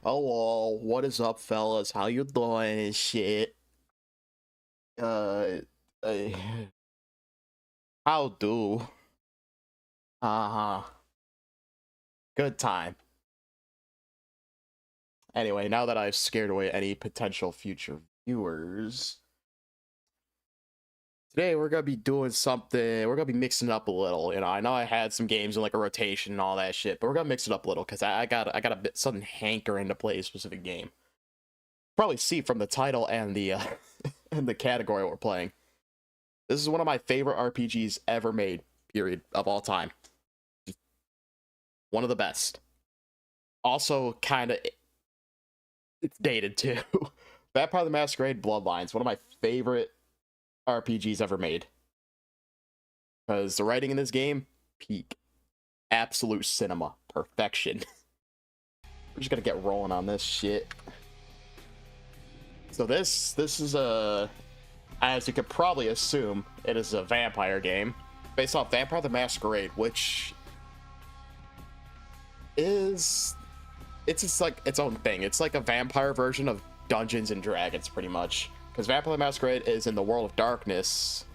Hello, what is up, fellas? How you doing and shit? Uh, uh how do? Uh-huh. Good time. Anyway, now that I've scared away any potential future viewers, today we're gonna be doing something. We're gonna be mixing it up a little. I know I had some games in like a rotation and all that shit, but we're gonna mix it up a little because I got a bit sudden hankering to play a specific game. Probably see from the title and the and the category we're playing. This is one of my favorite RPGs ever made, period, of all time. One of the best. Also, kind of, it's dated too. Vampire the Masquerade Bloodlines, one of my favorite RPGs ever made. Because the writing in this game, peak. Absolute cinema. Perfection. We're just gonna get rolling on this shit. So this is a, as you could probably assume, it is a vampire game based off Vampire the Masquerade, which is, it's just like its own thing. It's like a vampire version of Dungeons and Dragons, pretty much, because Vampire the Masquerade is in the World of Darkness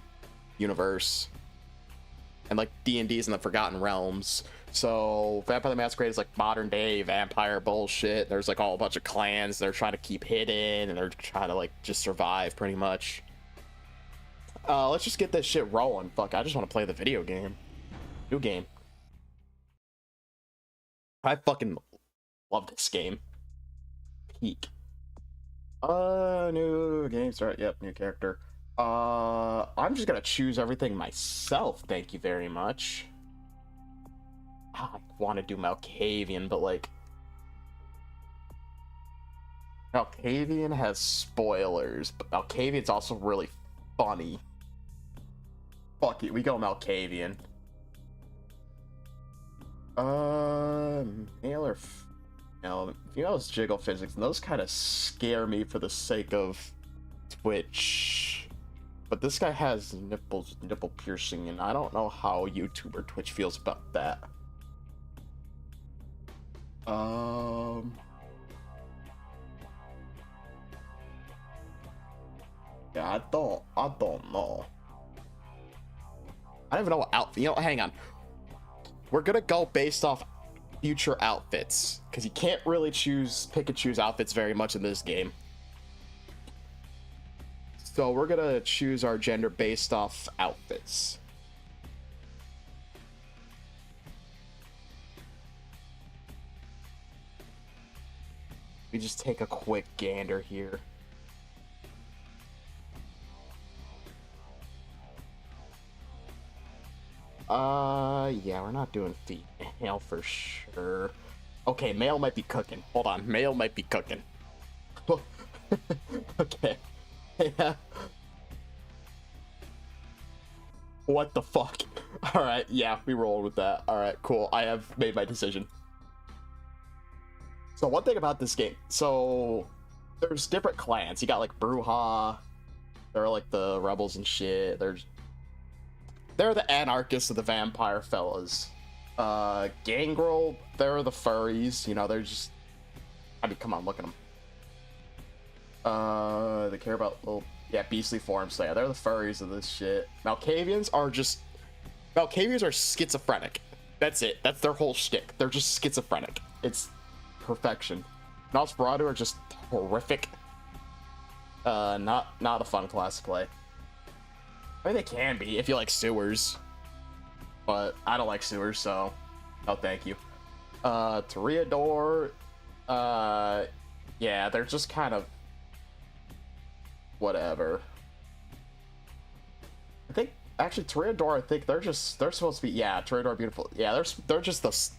universe, and like D&D is in the Forgotten Realms. So Vampire the Masquerade is like modern day vampire bullshit. There's like all a bunch of clans they're trying to keep hidden, and they're trying to like just survive pretty much. Let's just get this shit rolling. Fuck, I just want to play the video game. New game. I fucking love this game. Peak. New game start. Yep, new character. I'm just gonna choose everything myself. Thank you very much. I want to do Malkavian, but like, Malkavian has spoilers, but Malkavian's also really funny. Fuck it, we go Malkavian. Male or female? Female's jiggle physics, and those kind of scare me for the sake of Twitch. But this guy has nipple piercing, and I don't know how YouTube or Twitch feels about that. Yeah, I don't know. I don't even know what outfit. Hang on. We're gonna go based off future outfits, because you can't really pick and choose outfits very much in this game. So we're gonna choose our gender based off outfits. We just take a quick gander here. Yeah, we're not doing female for sure. Okay, male might be cooking. Hold on, male might be cooking. Okay. Yeah. What the fuck? Alright, yeah, we rolled with that. Alright, cool. I have made my decision. So one thing about this game, so there's different clans. You got like Bruja, they're like the rebels and shit. They're the anarchists of the vampire fellas. Gangrel, they're the furries. They're just, I mean, come on, look at them. They care about little, yeah, beastly forms. So yeah, they're the furries of this shit. Malkavians are schizophrenic. That's it. That's their whole shtick. They're just schizophrenic. It's perfection. Nosferatu are just horrific. Not a fun class to play. I mean, they can be if you like sewers, but I don't like sewers, so no thank you. Toreador, yeah, they're just kind of whatever. I think actually Toreador, I think they're supposed to be, yeah, Toreador beautiful. Yeah, they're just the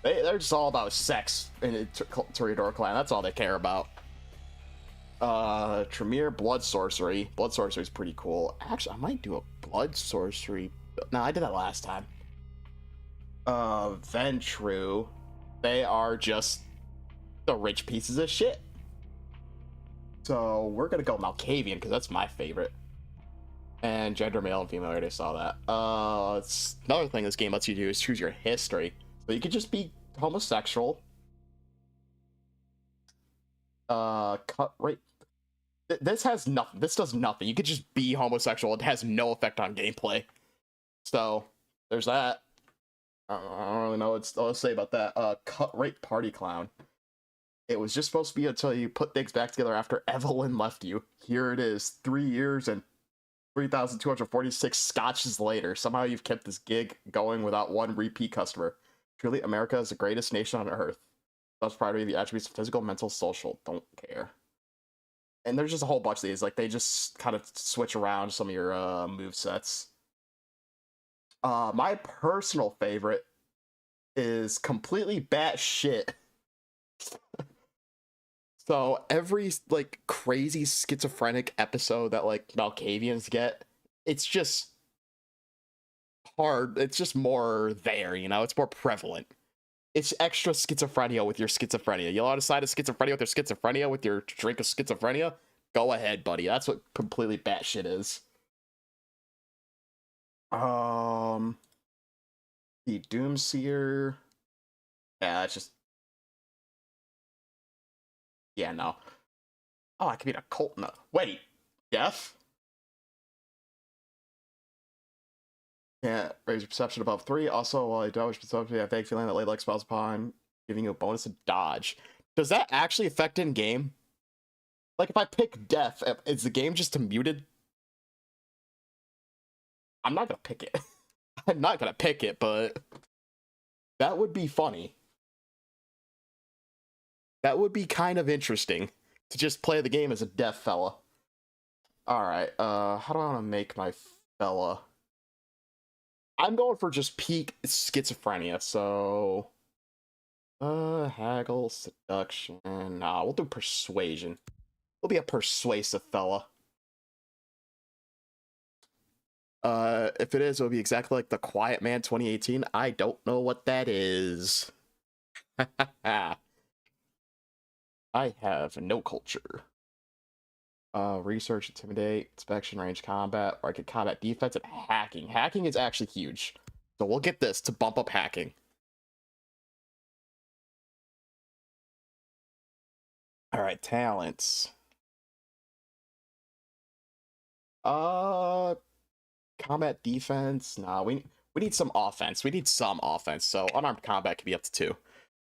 they're just all about sex in the Toreador clan. That's all they care about. Tremere, blood sorcery. Blood sorcery is pretty cool. Actually, I might do a blood sorcery. No, I did that last time. Ventru. They are just the rich pieces of shit. So we're gonna go Malkavian because that's my favorite. And gender male and female, I already saw that. It's another thing this game lets you do is choose your history. So you could just be homosexual. Cut rate. This has nothing. This does nothing. You could just be homosexual. It has no effect on gameplay. So there's that. I don't really know what to say about that. Cut rate party clown. It was just supposed to be until you put things back together after Evelyn left you. Here it is, 3 years and 3,246 scotches later. Somehow you've kept this gig going without one repeat customer. Truly, America is the greatest nation on earth. That's priority the attributes of physical, mental, social. Don't care. And there's just a whole bunch of these. Like, they just kind of switch around some of your move sets. My personal favorite is completely batshit. So every like crazy schizophrenic episode that like Malkavians get, it's just hard. It's just more there, you know. It's more prevalent. It's extra schizophrenia with your schizophrenia. You want to side of schizophrenia with your schizophrenia with your drink of schizophrenia? Go ahead, buddy. That's what completely batshit is. The Doomseer. Yeah, that's just. Yeah, no. Oh, I could be a cult. No. Wait. Death? Yeah, raise your perception above 3. Also, while I dodge perception, I have a vague feeling that lay like spells upon giving you a bonus to dodge. Does that actually affect in game? Like, if I pick death, is the game just muted? I'm not gonna pick it. I'm not gonna pick it, but that would be funny. That would be kind of interesting to just play the game as a deaf fella. Alright, how do I want to make my fella? I'm going for just peak schizophrenia, so... haggle, seduction... Nah, we'll do persuasion. We'll be a persuasive fella. If it is, it'll be exactly like the Quiet Man 2018. I don't know what that is. I have no culture. Research, intimidate, inspection, range combat, or I could combat defense and hacking. Hacking is actually huge. So we'll get this to bump up hacking. Alright, talents. Combat defense. Nah, we need some offense. We need some offense. So unarmed combat can be up to 2.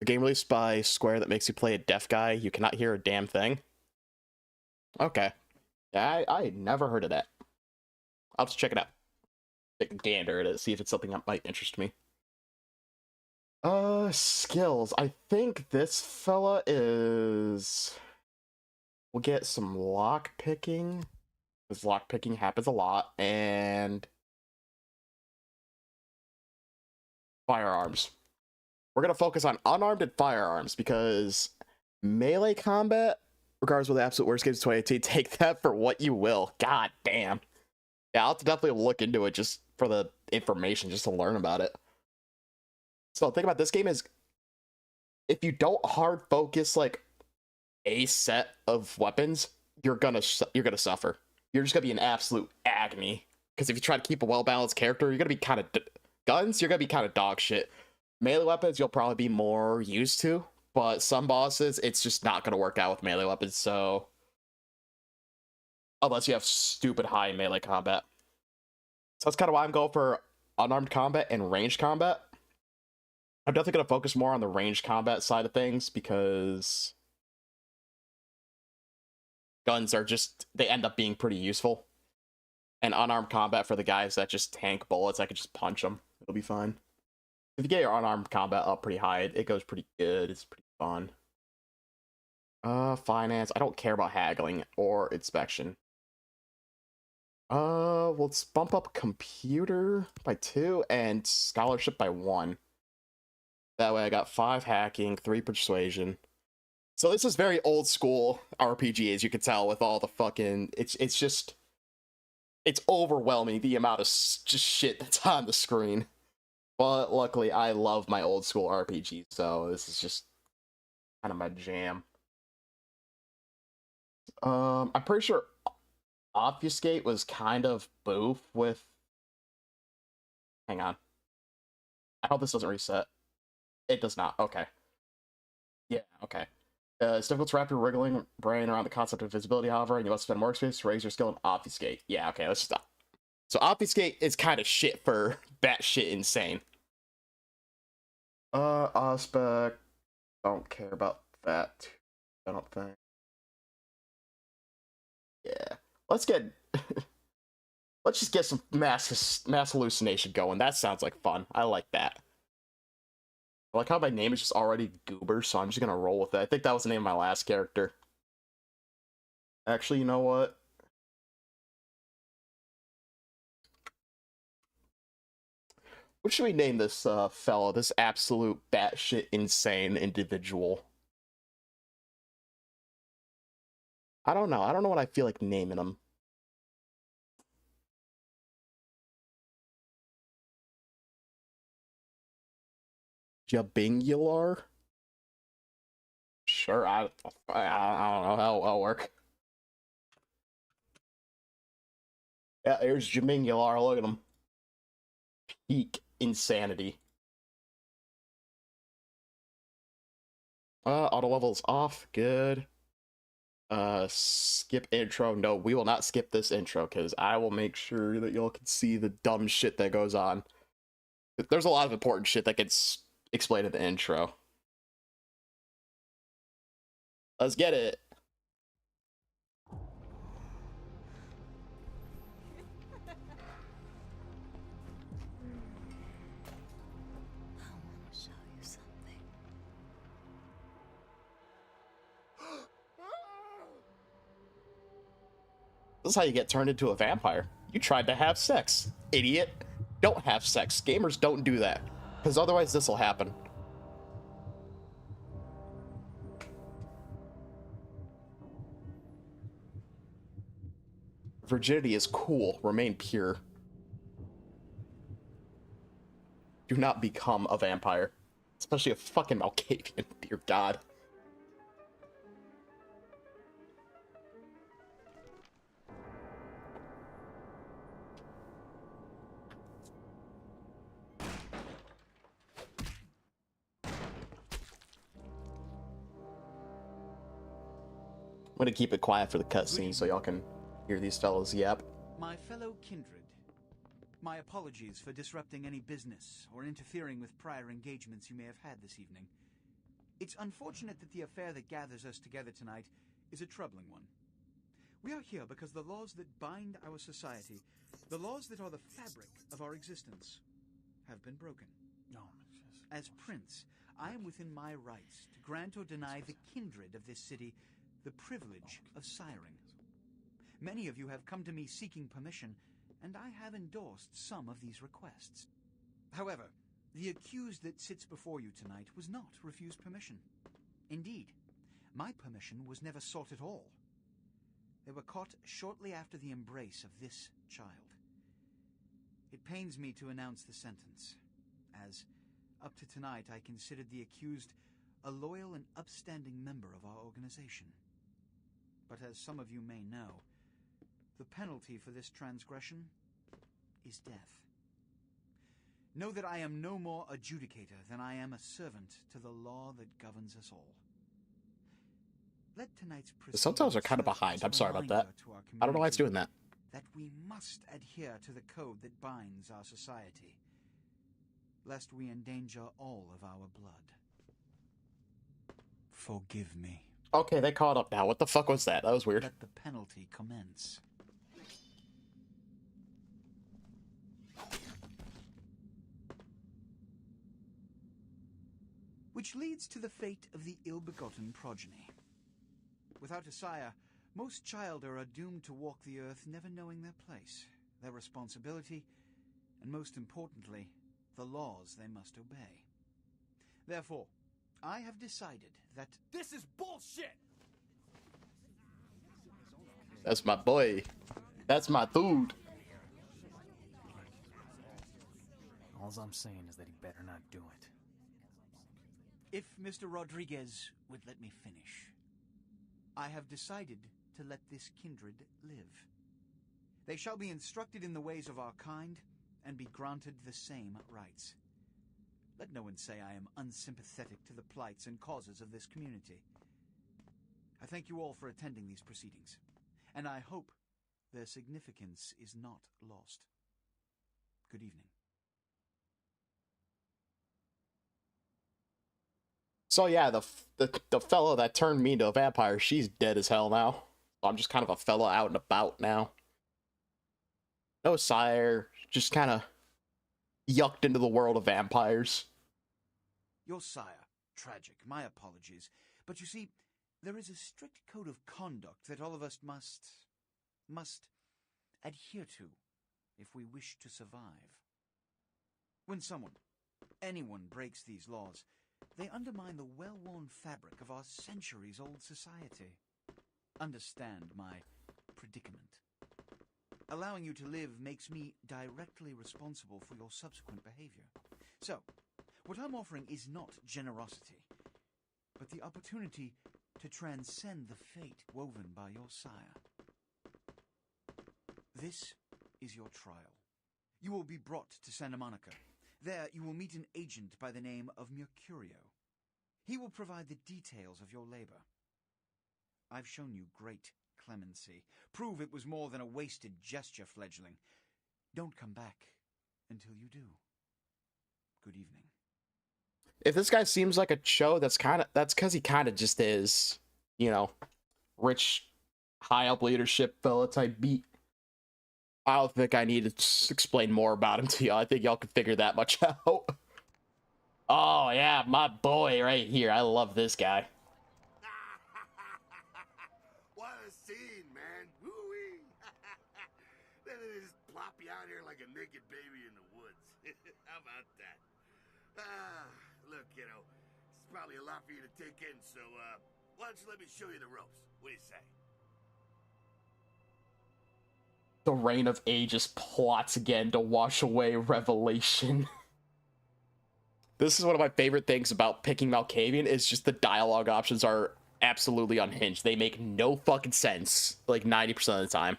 A game released by Square that makes you play a deaf guy. You cannot hear a damn thing. Okay. Yeah, I never heard of that. I'll just check it out. Take a gander at it, see if it's something that might interest me. Skills. I think this fella is... We'll get some lock picking. Because lock picking happens a lot. And... firearms. We're going to focus on unarmed and firearms because melee combat, regardless of the absolute worst games of 2018, take that for what you will. God damn. Yeah, I'll have to definitely look into it just for the information, just to learn about it. So the thing about this game is, if you don't hard focus like a set of weapons, you're gonna suffer. You're just gonna be in absolute agony. Because if you try to keep a well-balanced character, you're gonna be kind of guns. You're gonna be kind of dog shit. Melee weapons, you'll probably be more used to, but some bosses, it's just not gonna work out with melee weapons. So unless you have stupid high melee combat, so that's kind of why I'm going for unarmed combat and ranged combat. I'm definitely going to focus more on the ranged combat side of things because guns are just, they end up being pretty useful. And unarmed combat for the guys that just tank bullets, I could just punch them. It'll be fine. If you get your unarmed combat up pretty high, it goes pretty good. It's pretty fun. Finance. I don't care about haggling or inspection. Let's bump up computer by 2 and scholarship by 1. That way I got 5 hacking, 3 persuasion. So this is very old school RPG, as you can tell, with all the fucking... It's just... It's overwhelming, the amount of just shit that's on the screen. But luckily, I love my old school RPGs, so this is just kind of my jam. I'm pretty sure Obfuscate was kind of boof with... Hang on. I hope this doesn't reset. It does not. Okay. Yeah, okay. It's difficult to wrap your wriggling brain around the concept of visibility, however, and you must spend more experience to raise your skill in obfuscate. Yeah, okay, let's stop. So obfuscate is kind of shit for batshit insane. Aspect. Don't care about that. I don't think. Yeah. Let's get let's just get some mass hallucination going. That sounds like fun. I like that. I like how my name is just already Goober, so I'm just gonna roll with it. I think that was the name of my last character. Actually, you know what? What should we name this fellow? This absolute batshit insane individual. I don't know. I don't know what I feel like naming him. Jabingular? Sure, I don't know how it'll work. Yeah, here's Jabingular. Look at him. Peak insanity. Auto level's off. Good. Skip intro. No, we will not skip this intro because I will make sure that y'all can see the dumb shit that goes on. There's a lot of important shit that gets explained in the intro. Let's get it. This is how you get turned into a vampire. You tried to have sex, idiot. Don't have sex. Gamers don't do that. Because otherwise this will happen. Virginity is cool. Remain pure. Do not become a vampire. Especially a fucking Malkavian. Dear God. I'm gonna keep it quiet for the cutscene so y'all can hear these fellas yap. My fellow kindred, my apologies for disrupting any business or interfering with prior engagements you may have had this evening. It's unfortunate that the affair that gathers us together tonight is a troubling one. We are here because the laws that bind our society, the laws that are the fabric of our existence, have been broken. As Prince, I am within my rights to grant or deny the kindred of this city the privilege of siring. Many of you have come to me seeking permission, and I have endorsed some of these requests. However, the accused that sits before you tonight was not refused permission. Indeed, my permission was never sought at all. They were caught shortly after the embrace of this child. It pains me to announce the sentence, as up to tonight I considered the accused a loyal and upstanding member of our organization. But as some of you may know, the penalty for this transgression is death. Know that I am no more adjudicator than I am a servant to the law that governs us all. Let tonight's The subtitles are kind of behind. I'm sorry about that. I don't know why it's doing that. That we must adhere to the code that binds our society, lest we endanger all of our blood. Forgive me. Okay, they caught up now. What the fuck was that? That was weird. Let the penalty commence. Which leads to the fate of the ill-begotten progeny. Without a sire, most childer are doomed to walk the earth never knowing their place, their responsibility, and most importantly, the laws they must obey. Therefore, I have decided that this is bullshit! That's my boy. That's my dude. All I'm saying is that he better not do it. if Mr. Rodriguez would let me finish, I have decided to let this kindred live. They shall be instructed in the ways of our kind and be granted the same rights. Let no one say I am unsympathetic to the plights and causes of this community. I thank you all for attending these proceedings, and I hope their significance is not lost. Good evening. So yeah, the fellow that turned me into a vampire, she's dead as hell now. So I'm just kind of a fellow out and about now. No sire, just kind of yucked into the world of vampires. Your sire, tragic, my apologies. But you see, there is a strict code of conduct that all of us must adhere to if we wish to survive. When anyone breaks these laws, they undermine the well-worn fabric of our centuries-old society. Understand my predicament. Allowing you to live makes me directly responsible for your subsequent behavior. So, what I'm offering is not generosity, but the opportunity to transcend the fate woven by your sire. This is your trial. You will be brought to Santa Monica. There you will meet an agent by the name of Mercurio. He will provide the details of your labor. I've shown you great clemency. Prove it was more than a wasted gesture, fledgling. Don't come back until you do. Good evening. If this guy seems like a show, that's because he kind of just is, you know, rich, high up leadership fella type beat. I don't think I need to explain more about him to y'all. I think y'all can figure that much out. Oh yeah, my boy right here. I love this guy. What a scene, man. Woo-wee. Then they just plop you out here like a naked baby in the woods. How about that? Look, kiddo, it's probably a lot for you to take in, so, why don't you let me show you the ropes? What do you say? The Reign of Ages plots again to wash away Revelation. This is one of my favorite things about picking Malkavian, is just the dialogue options are absolutely unhinged. They make no fucking sense, like 90% of the time.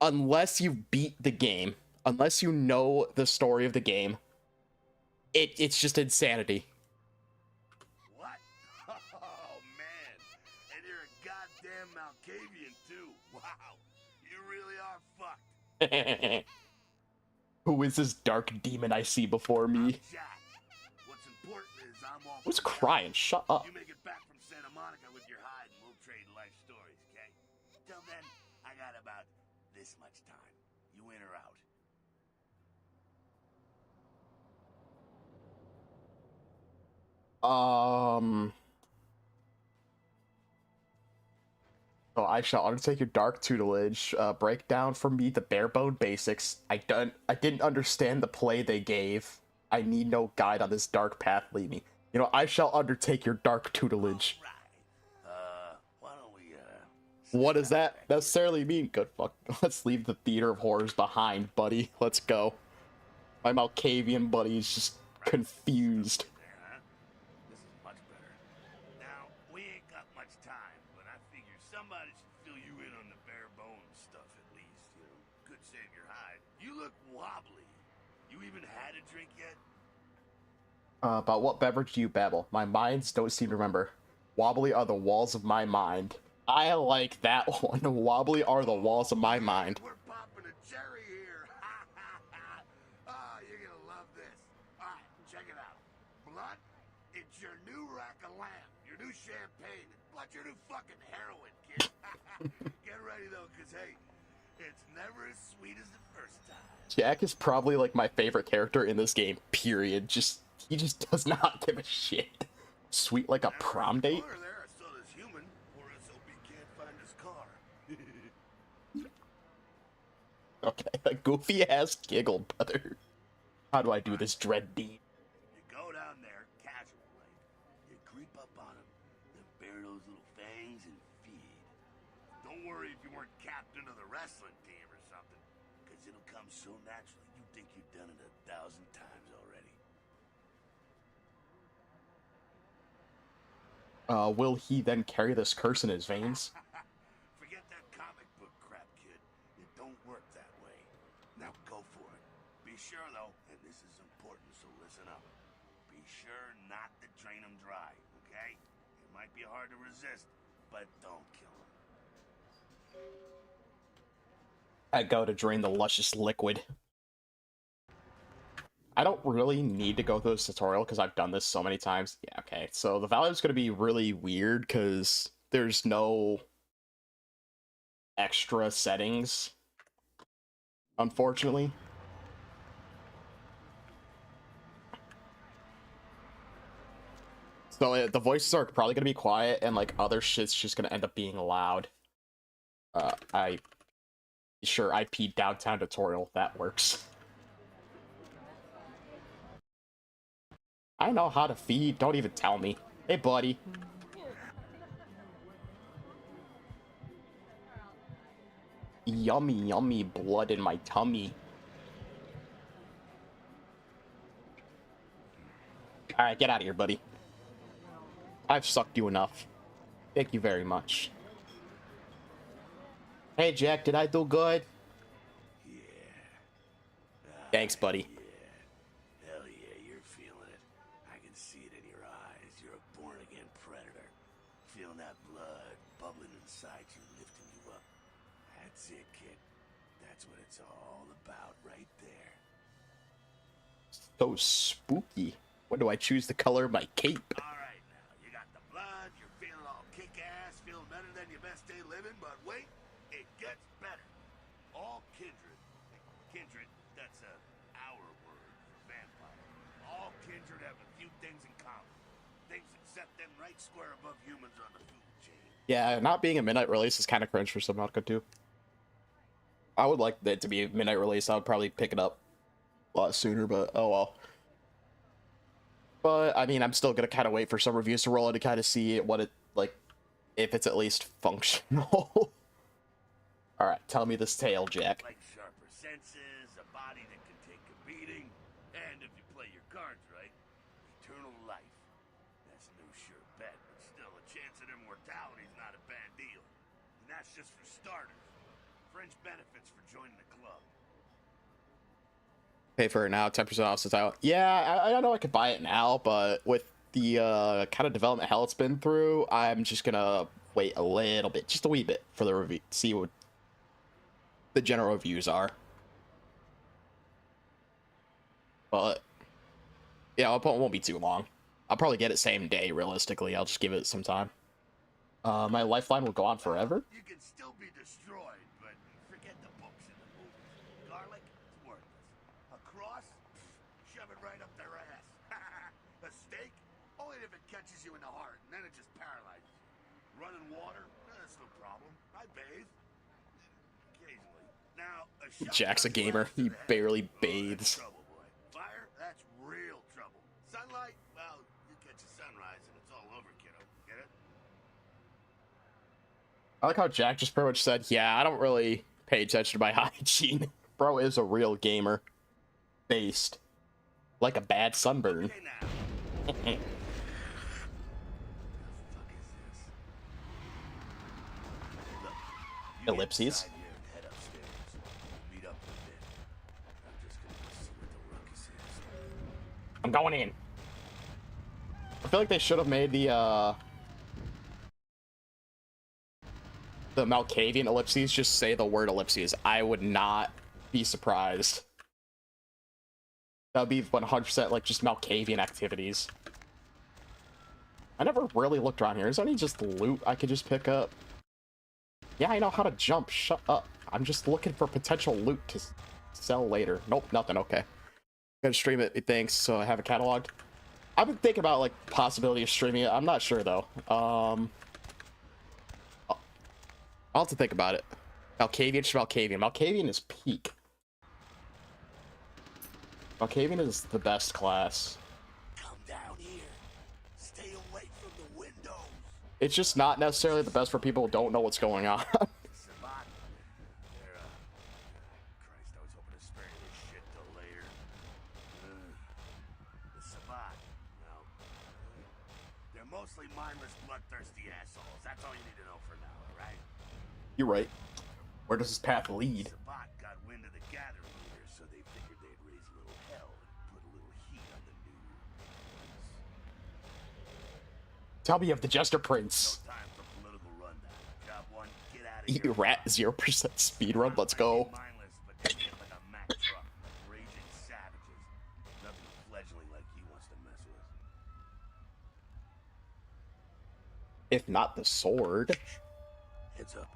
Unless you beat the game, unless you know the story of the game, it's just insanity. What? Oh, man. And you're a goddamn Malkavian, too. Wow. You really are fucked. Who is this dark demon I see before me? I'm Jack. What's important is I'm off. Who's crying? Shut up. You make it back from Santa Monica with your hide and we'll trade life stories, okay? Till then, I got about this much time. You in or out? So I shall undertake your dark tutelage. Break down for me the bare bone basics. I didn't understand the play they gave. I need no guide on this dark path. Lead me. You know, I shall undertake your dark tutelage. Right. Why don't we, What does that necessarily mean? Good fuck. Let's leave the theater of horrors behind, buddy. Let's go. My Malkavian buddy is just confused. There, huh? This is much better. Now, we ain't got much time, but I figure somebody should fill you in on the bare bones stuff at least, you know. Could save your hide. You look wobbly. You even had a drink yet? About what beverage do you babble? My minds don't seem to remember. Wobbly are the walls of my mind. I like that one. Wobbly are the walls of my mind. We're popping a cherry here. Oh, you're gonna love this. All right, check it out. Blood, it's your new rack of lamb, your new champagne, plus your new fucking heroin, kid. Get ready though, cause hey, it's never as sweet as the first time. Jack is probably like my favorite character in this game, period. He just does not give a shit. Sweet like a prom date? There, I saw this human, or SOB can't find his car. Okay, a goofy ass giggle, brother. How do I do this dread deed? You go down there, casual like. You creep up on him, then bare those little fangs and feed. Don't worry if you weren't captain of the wrestling team or something, because it'll come so naturally you think you've done it 1,000 times already. Will he then carry this curse in his veins? Forget that comic book crap, kid. It don't work that way. Now go for it. Be sure, though, and this is important, so listen up. Be sure not to drain them dry, okay? And Might be hard to resist, but don't kill him. I go to drain the luscious liquid. I don't really need to go through this tutorial because I've done this so many times. Yeah, okay. So the value is going to be really weird because there's no extra settings, unfortunately. So the voices are probably going to be quiet and like other shit's just going to end up being loud. Sure, IP downtown tutorial, that works. I know how to feed, don't even tell me. Hey, buddy. Yummy, yummy blood in my tummy. Alright, get out of here, buddy. I've sucked you enough. Thank you very much. Hey, Jack, did I do good? Yeah. Thanks, buddy. Yeah. Hell yeah, you're feeling it. I can see it in your eyes. You're a born-again predator. Feeling that blood bubbling inside you, lifting you up. That's it, kid. That's what it's all about right there. So spooky. When do I choose the color of my cape? Alright now, you got the blood, you're feeling all kick-ass, feeling better than your best day living, but wait, it gets better. All kindred. Kindred, that's our word for vampire. All kindred have a few things in common. Things that set them right square above humans on the food chain. Yeah, not being a midnight release is kind of cringe for Subnautica too. I would like it to be a midnight release. I would probably pick it up a lot sooner, but oh well. But I mean, I'm still gonna kind of wait for some reviews to roll in to kind of see what it like, if it's at least functional. All right, tell me this tale, Jack. Like sharper senses, a body that can take a beating, and if you play your cards right, eternal life. That's no sure bet, but still, a chance at immortality is not a bad deal. And that's just for starters. Fringe benefits for joining the club. Pay for it now, 10% off the title. Yeah, I know I could buy it now, but with the kind of development hell it's been through, I'm just gonna wait a little bit, just a wee bit, for the review, see what the general reviews are. But yeah, it won't be too long. I'll probably get it same day. Realistically, I'll just give it some time. My lifeline will go on forever. You can still be destroyed, but forget the books and the movies. Garlic, it's worthless. A cross, shove it right up their ass. A steak, only if it catches you in the heart, and then it just paralyzes you. Running water, that's no problem. I bathe. Occasionally. Now, a Jack's a gamer. He barely bathes. Trouble, boy. Fire, that's real trouble. Sunlight, well, you catch a sunrise and it's all over, kiddo. Get it? I like how Jack just pretty much said, yeah, I don't really pay attention to my hygiene. Bro is a real gamer. Based. Like a bad sunburn. Okay, now. The fuck is this? Look, you get Ellipses. inside here and head upstairs. Meet up in a bit. I'm just gonna go see what the ruckus is. I'm going in. I feel like they should have made the Malkavian ellipses just say the word ellipses. I would not be surprised. That would be 100% like just Malkavian activities. I never really looked around here. Is there any just loot I could just pick up? Yeah, I know how to jump. Shut up. I'm just looking for potential loot to sell later. Nope, nothing. Okay. Gonna stream it, thanks. So I have it cataloged. I've been thinking about like possibility of streaming it. I'm not sure though. I'll have to think about it. Malkavian, Malkavian. Malkavian is peak. Malkavian is the best class. Come down here. Stay away from the windows. It's just not necessarily the best for people who don't know what's going on. Sabat. They're, Christ, I was hoping to spare you this shit till later. The Sabat. Well, they're mostly mindless, bloodthirsty assholes. That's all you need to know for now, alright? You're right. Where does this path lead? Sabat got wind of the gathering here, so they figured they'd raise a little hell and put a little heat on the new ones. Tell me of the Jester Prince. No time for political rundown. Job one, get out of Eat here. rat 0% speedrun. Let's go. Mindless, but they get like a Mack truck, like raging savages. Nothing a fledgling like you wants to mess with. If not the sword. Heads up.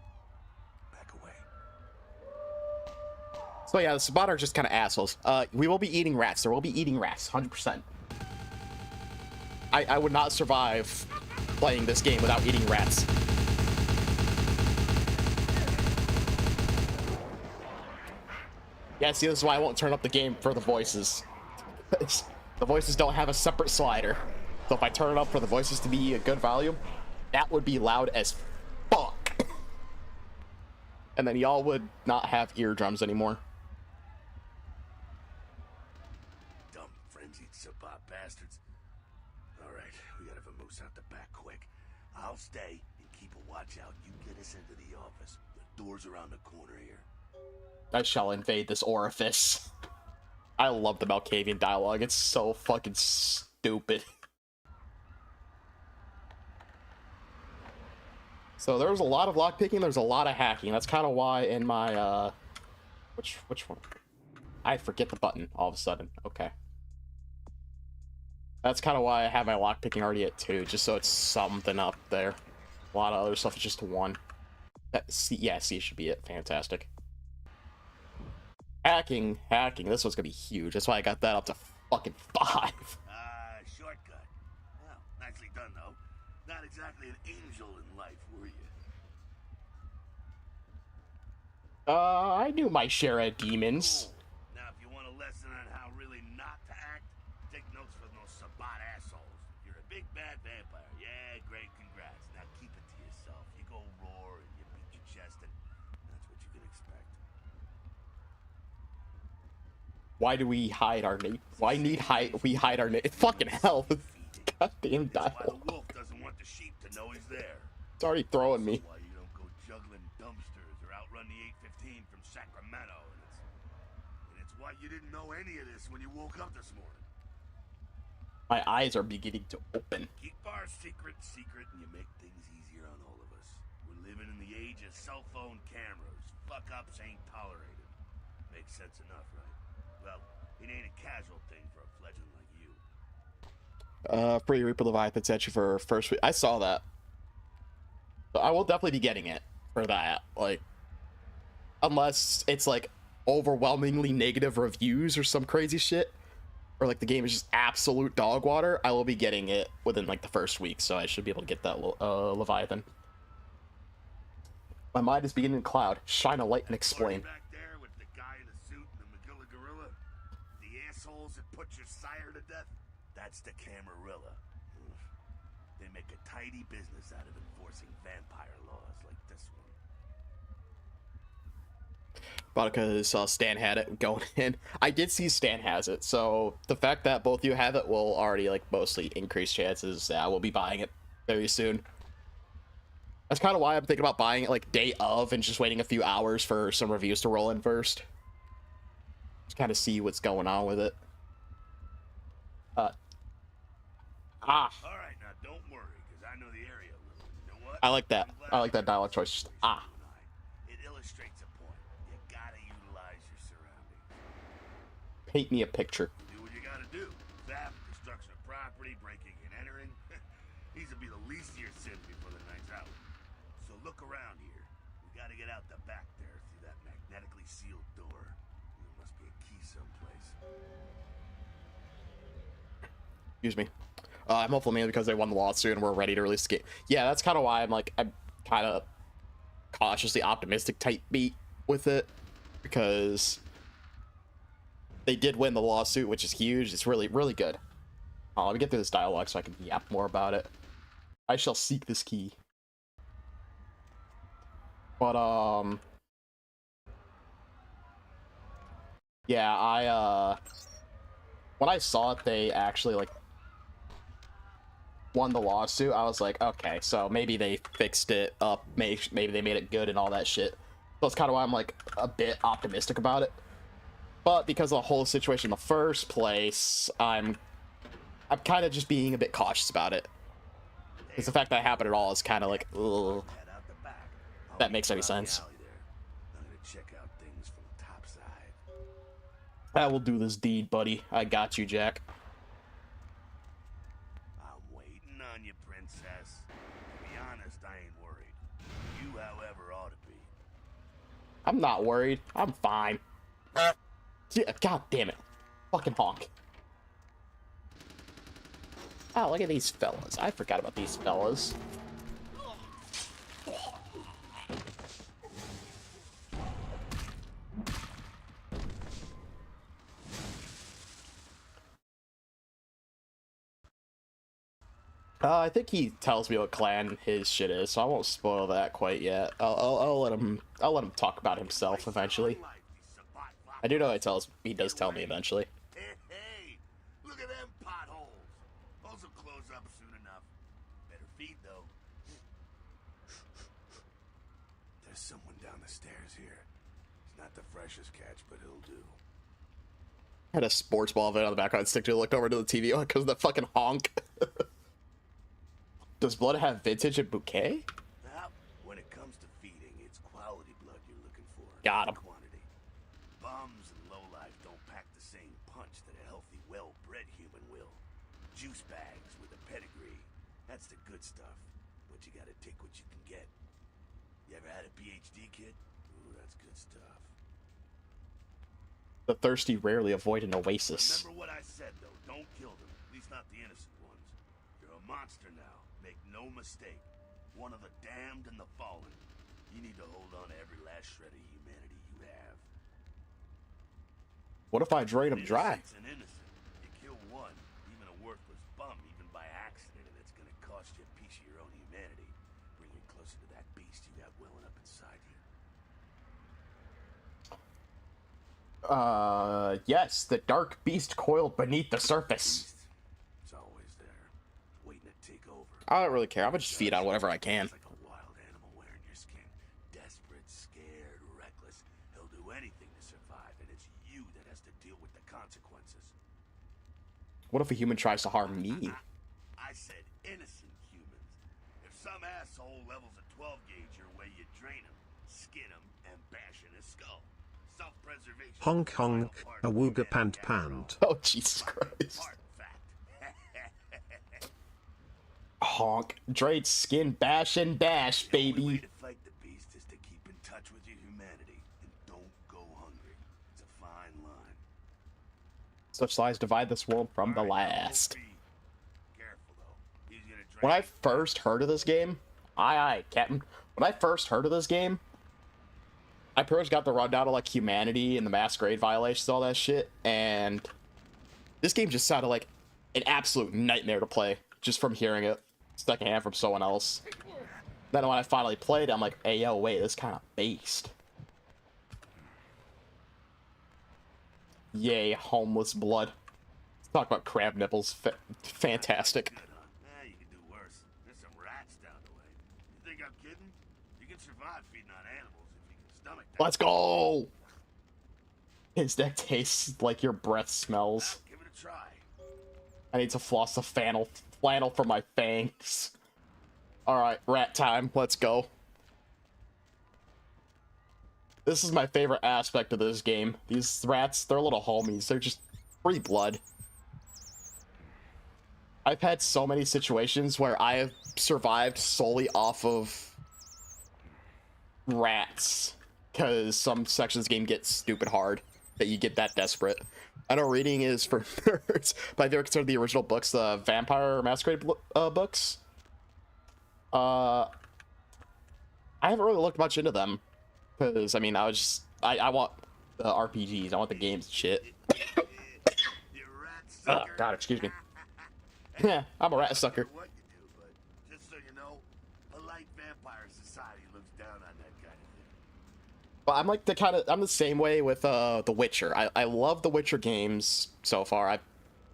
Back away. So yeah, the Sabat are just kind of assholes. We will be eating rats. There will be eating rats, 100%. I would not survive playing this game without eating rats. Yeah, see, this is why I won't turn up the game for the voices. The voices don't have a separate slider. So if I turn it up for the voices to be a good volume, that would be loud as fuck. And then y'all would not have eardrums anymore. Dumb frenzied Sabat bastards. Alright, we gotta vamoose out the back quick. I'll stay and keep a watch out. You get us into the office. The door's around the corner here. I shall invade this orifice. I love the Malkavian dialogue. It's so fucking stupid. So there was a lot of lockpicking. There's a lot of hacking. That's kind of why in my which one? I forget the button all of a sudden. Okay. That's kind of why I have my lockpicking already at 2, just so it's something up there. A lot of other stuff is just 1. C, yeah, C should be it. Fantastic. Hacking. This one's gonna be huge. That's why I got that up to fucking 5. Shortcut. Well, nicely done, though. Not exactly an angel in life, were you? I knew my share of demons. Cool. Now, if you want a lesson on how really not to act, take notes from those Sabat assholes. You're a big bad vampire. Yeah, great, congrats. Now keep it to yourself. You go roar and you beat your chest, and that's what you can expect. Why do we hide our name? Why need we hide our name? Fucking hell. Goddamn That's why dialogue. the wolf doesn't want the sheep to know he's there. It's already throwing me. That's why you don't go juggling dumpsters or outrun the 815 from Sacramento. And it's why you didn't know any of this when you woke up this morning. My eyes are beginning to open. Keep our secret secret, and you make things easier on all of us. We're living in the age of cell phone cameras. Fuck ups ain't tolerated. Makes sense enough, right? Well, it ain't a casual thing for a fledgling like you. Free Reaper Leviathan sent you for first week. I saw that. So I will definitely be getting it for that. Like, unless it's like overwhelmingly negative reviews or some crazy shit, or like the game is just absolute dog water, I will be getting it within like the first week. So I should be able to get that Leviathan. My mind is beginning to cloud. Shine a light and explain. Back there with the guy in the suit and the Magilla Gorilla, the assholes that put your sire to death, that's the Camarilla. They make a tidy business out of enforcing vampire laws like this one. Because Stan had it going in. I did see Stan has it, so the fact that both of you have it will already like mostly increase chances that I will be buying it very soon. That's kind of why I'm thinking about buying it like day of and just waiting a few hours for some reviews to roll in first. Just kind of see what's going on with it. All right, now don't worry, because I know the area a little. You know what? I like that. I like that dialogue choice. Just, It illustrates a point. You gotta utilize your surroundings. paint me a picture. Do what you gotta do. Theft, destruction of property, breaking and entering. These will be the least of your sins before the night's out. So look around here. We gotta get out the back there through that magnetically sealed door. There must be a key someplace. Excuse me. I'm hopeful mainly because they won the lawsuit and we're ready to release the game. Yeah, that's kind of why I'm kind of cautiously optimistic type beat with it, because they did win the lawsuit, which is huge. It's really, really good. Let me get through this dialogue so I can yap more about it. I shall seek this key. But, yeah, when I saw it, they actually, like, won the lawsuit, I was like, okay, so maybe they fixed it up, maybe they made it good and all that shit. So that's kind of why I'm, like, a bit optimistic about it. But because of the whole situation in the first place, I'm kind of just being a bit cautious about it. Because the fact that happened at all is kind of like, ugh. Head out the back. I'll That meet makes you any around the sense. alley there. I'm gonna check out things from the top side. I will do this deed, buddy. I got you, Jack. I'm waiting on you, princess. To be honest, I ain't worried. You, however, ought to be. I'm not worried. I'm fine. Yeah, God damn it. Fucking honk. Oh, look at these fellas. I forgot about these fellas. I think he tells me what clan his shit is, so I won't spoil that quite yet. I'll let him talk about himself eventually. I do know he does tell me eventually. Hey, hey! Look at them potholes. Those will close up soon enough. Better feed, though. There's someone down the stairs here. It's not the freshest catch, but he'll do. I had a sports ball event on the background stick to look over to the TV because of the fucking honk. Does blood have vintage and bouquet? Now, when it comes to feeding, it's quality blood you're looking for. Got 'em. not quantity. Bums and lowlife don't pack the same punch that a healthy, well-bred human will. Juice bags with a pedigree. That's the good stuff. But you gotta take what you can get. You ever had a PhD, kid? Ooh, that's good stuff. The thirsty rarely avoid an oasis. Remember what I said, though. Don't kill them. At least not the innocent ones. You're a monster now. Make no mistake. One of the damned and the fallen. You need to hold on to every last shred of humanity you have. What if I drain him dry? Innocent's an innocent. You kill one, even a worthless bum, even by accident, and it's gonna cost you a piece of your own humanity. Bring you closer to that beast you got welling up inside you. Yes, the dark beast coiled beneath the surface. Beast. It's always there, waiting to take over. I don't really care. I'm gonna just feed on whatever I can. It's like a wild animal wearing your skin. Desperate, scared, reckless. He'll do anything to survive, and it's you that has to deal with the consequences. What if a human tries to harm me? I said innocent humans. If some asshole levels a 12 gauge your way, you drain him, skin him, and bash in his skull. Self-preservation. Honk honk, a wooga pant pant. Oh, Jesus Christ. Hard fact. Honk. Drain skin, bash and dash, The only way baby. to fight the beast is to keep in touch with your humanity and don't go hungry. It's a fine line. Such lies divide this world from the All right, now, last. Wolfie. Careful though. He's gonna drain When I you. first heard of this game, aye, Captain. When I first heard of this game, I pretty much got the rundown of like humanity and the Masquerade violations, all that shit, and this game just sounded like an absolute nightmare to play just from hearing it secondhand from someone else. Then when I finally played, I'm like, hey, yo, wait, this kind of based. Yay, homeless blood. Let's talk about crab nipples. Fantastic. Good, huh? You can do worse. There's some rats down the way. You think I'm kidding? You can survive feeding on animals if you can stomach that. Let's go! His neck tastes like your breath smells. Give it a try. I need to floss the flannel from my fangs. Alright, rat time. Let's go. This is my favorite aspect of this game. These rats, they're little homies. They're just free blood. I've had so many situations where I have survived solely off of rats. Because some sections of the game get stupid hard that you get that desperate. I know reading is for nerds, but I've never considered the original books, the Vampire Masquerade books. I haven't really looked much into them. Because, I mean, I want the RPGs, I want the games and shit. You rat Oh, sucker. God, excuse me. Yeah, I'm a rat sucker. What you do, but just so you know, polite vampire society looks down on that kind of thing. But I'm like I'm the same way with The Witcher. I love The Witcher games so far. I've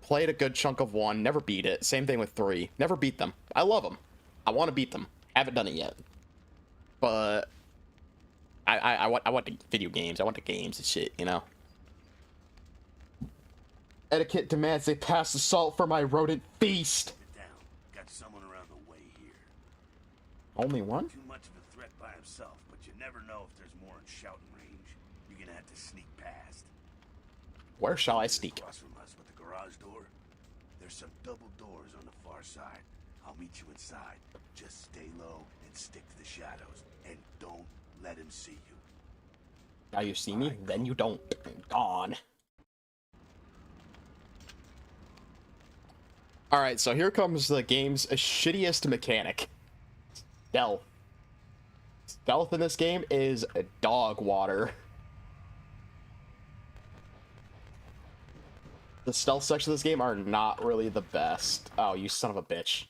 played a good chunk of 1, never beat it. Same thing with 3, never beat them. I love them. I want to beat them. Haven't done it yet. But I want the video games. I want the games and shit, you know. Etiquette demands they pass the salt for my rodent feast. Sit down. Got someone around the way here. Only one? Too much of a threat by himself, but you never know if there's more in shouting range. You're gonna have to sneak past. Where shall I sneak? Across from us with the garage door. There's some double doors on the far side. I'll meet you inside. Just stay low and stick to the shadows, and don't let him see you. Now you see me, then you don't. Gone. Alright, so here comes the game's shittiest mechanic. Stealth. Stealth in this game is dog water. The stealth section of this game are not really the best. Oh, you son of a bitch.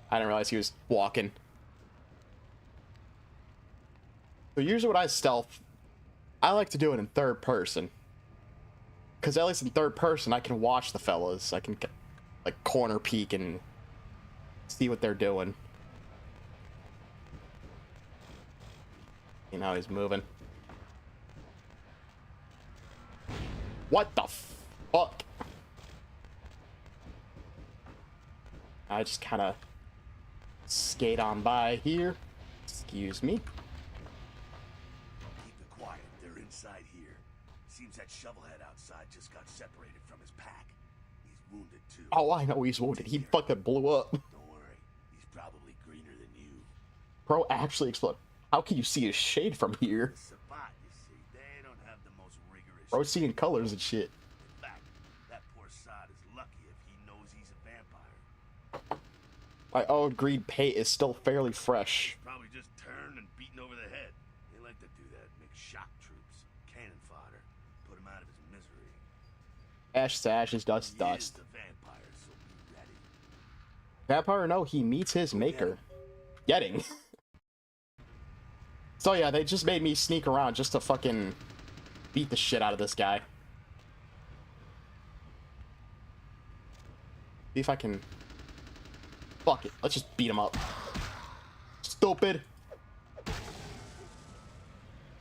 I didn't realize he was walking. So usually when I stealth, I like to do it in third person. Because at least in third person, I can watch the fellas. I can, like, corner peek and see what they're doing. You know, he's moving. What the fuck? I just kind of skate on by here. Excuse me. Keep it quiet. They're inside here. Seems that shovelhead outside just got separated from his pack. He's wounded too. Oh, I know he's wounded. He fucking blew up. Don't worry. He's probably greener than you. Bro actually exploded. How can you see his shade from here? The Sabbat, you see, they don't have the most rigorous. Bro seeing colors and shit. In fact, that poor sod is lucky if he knows he's a vampire. My own green paint is still fairly fresh. Probably just turned and beaten over the head. They like to do that. Make shock troops, cannon fodder, put him out of his misery. Ashes to ashes, dust to He is dust. the vampire, so be ready. Vampire, no, he meets his maker. Getting. So yeah, they just made me sneak around just to fucking beat the shit out of this guy. See if I can... Fuck it, let's just beat him up. Stupid.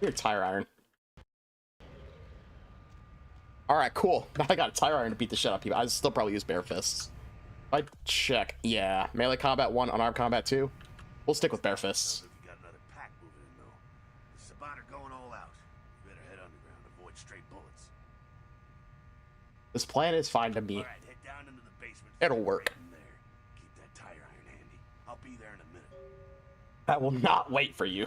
Here, tire iron. Alright, cool. Now I got a tire iron to beat the shit out of people. I'd still probably use bare fists. If I check, yeah. Melee combat 1, unarmed combat 2. We'll stick with bare fists. If you got another pack moving in though. The Sabbat are going all out. You better head underground, avoid straight bullets. This plan is fine to me. Alright, head down into the basement. It'll work. Right in there. Keep that tire iron handy. I'll be there in a minute. I will not wait for you.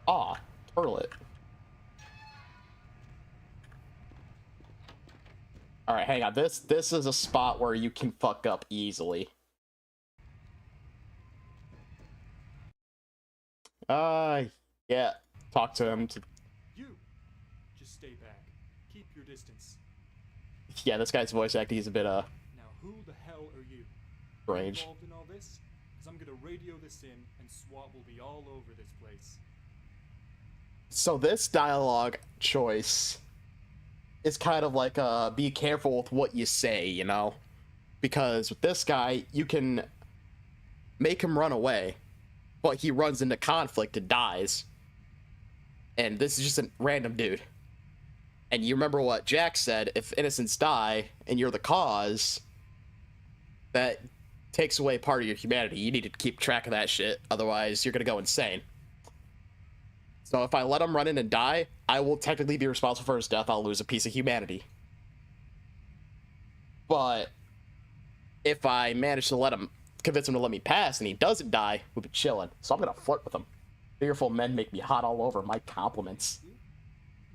Aw, turlet. Alright, hang on. This is a spot where you can fuck up easily. Yeah. Talk to him. You! Just stay back. Keep your distance. Yeah, this guy's voice acting is a bit, Now, who the hell are you? strange. Involved in all this? Because I'm gonna radio this in, and SWAT will be all over this place. So this dialogue choice is kind of like, be careful with what you say, you know? Because with this guy, you can make him run away, but he runs into conflict and dies. And this is just a random dude. And you remember what Jack said, if innocents die and you're the cause, that takes away part of your humanity. You need to keep track of that shit, otherwise you're gonna go insane. So if I let him run in and die, I will technically be responsible for his death. I'll lose a piece of humanity. But if I manage to convince him to let me pass and he doesn't die, we'll be chilling. So I'm gonna flirt with him. Fearful men make me hot all over. My compliments.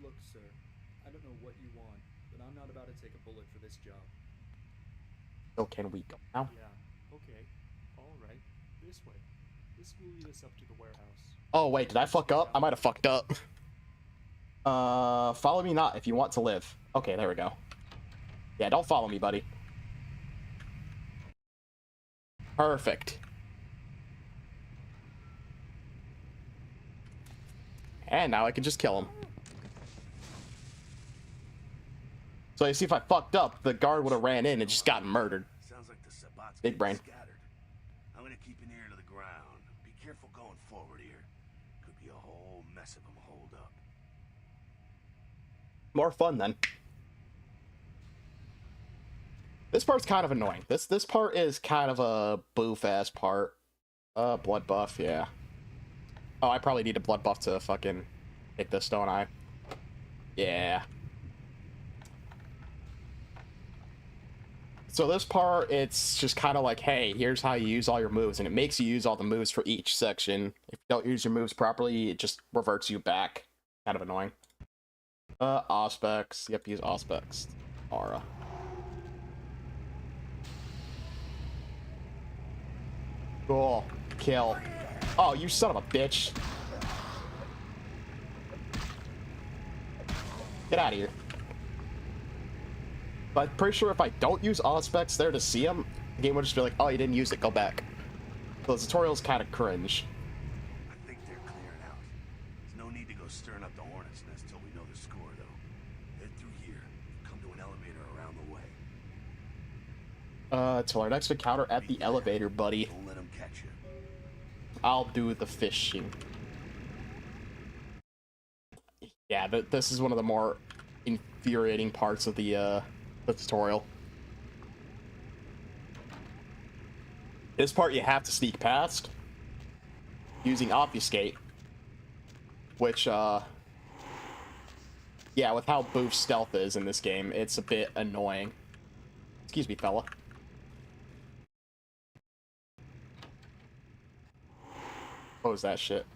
Look, sir, I don't know what you want, but I'm not about to take a bullet for this job. So can we go now? Yeah, okay. Alright, this way. This will lead us up to the warehouse. Oh wait, did I fuck up? I might have fucked up. Follow me not if you want to live. Okay, there we go. Yeah, don't follow me, buddy. Perfect. And now I can just kill him. So you see, if I fucked up, the guard would have ran in and just gotten murdered. Sounds like the Sabbat's Big brain. scattered. I'm gonna keep an ear to the ground. Be careful going forward here. Could be a whole mess of them holed up. More fun then. This part's kind of annoying. This part is kind of a boof-ass part. Blood buff, yeah. Oh, I probably need a blood buff to fucking take this, don't I? Yeah. So this part, it's just kind of like, hey, here's how you use all your moves, and it makes you use all the moves for each section. If you don't use your moves properly, it just reverts you back. Kind of annoying. Auspex. Yep, use Auspex. Aura. Cool. Kill. Oh, you son of a bitch. Get out of here. But I'm pretty sure if I don't use Auspex there to see him, the game will just be like, oh, you didn't use it, go back. So the tutorial's kind of cringe. I think they're clearing out. There's no need to go stirring up the hornet's nest till we know the score, though. Head through here. Come to an elevator around the way. Till our next encounter at the elevator, buddy. Don't let them catch you. I'll do the fishing. Yeah, this is one of the more infuriating parts of the tutorial. This part you have to sneak past using Obfuscate, which, yeah, with how boof stealth is in this game, it's a bit annoying. Excuse me, fella. What was that shit?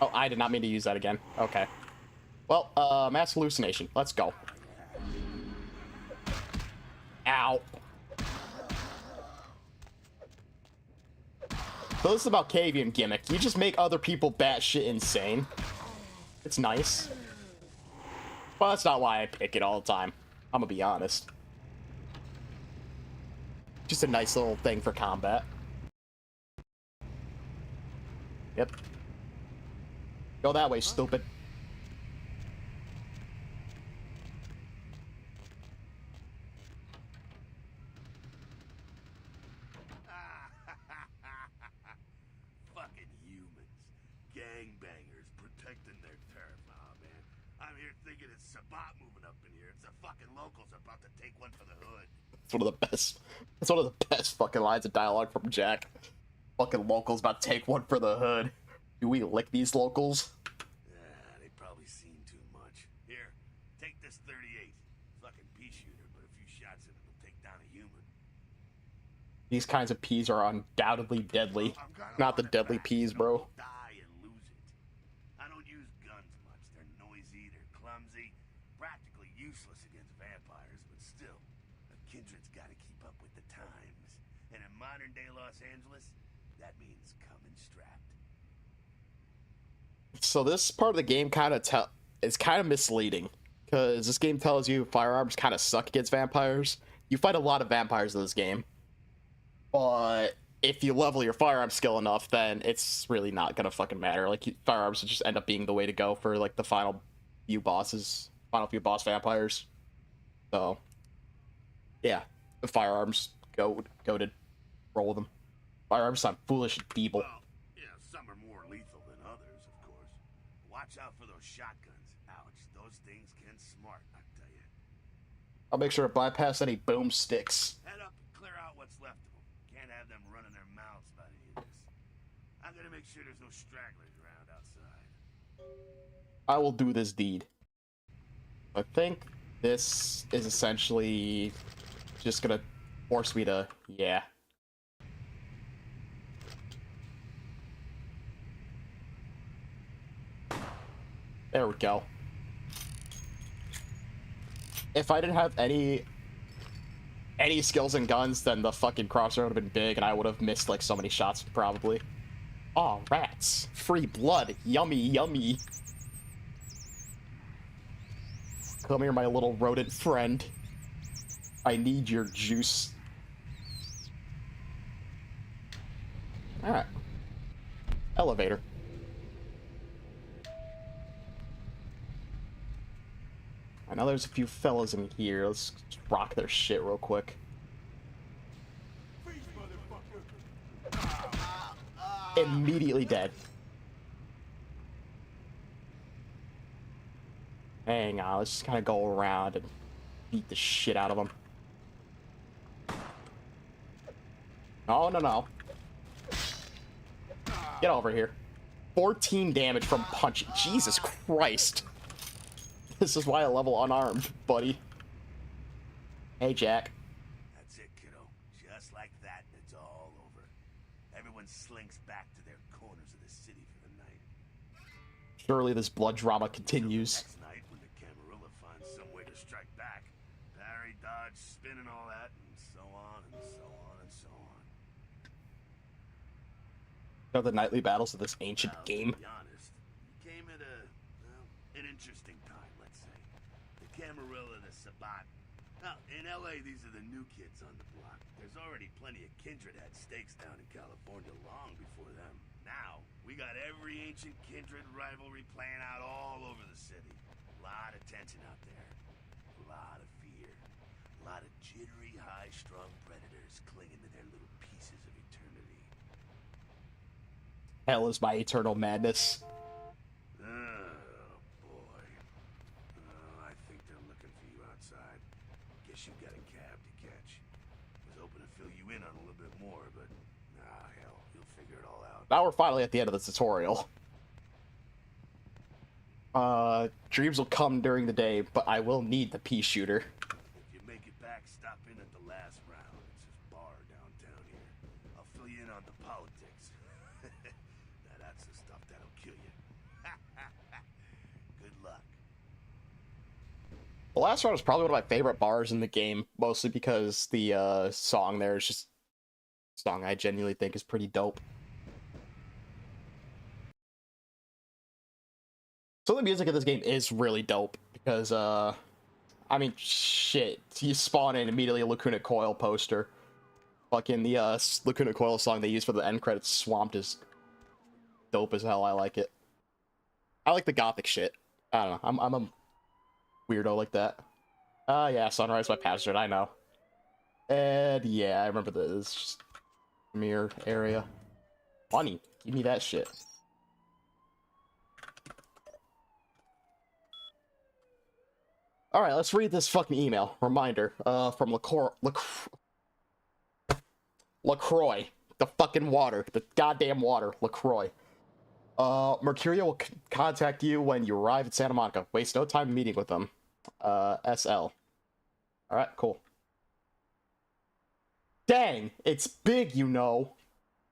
Oh, I did not mean to use that again. Okay. Well, mass hallucination. Let's go. Ow. So this is about Cavian gimmick. You just make other people batshit insane. It's nice. But that's not why I pick it all the time. I'm gonna be honest. Just a nice little thing for combat. Yep. Go that way, stupid. Fucking humans. Gangbangers protecting their turf. Aw, man. I'm here thinking it's Sabat moving up in here. It's the fucking locals about to take one for the hood. It's one of the best. It's one of the best fucking lines of dialogue from Jack. Fucking locals about to take one for the hood. Do we lick these locals? Yeah, they probably seen too much. Here, take this 38. Fucking pea shooter, but a few shots in it will take down a human. These kinds of peas are undoubtedly deadly. Not the deadly peas, bro. Die and lose it. I don't use guns much. They're noisy, they're clumsy, practically useless against vampires, but still, a kindred's gotta keep up with the times. And in modern day Los Angeles, that means coming strapped. So this part of the game is kind of misleading, because this game tells you firearms kind of suck against vampires. You fight a lot of vampires in this game, but if you level your firearm skill enough, then it's really not gonna fucking matter. Like, firearms will just end up being the way to go for like the final few boss vampires. So yeah, the firearms go to roll with them. Firearms sound foolish and feeble. Well, yeah, some are more lethal than others, of course. Watch out for those shotguns. Ouch, those things can smart, I tell you. I'll make sure to bypass any boomsticks. Head up and clear out what's left of them. Can't have them running their mouths about any of this. I'm gonna make sure there's no stragglers around outside. I will do this deed. I think this is essentially just gonna force me to, yeah. There we go. If I didn't have any skills in guns, then the fucking crosshair would have been big and I would have missed like so many shots probably. Aw, rats. Free blood. Yummy, yummy. Come here, my little rodent friend. I need your juice. Alright. Elevator. I know there's a few fellas in here. Let's just rock their shit real quick. Immediately dead. Hang on, let's just kind of go around and beat the shit out of them. No, no, no. Get over here. 14 damage from punching. Jesus Christ. This is why I level unarmed, buddy. Hey, Jack. That's it, kiddo. Just like that, and it's all over. Everyone slinks back to their corners of the city for the night. Surely this blood drama continues. Next night, when the Camarilla finds some way to strike back, parry, dodge, spin, and all that, and so on and so on and so on. You know, the nightly battles of this ancient game. To be honest, you came at an interesting time, let's say. The Camarilla, the Sabat. Now, in LA, these are the new kids on the block. There's already plenty of kindred had stakes down in California long before them. Now, we got every ancient kindred rivalry playing out all over the city. A lot of tension out there. A lot of fear. A lot of jittery, high-strung predators clinging to their little pieces of eternity. Hell is my eternal madness. Oh, boy. Oh, I think they're looking for you outside. Guess you've got a cab to catch. Was hoping to fill you in on a little bit more, but hell, you'll figure it all out. Now we're finally at the end of the tutorial. Dreams will come during the day, but I will need the pea shooter. If you make it back, stop in at the last round. It's this bar downtown here. I'll fill you in on the politics. Now that's the stuff that'll kill you. Good luck. The last round is probably one of my favorite bars in the game, mostly because the song there is just a song I genuinely think is pretty dope. So the music of this game is really dope because, I mean, shit, you spawn in immediately a Lacuna Coil poster. Fucking the Lacuna Coil song they use for the end credits, Swamped, is dope as hell. I like it. I like the gothic shit. I don't know. I'm a weirdo like that. Yeah, Sunrise by Pastor, I know. And yeah, I remember this. Just mirror area. Money. Give me that shit. Alright, let's read this fucking email. Reminder, from LaCroix. The fucking water. The goddamn water. LaCroix. Mercurio will contact you when you arrive at Santa Monica. Waste no time meeting with them. SL. Alright, cool. Dang, it's big, you know.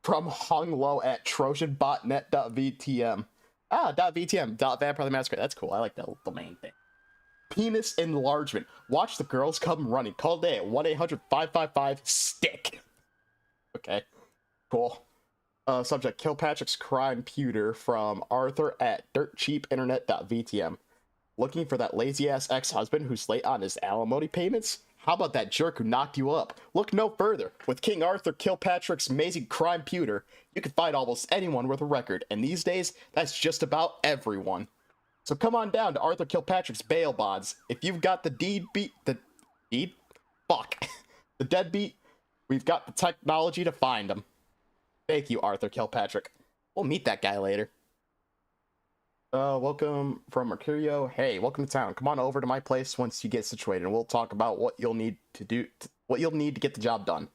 From hung low at trojanbotnet.vtm. .vtm. Vampire the Masquerade. That's cool. I like that the main thing. Penis enlargement. Watch the girls come running. Call today at 1-800-555-STICK. Okay, cool. Subject, Kilpatrick's crime pewter from Arthur at dirtcheapinternet.vtm. Looking for that lazy-ass ex-husband who's late on his alimony payments? How about that jerk who knocked you up? Look no further. With King Arthur Kilpatrick's amazing crime pewter, you can find almost anyone with a record, and these days, that's just about everyone. So come on down to Arthur Kilpatrick's bail bonds. If you've got the deadbeat, we've got the technology to find them. Thank you, Arthur Kilpatrick. We'll meet that guy later. Welcome from Mercurio. Hey, welcome to town. Come on over to my place once you get situated, and we'll talk about what you'll need to do, what you'll need to get the job done.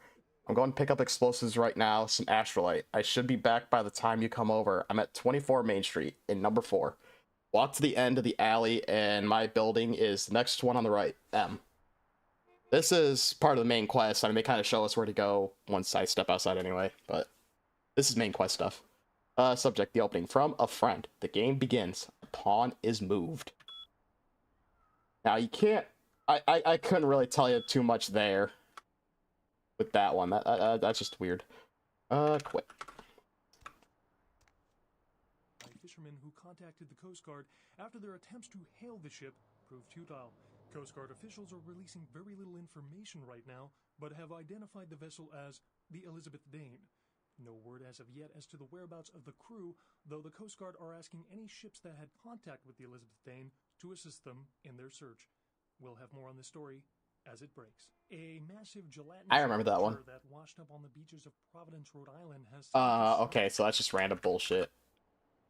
I'm going to pick up explosives right now, some astrolite. I should be back by the time you come over. I'm at 24 Main Street in number 4. Walk to the end of the alley, and my building is the next one on the right. M. This is part of the main quest. I mean, they kind of show us where to go once I step outside anyway, but this is main quest stuff. Subject, the opening. From a friend. The game begins. A pawn is moved. Now, you can't... I couldn't really tell you too much there with that one. That's just weird. Quit. Fishermen who contacted the Coast Guard after their attempts to hail the ship proved futile. Coast Guard officials are releasing very little information right now, but have identified the vessel as the Elizabeth Dane. No word as of yet as to the whereabouts of the crew, though the Coast Guard are asking any ships that had contact with the Elizabeth Dane to assist them in their search. We'll have more on this story as it breaks. A massive gelatinous I remember that one. that washed up on the beaches of Providence, Rhode Island has... Okay, so that's just random bullshit.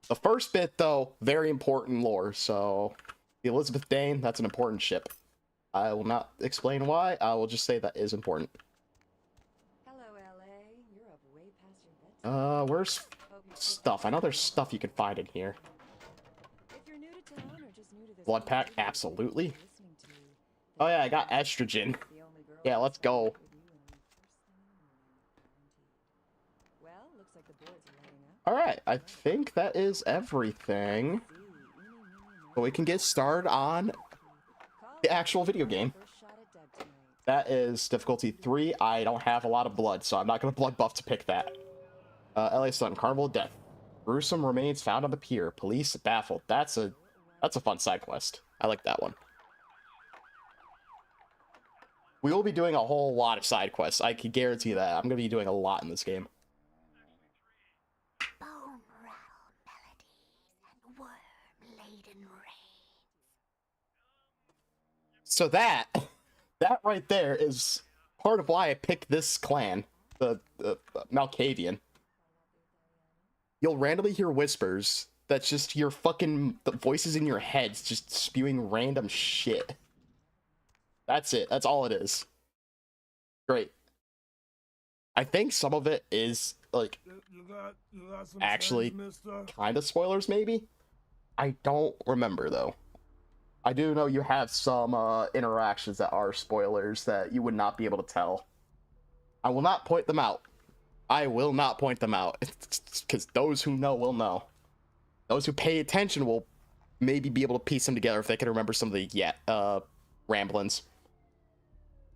The first bit, though, very important lore, so... The Elizabeth Dane, that's an important ship. I will not explain why, I will just say that is important. Hello, LA. You're Where's stuff? I know there's stuff you can find in here. Blood pack, absolutely. Oh yeah, I got estrogen. Yeah, let's go. Alright, I think that is everything. So we can get started on the actual video game. That is difficulty 3. I don't have a lot of blood, so I'm not going to blood buff to pick that. LA Sun, Carnival of Death. Gruesome remains found on the pier. Police baffled. That's a fun side quest. I like that one. We will be doing a whole lot of side quests. I can guarantee that. I'm going to be doing a lot in this game. Bone rattle melodies and worm-laden rain. So that right there is part of why I picked this clan, the Malkavian. You'll randomly hear whispers that's just your fucking the voices in your heads just spewing random shit. That's it. That's all it is. Great. I think some of it is like You got some actually sense, mister? kind of spoilers, maybe. I don't remember though. I do know you have some interactions that are spoilers that you would not be able to tell. I will not point them out. I will not point them out because those who know will know. Those who pay attention will maybe be able to piece them together if they can remember some of the ramblings.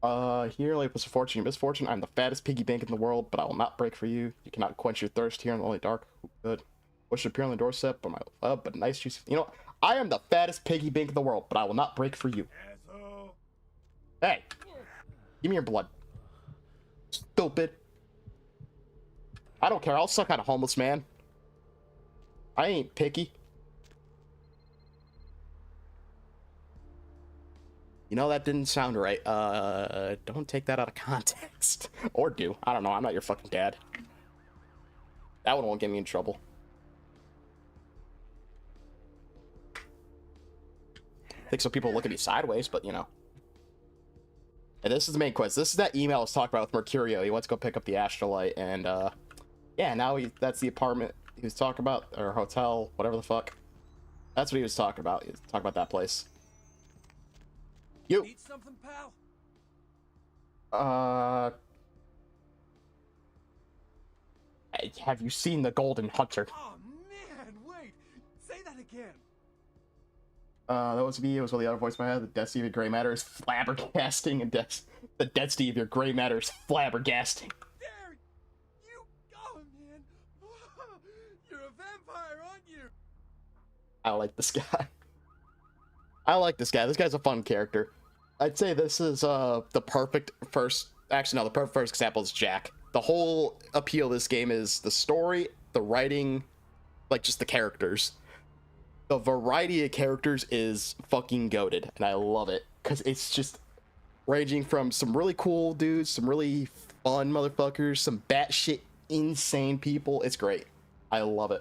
Here, like misfortune, misfortune. I'm the fattest piggy bank in the world, but I will not break for you. You cannot quench your thirst here in the only dark. Good. What should appear on the doorstep? But nice juice. You know, I am the fattest piggy bank in the world, but I will not break for you. Asshole. Hey, give me your blood. Stupid. I don't care. I'll suck on a homeless man. I ain't picky. You know, that didn't sound right. Don't take that out of context. Or do. I don't know. I'm not your fucking dad. That one won't get me in trouble. I think some people look at me sideways, but you know. And this is the main quest. This is that email I was talking about with Mercurio. He wants to go pick up the astrolite, and yeah, now that's the apartment he was talking about, or hotel, whatever the fuck. That's what he was talking about. He was talking about that place. You. Need something, pal? Have you seen the Golden Hunter? Oh man, wait! Say that again. That was me. It was with the other voice in my head. The density of your gray matter is flabbergasting, and the density of your gray matter is flabbergasting. There! You go, man! You're a vampire, aren't you? I like this guy. I like this guy. This guy's a fun character. I'd say this is the perfect first... Actually, no, the perfect first example is Jack. The whole appeal of this game is the story, the writing, like just the characters. The variety of characters is fucking goated, and I love it. Because it's just ranging from some really cool dudes, some really fun motherfuckers, some batshit insane people. It's great. I love it.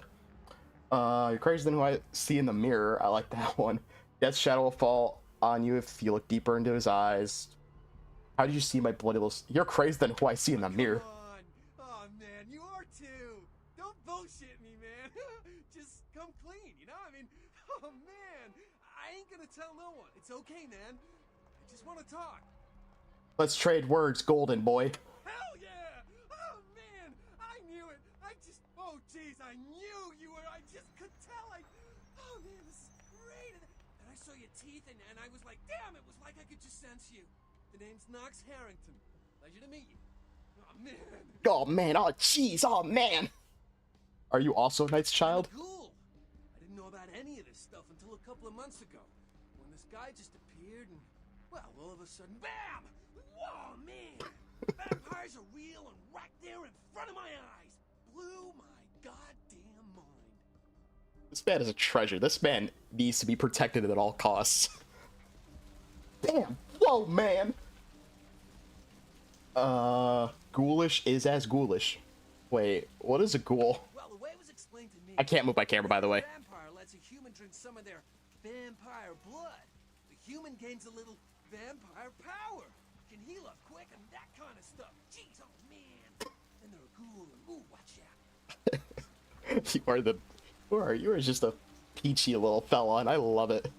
You're crazier than who I see in the mirror. I like that one. Death's shadow will fall on you if you look deeper into his eyes. How do you see my bloody little... You're crazier than who I see in the mirror. Come on. Oh man, you are too. Don't bullshit me, man. Just come clean, you know? I mean, oh man, I ain't gonna tell no one. It's okay, man. I just want to talk. Let's trade words, golden boy. Hell yeah! Oh man, I knew it. Oh jeez, I knew you were. I just could tell. Oh man, this is great. And I saw your teeth, and I was like, damn, it was like I could just sense you. The name's Knox Harrington. Pleasure to meet you. Oh man. Oh man, oh jeez, oh man. Are you also Knight's child? Cool. I didn't know about any of this stuff until a couple of months ago, when this guy just appeared and, well, all of a sudden, bam! Whoa, man! Vampires are real and right there in front of my eyes. Blew my goddamn mind. This man is a treasure. This man needs to be protected at all costs. Damn! Whoa, man! Ghoulish is as ghoulish. Wait, what is a ghoul? Well, the way it was explained to me, I can't move my camera, by the way. a vampire lets a human drink some of their vampire blood. The human gains a little vampire power. Can heal up quick and that kind of stuff. Jeez, oh man. Then there are ghoul and ooh, watch out. You are the, you are just a peachy little fella, and I love it.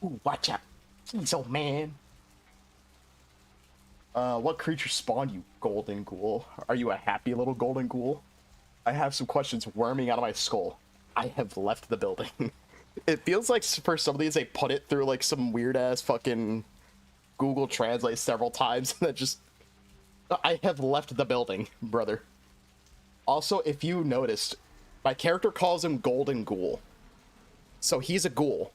Ooh, watch out. Jeez, old man. What creature spawned you, golden ghoul? Are you a happy little golden ghoul? I have some questions worming out of my skull. I have left the building. It feels like for some of these they put it through like some weird ass fucking Google Translate several times and that just... I have left the building, brother. Also, if you noticed, my character calls him Golden Ghoul. So he's a ghoul.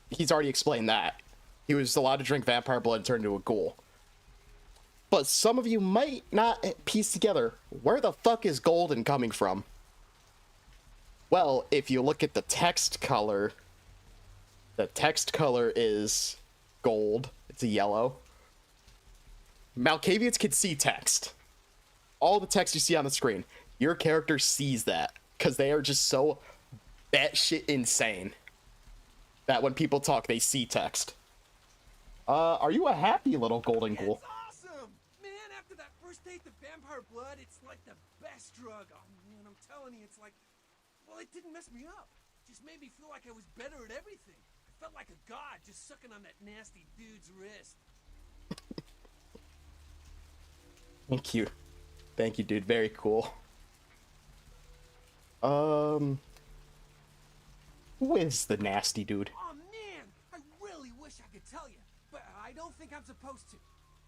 He's already explained that. He was allowed to drink vampire blood and turn into a ghoul. But some of you might not piece together, where the fuck is golden coming from? Well, if you look at the text color is gold. It's a yellow. Malkavians can see text. All the text you see on the screen, your character sees that because they are just so batshit insane that when people talk, they see text. Are you a happy little golden ghoul? It's awesome! Man, after that first date to vampire blood, it's like the best drug. Oh man, I'm telling you, it's like... Well, it didn't mess me up. It just made me feel like I was better at everything. I felt like a god just sucking on that nasty dude's wrist. Thank you. Thank you, dude. Very cool. Who is the nasty dude? Oh man, I really wish I could tell you, but I don't think I'm supposed to.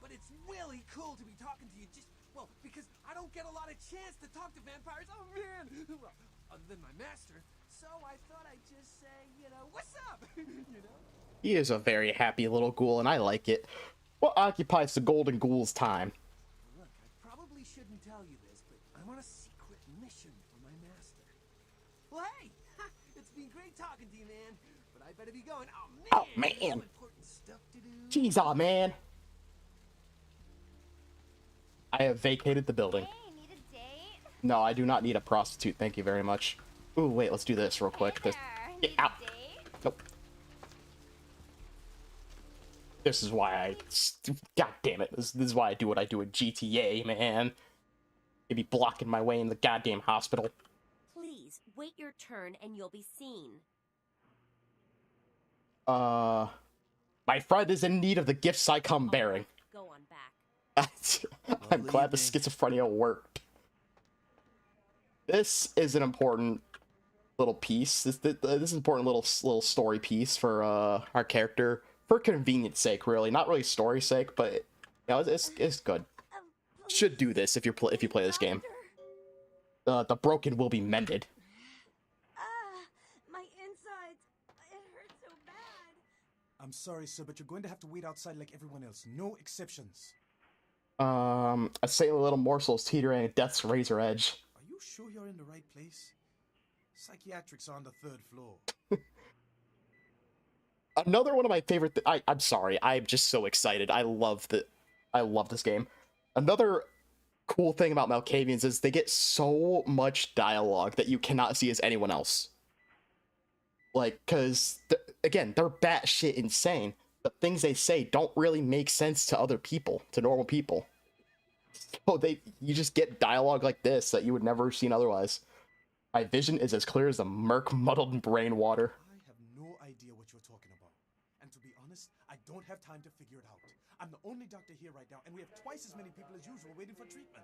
But it's really cool to be talking to you just, well, because I don't get a lot of chance to talk to vampires. Oh man! Well, other than my master, so I thought I'd just say, you know, what's up? You know? He is a very happy little ghoul, and I like it. What occupies the golden ghoul's time? Look, I probably shouldn't tell you this, but I'm on a secret mission for my master. Well, hey, it's been great talking to you, man. But I better be going. Oh man! Some important stuff to do. Jeez, aw, man. I have vacated the building. Hey, need a date? No, I do not need a prostitute. Thank you very much. Ooh, wait, let's do this real quick. Hey This, there, get need a out. date? Nope. This is why I... God damn it. This is why I do what I do at GTA, man. You'd be blocking my way in the goddamn hospital. Please, wait your turn and you'll be seen. My friend is in need of the gifts I come bearing. Go on back. I'm glad the schizophrenia worked. This is an important little piece. This is an important little story piece for our character, for convenience sake, really. Not really story sake, but you know, it's good. Should do this if you play this game. The broken will be mended. My insides. It hurts so bad. I'm sorry, sir, but you're going to have to wait outside like everyone else. No exceptions. A saintly little morsel is teetering at death's razor edge. Are you sure you're in the right place? Psychiatrics are on the 3rd floor. Another one of my favorite... I'm sorry. I'm just so excited. I love this game. Another cool thing about Malkavians is they get so much dialogue that you cannot see as anyone else. Like, because, again, they're batshit insane. The things they say don't really make sense to other people, to normal people. So you just get dialogue like this that you would never have seen otherwise. My vision is as clear as the murk muddled brain water. I have no idea what you're talking about. And to be honest, I don't have time to figure it out. I'm the only doctor here right now, and we have twice as many people as usual waiting for treatment.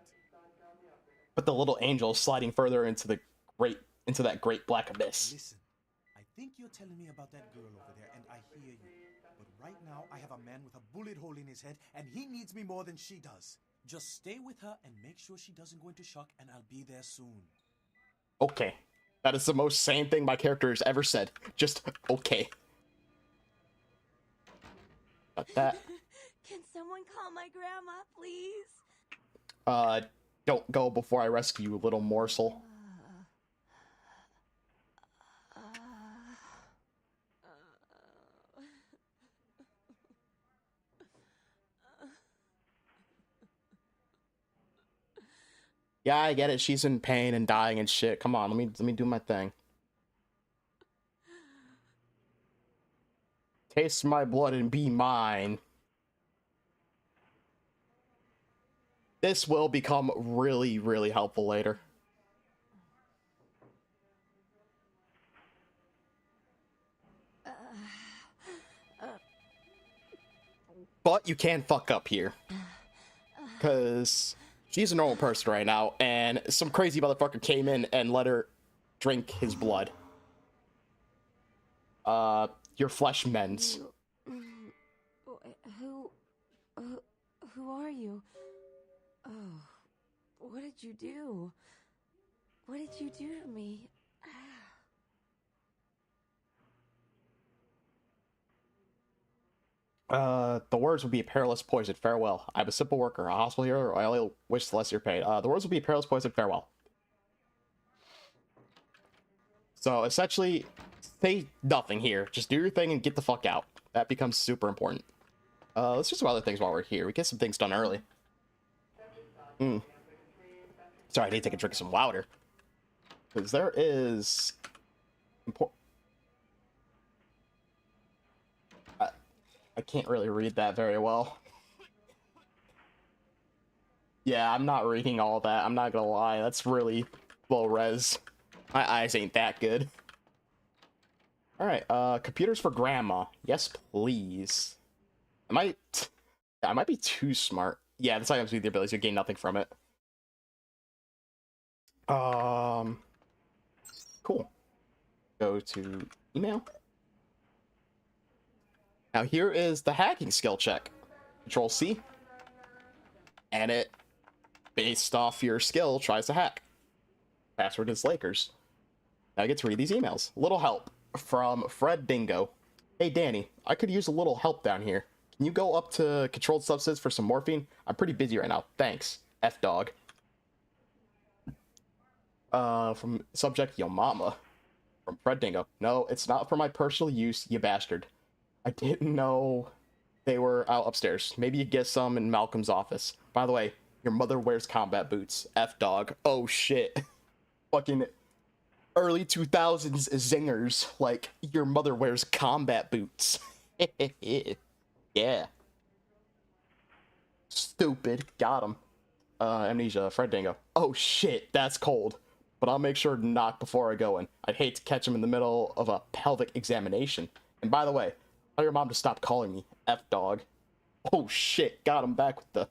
But the little angel is sliding further into that great black abyss. Listen, I think you're telling me about that girl over there, and I hear you. But right now, I have a man with a bullet hole in his head, and he needs me more than she does. Just stay with her and make sure she doesn't go into shock, and I'll be there soon. Okay. That is the most sane thing my character has ever said. Just, okay. But that... Can someone call my grandma, please? Don't go before I rescue you, little morsel. Yeah, I get it. She's in pain and dying and shit. Come on, let me do my thing. Taste my blood and be mine. This will become really, really helpful later. But you can fuck up here. Because she's a normal person right now, and some crazy motherfucker came in and let her drink his blood. Your flesh mends. Who are you? Oh, what did you do? What did you do to me? The words would be perilous poison. Farewell. I'm a simple worker, a hospital hero. I only wish the less you're paid. The words would be perilous poison. Farewell. So essentially, say nothing here. Just do your thing and get the fuck out. That becomes super important. Let's do some other things while we're here. We get some things done early. Sorry, I need to take a drink of some water. Because there is... I can't really read that very well. Yeah, I'm not reading all that. I'm not gonna lie. That's really low res. My eyes ain't that good. Alright, computers for grandma. Yes, please. I might be too smart. Yeah, this item's with the abilities. You gain nothing from it. Cool. Go to email. Now here is the hacking skill check. Control C. And it, based off your skill, tries to hack. Password is Lakers. Now I get to read these emails. Little help from Fred Dingo. Hey Danny, I could use a little help down here. Can you go up to controlled substance for some morphine? I'm pretty busy right now. Thanks. F dog. From subject Yo Mama. From Fred Dingo. No, it's not for my personal use, you bastard. I didn't know they were out upstairs. Maybe you get some in Malcolm's office. By the way, your mother wears combat boots. F dog. Oh shit. Fucking early 2000s zingers. Like, your mother wears combat boots. Yeah. Stupid. Got him. Amnesia. Fred Dingo. Oh shit, that's cold. But I'll make sure to knock before I go in. I'd hate to catch him in the middle of a pelvic examination. And by the way, tell your mom to stop calling me F dog. Oh shit, got him back with the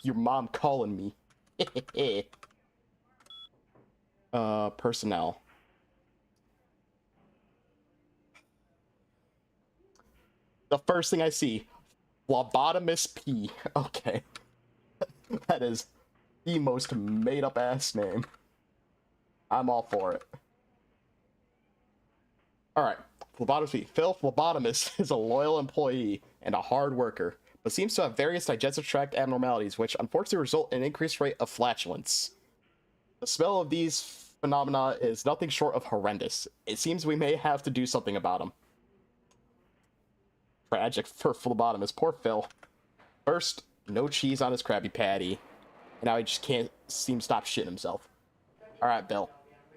your mom calling me. Personnel. The first thing I see, Phlebotomist P. Okay. That is the most made up ass name. I'm all for it. Alright, Phlebotomist P. Phil Phlebotomist is a loyal employee and a hard worker, but seems to have various digestive tract abnormalities, which unfortunately result in an increased rate of flatulence. The smell of these phenomena is nothing short of horrendous. It seems we may have to do something about them. Tragic for Phlebotomist. Poor Phil. First, no cheese on his Krabby Patty, and now he just can't seem to stop shitting himself. Alright, Bill.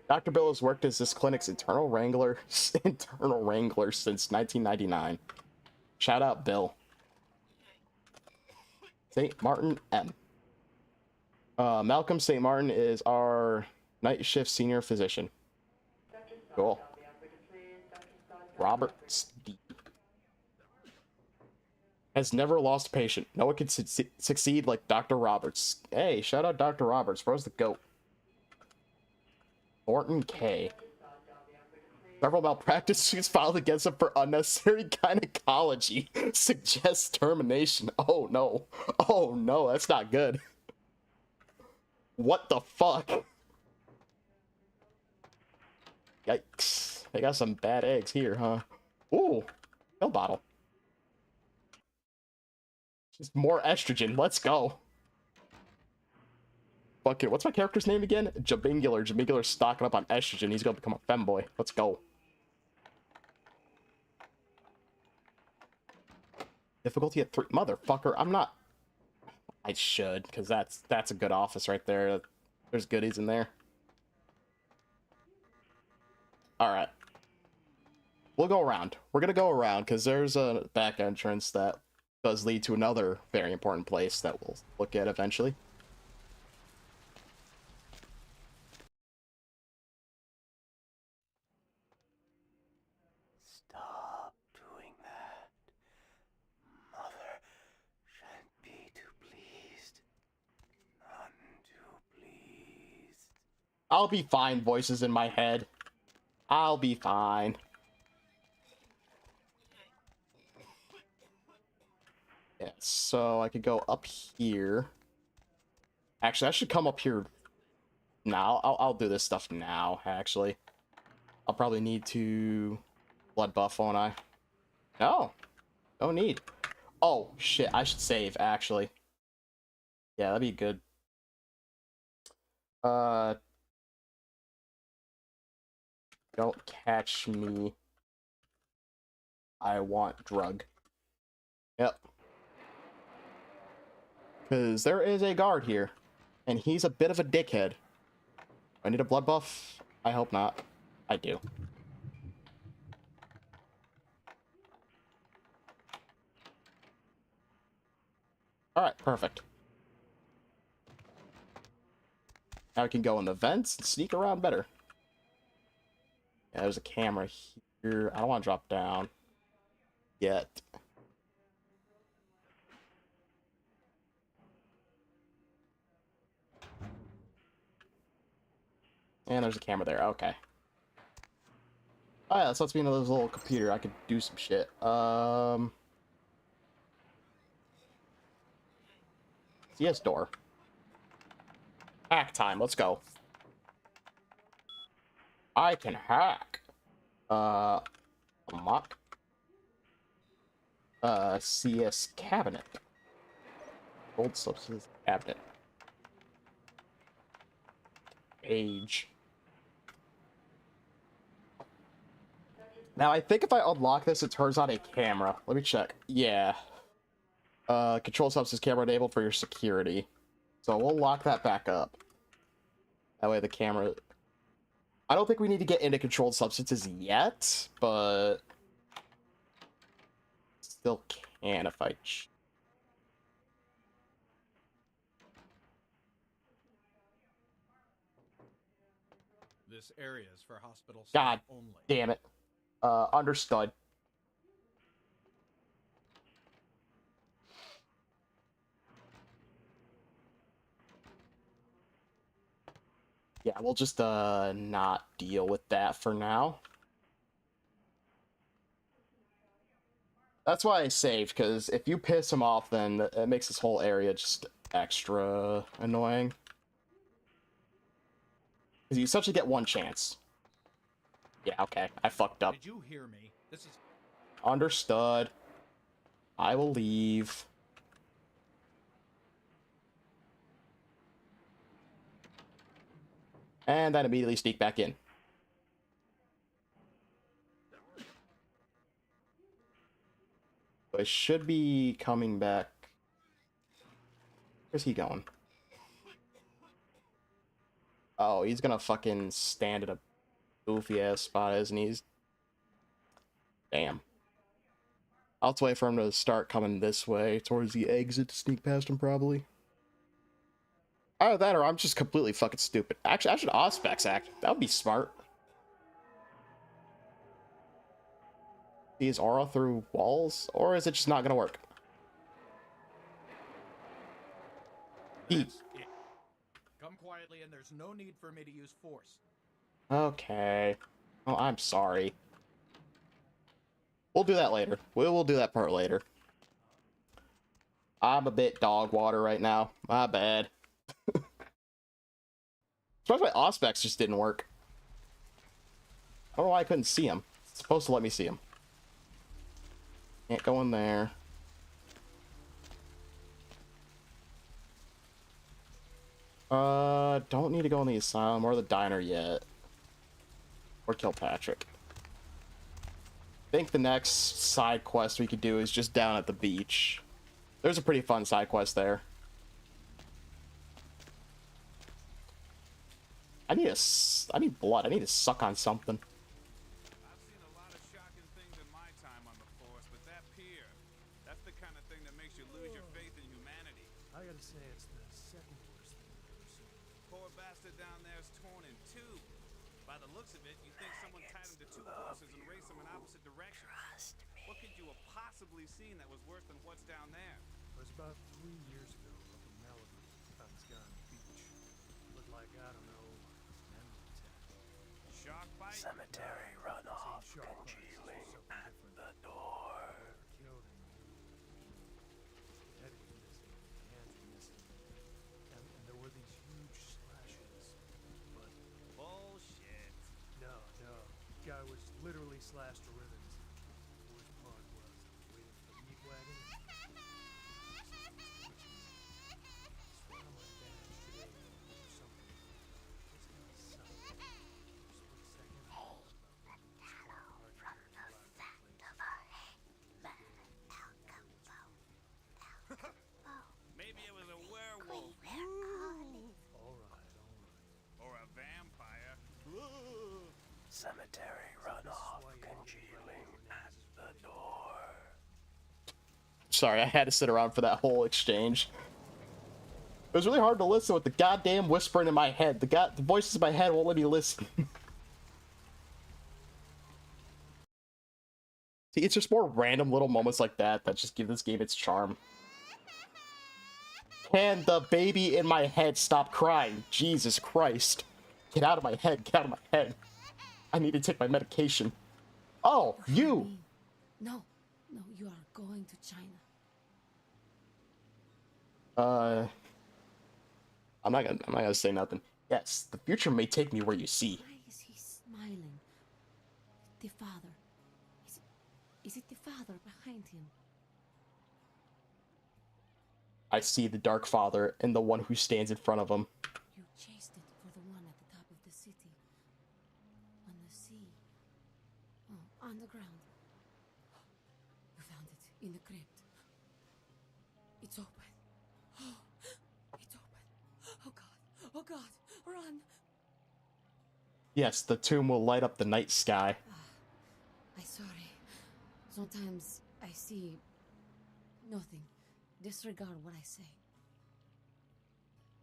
Dr. Bill has worked as this clinic's internal wrangler since 1999. Shout out, Bill. St. Martin M. Malcolm St. Martin is our night shift senior physician. Cool. Robert D. Has never lost a patient. No one can succeed like Dr. Roberts. Hey, shout out Dr. Roberts. Bro's the GOAT. Thornton K. Several malpractice suits filed against him for unnecessary gynecology. Suggests termination. Oh no. Oh no, that's not good. What the fuck? Yikes. They got some bad eggs here, huh? Ooh. Pill bottle. Just more estrogen. Let's go. Fuck it. What's my character's name again? Jabingular. Jabingular's stocking up on estrogen. He's gonna become a femboy. Let's go. Difficulty at 3. Motherfucker, I'm not... I should, because that's a good office right there. There's goodies in there. Alright. We'll go around. We're gonna go around, because there's a back entrance that does lead to another very important place that we'll look at eventually. Stop doing that, I'll be fine, voices in my head. I'll be fine. Yeah, so I could go up here. Actually, I should come up here now. I'll do this stuff now, actually. I'll probably need to blood buff, won't I? No. No need. Oh, shit. I should save, actually. Yeah, that'd be good. Don't catch me. I want drug. Yep. Because there is a guard here. And he's a bit of a dickhead. I need a blood buff? I hope not. I do. Alright, perfect. Now we can go in the vents and sneak around better. Yeah, there's a camera here. I don't want to drop down yet. And there's a camera there. Okay. Oh yeah, this lets me into this little computer. I could do some shit. CS door. Hack time. Let's go. I can hack. Unlock. CS cabinet. Gold substance cabinet. Age. Now, I think if I unlock this, it turns on a camera. Let me check. Yeah. Control substance camera enabled for your security. So we'll lock that back up. That way the camera... I don't think we need to get into controlled substances yet, but... Still can if I... This area is for hospital God staff only. damn it. Understood. Yeah, we'll just, not deal with that for now. That's why I saved, because if you piss him off, then it makes this whole area just extra annoying. Because you essentially get one chance. Yeah, okay. I fucked up. Did you hear me? This is... Understood. I will leave. And then immediately sneak back in. So I should be coming back. Where's he going? Oh, he's gonna fucking stand at a goofy ass spot, isn't he? Damn. I'll just wait for him to start coming this way towards the exit to sneak past him, probably. Either that or I'm just completely fucking stupid. Actually, I should Auspex act. That would be smart. See his aura through walls? Or is it just not gonna work? Come quietly and there's no need for me to use force. Okay. Oh, I'm sorry. We'll do that later. We'll do that part later. I'm a bit dog water right now. My bad. That's why Auspex just didn't work. I don't know why I couldn't see him. It's supposed to let me see him. Can't go in there. Don't need to go in the asylum or the diner yet. Or kill Patrick. I think the next side quest we could do is just down at the beach. There's a pretty fun side quest there. I need blood. I need to suck on something. I've seen a lot of shocking things in my time on the force, but that pier, that's the kind of thing that makes you lose your faith in humanity. I gotta say, it's the second worst thing I've ever seen. Poor bastard down there is torn in two. By the looks of it, you think someone tied him to two horses and raced them in opposite directions. What could you have possibly seen that was worse than what's down there? It was about 3 years ago up in Malibu. Found this guy on the beach. Looked like, I don't know, an shark bite? Cemetery runoff congealing at the door. Killed him. Head was missing, hands were missing, and there were these huge slashes. But bullshit. no, guy was literally slashed to ribbons. The worst part was I was waiting for the meat wagon. Swear on my badge today or something. This guy's son. Split second. Maybe it was a werewolf. Alright. Or a vampire. Cemetery runoff congealing at the door. Sorry, I had to sit around for that whole exchange. It was really hard to listen with the goddamn whispering in my head. The voices in my head won't let me listen. See, it's just more random little moments like that that just give this game its charm. Can the baby in my head stop crying? Jesus Christ. Get out of my head. Get out of my head. I need to take my medication. Oh, you! No, you are going to China. I'm not gonna say nothing. Yes, the future may take me where you see. Why is he smiling? The father. Is it the father behind him? I see the Dark Father and the one who stands in front of him. You chased it for the one at the top of the city. On the sea. Oh, on the ground. You found it in the crypt. It's open. It's open. Oh God. Oh God. Run. Yes, the tomb will light up the night sky. I'm sorry. Sometimes I see nothing. Disregard what I say.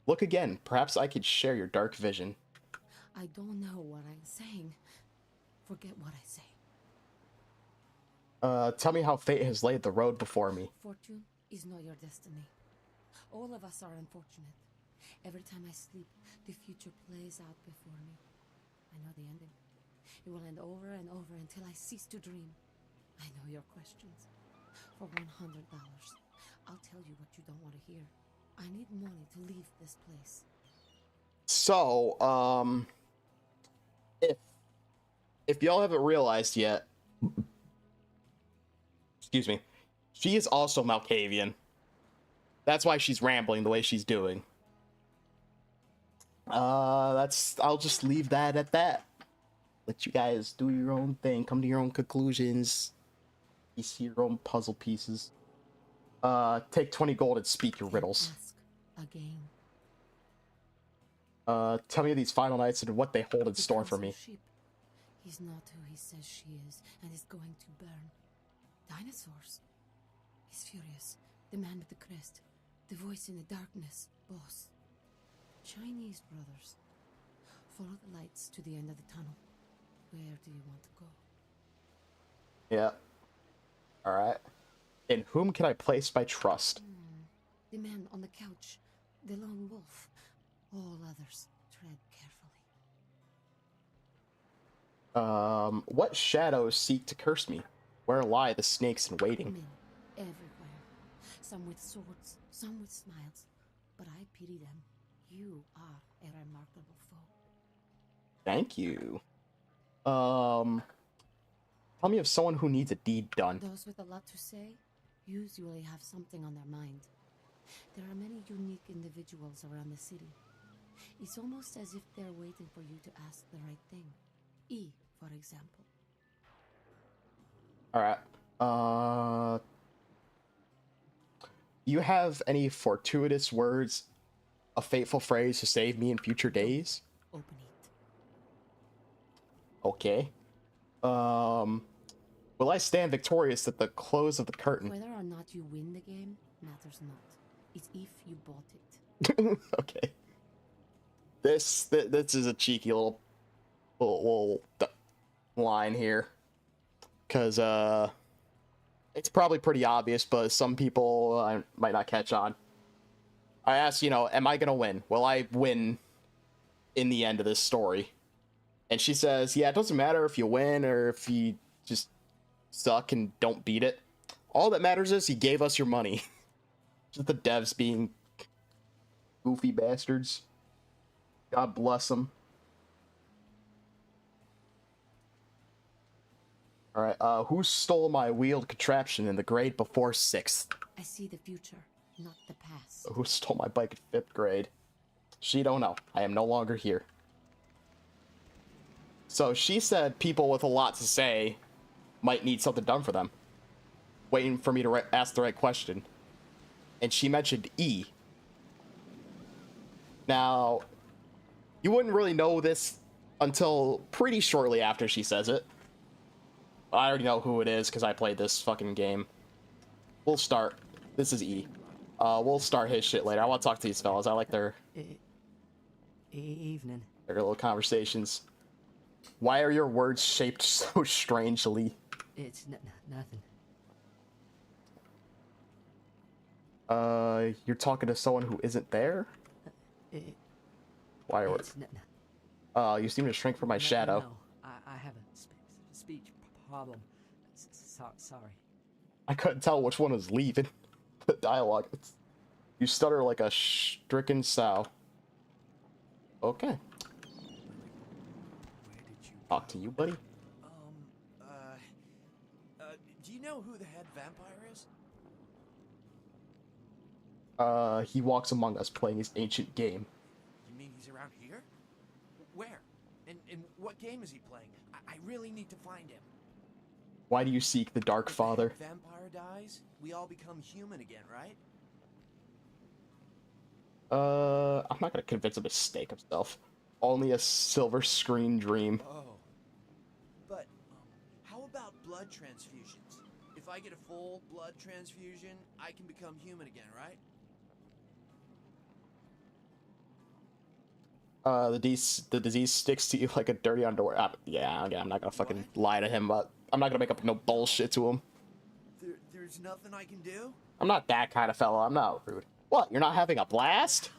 Look again. Perhaps I could share your dark vision. I don't know what I'm saying. Forget what I say. Tell me how fate has laid the road before me. Fortune is not your destiny. All of us are unfortunate. Every time I sleep, the future plays out before me. I know the ending. It will end over and over until I cease to dream. I know your questions. For $100, I'll tell you what you don't want to hear. I need money to leave this place. So, if y'all haven't realized yet, excuse me, she is also Malkavian. That's why she's rambling the way she's doing. I'll just leave that at that. Let you guys do your own thing, come to your own conclusions. You see your own puzzle pieces. Take 20 gold and speak your riddles. Ask again. Tell me these final nights and what they hold in store for me. He's not who he says she is, and is going to burn. Dinosaurs. He's furious. The man with the crest. The voice in the darkness. Boss. Chinese brothers. Follow the lights to the end of the tunnel. Where do you want to go? Yeah. Alright. In whom can I place my trust? The man on the couch. The lone wolf. All others. Tread carefully. What shadows seek to curse me? Where lie the snakes in waiting? Men everywhere. Some with swords, some with smiles. But I pity them. You are a remarkable foe. Thank you. Tell me of someone who needs a deed done. Those with a lot to say usually have something on their mind. There are many unique individuals around the city. It's almost as if they're waiting for you to ask the right thing. E, for example. Alright. You have any fortuitous words, a fateful phrase to save me in future days? Open it. Okay. Will I stand victorious at the close of the curtain? Whether or not you win the game matters not. It's if you bought it. Okay. This is a cheeky little line here, because it's probably pretty obvious, but some people might not catch on. I asked, am I gonna win? Will I win in the end of this story? And she says, yeah, it doesn't matter if you win or if you just suck and don't beat it. All that matters is you gave us your money. Just the devs being goofy bastards. God bless them. Alright, who stole my wheeled contraption in the grade before 6th? I see the future, not the past. Who stole my bike in 5th grade? She don't know. I am no longer here. So she said people with a lot to say might need something done for them. Waiting for me to ask the right question. And she mentioned E. Now, you wouldn't really know this until pretty shortly after she says it. I already know who it is because I played this fucking game. We'll start. This is E. We'll start his shit later. I want to talk to these fellas. I like their evening. Their little conversations. Why are your words shaped so strangely? It's nothing. You're talking to someone who isn't there? Why are you seem to shrink from my shadow. No, I have a speech problem. Sorry. I couldn't tell which one was leaving. The dialogue. You stutter like a stricken sow. Okay. Talk to you, buddy. Do you know who the head vampire is? He walks among us playing his ancient game. You mean he's around here? Where? And what game is he playing? I really need to find him. Why do you seek the Dark Father? If the vampire dies, we all become human again, right? I'm not gonna convince him to stake himself. Only a silver screen dream. Oh. But, how about blood transfusions? If I get a full blood transfusion, I can become human again, right? The disease sticks to you like a dirty underwear. Yeah, I'm not gonna fucking lie to him, but I'm not gonna make up no bullshit to him. There's nothing I can do? I'm not that kind of fella. I'm not rude. What? You're not having a blast?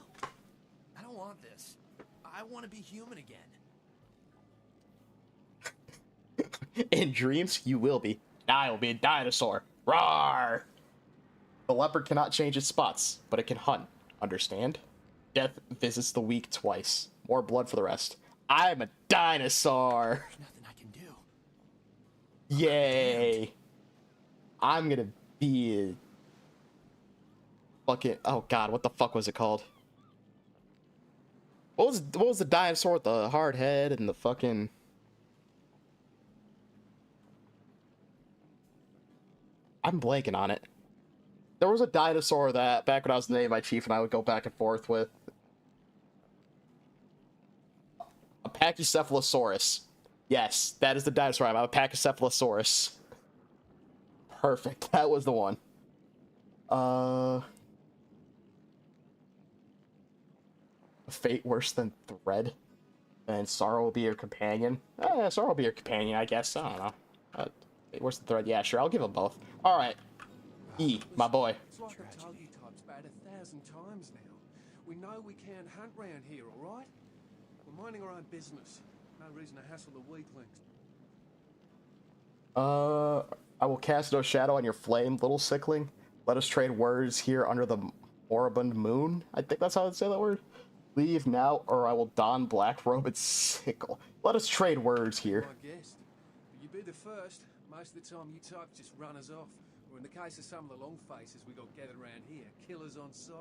I don't want this. I want to be human again. In dreams, you will be. I will be a dinosaur. Rawr! The leopard cannot change its spots, but it can hunt. Understand? Death visits the weak twice. More blood for the rest. I'm a dinosaur! There's nothing I can do. Yay! I'm gonna be a... fucking... Oh god, what the fuck was it called? What was the dinosaur with the hard head and the fucking... I'm blanking on it. There was a dinosaur that, back when I was named my chief, and I would go back and forth with. A Pachycephalosaurus. Yes, that is the dinosaur. I'm a Pachycephalosaurus. Perfect. That was the one. A fate worse than thread. And sorrow will be your companion. Sorrow will be your companion, I guess. I don't know. Where's the thread? Yeah, sure. I'll give them both. All right. E, my boy. It's like I've told you types about 1,000 times now. We know we can't hunt round here, all right? We're minding our own business. No reason to hassle the weaklings. I will cast no shadow on your flame, little sickling. Let us trade words here under the moribund moon. I think that's how I'd say that word. Leave now, or I will don black robe and sickle. Let us trade words here. I guess. But you be the first. Most of the time you types just run us off. Or in the case of some of the long faces we got gathered around here, killers on sight.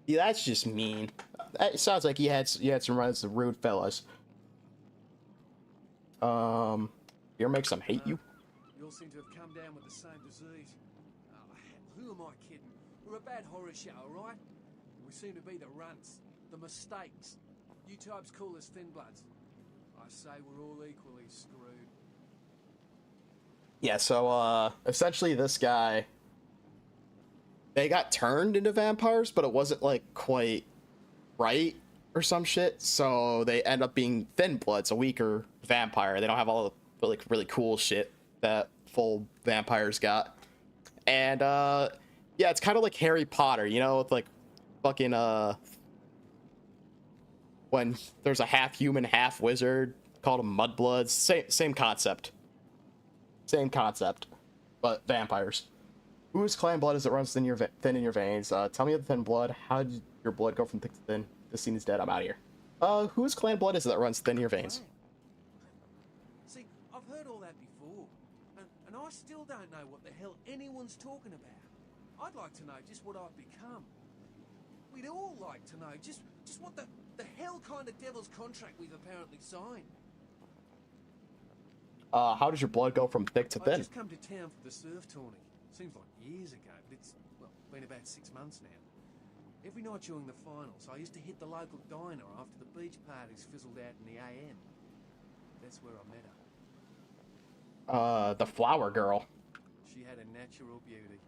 Yeah, that's just mean. It sounds like you had some runs with rude fellas. You're make some hate you. You all seem to have come down with the same disease. Oh, who am I kidding? We're a bad horror show, alright? We seem to be the runts, the mistakes. You types call us thin bloods. I say we're all equally screwed. Yeah, so essentially this guy, they got turned into vampires, but it wasn't like quite right or some shit, so they end up being thin bloods, a weaker vampire. They don't have all the like really cool shit that full vampires got. And yeah, it's kind of like Harry Potter, you know, with like fucking when there's a half human, half wizard called him Mudbloods. Same concept. Same concept, but vampires. Whose clan blood is it runs thin in your veins? Tell me of the thin blood. How did your blood go from thick to thin? This scene is dead. I'm out of here. Whose clan blood is it that runs thin in your veins? See, I've heard all that before, and I still don't know what the hell anyone's talking about. I'd like to know just what I've become. We'd all like to know just what the hell kind of devil's contract we've apparently signed. How does your blood go from thick to I thin? just come to town for the surf tourney. Seems like years ago, but it's, well, been about 6 months now. Every night during the finals, I used to hit the local diner after the beach parties fizzled out in the AM. That's where I met her. The flower girl. She had a natural beauty.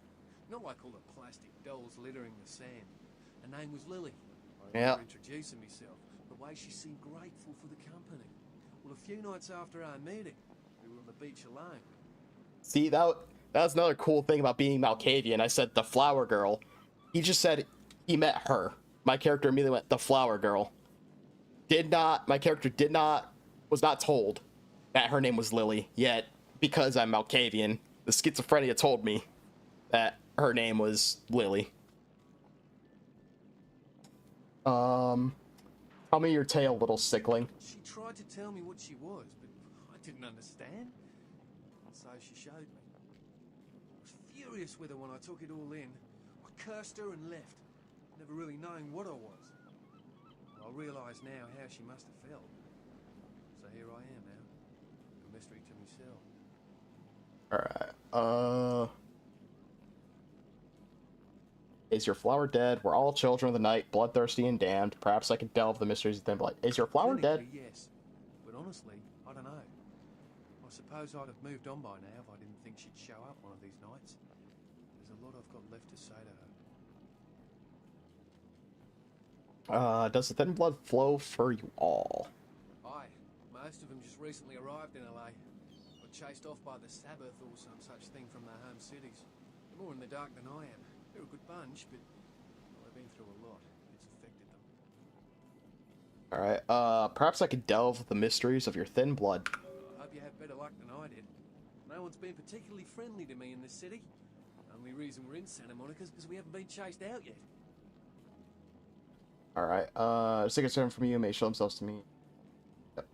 Not like all the plastic dolls littering the sand. Her name was Lily. I remember introducing myself. The way she seemed grateful for the company. Well, a few nights after our meeting, we were on the beach alone. See, that was another cool thing about being Malkavian. I said the flower girl. He just said he met her. My character immediately went, the flower girl. My character was not told that her name was Lily, yet because I'm Malkavian, the schizophrenia told me that her name was Lily. Tell me your tale, little sickling. She tried to tell me what she was, but I didn't understand. So she showed me. I was furious with her when I took it all in. I cursed her and left, never really knowing what I was. I realise now how she must have felt. So here I am now, a mystery to myself. Alright, is your flower dead? We're all children of the night, bloodthirsty and damned. Perhaps I could delve the mysteries of thin blood. Is your flower dead? Yes, but honestly, I don't know. I suppose I'd have moved on by now if I didn't think she'd show up one of these nights. There's a lot I've got left to say to her. Does the thin blood flow for you all? Aye, most of them just recently arrived in LA. Got chased off by the Sabbath or some such thing from their home cities. They're more in the dark than I am. They're a good bunch, but well, they've been through a lot. It's affected them. Alright, perhaps I could delve the mysteries of your thin blood. I hope you have better luck than I did. No one's been particularly friendly to me in this city. Only reason we're in Santa Monica is because we haven't been chased out yet. Alright, just a concern from you may show themselves to me. Yep.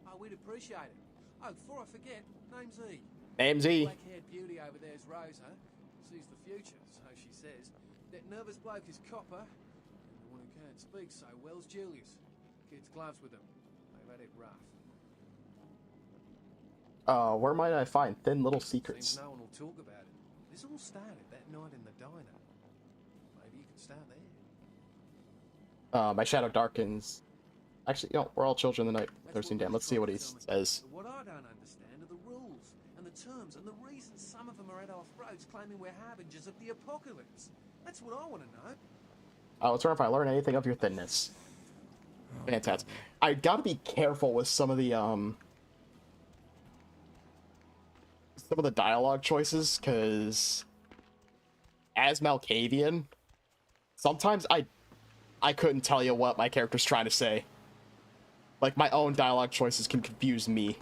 Oh, we'd appreciate it. Oh, before I forget, name's E. Name's E. Black-haired beauty over there's Rosa. Sees the future, so she says. That nervous bloke is Copper. And the one who can't speak so well's Julius. Kids gloves with them. They've had it rough. Where might I find thin little secrets? Seems no one will talk about it. This all started that night in the diner. Maybe you could start there. My shadow darkens. Actually, you know, we're all children of the night. Thirsty and damned. Let's see what he says. What I don't understand are the rules and the terms and the reasons some of them are at our throats claiming we're harbingers of the apocalypse. That's what I want to know. Let's learn if I learn anything of your thinness. Fantastic. I gotta be careful with some of the dialogue choices, because as Malkavian, sometimes I couldn't tell you what my character's trying to say. Like, my own dialogue choices can confuse me.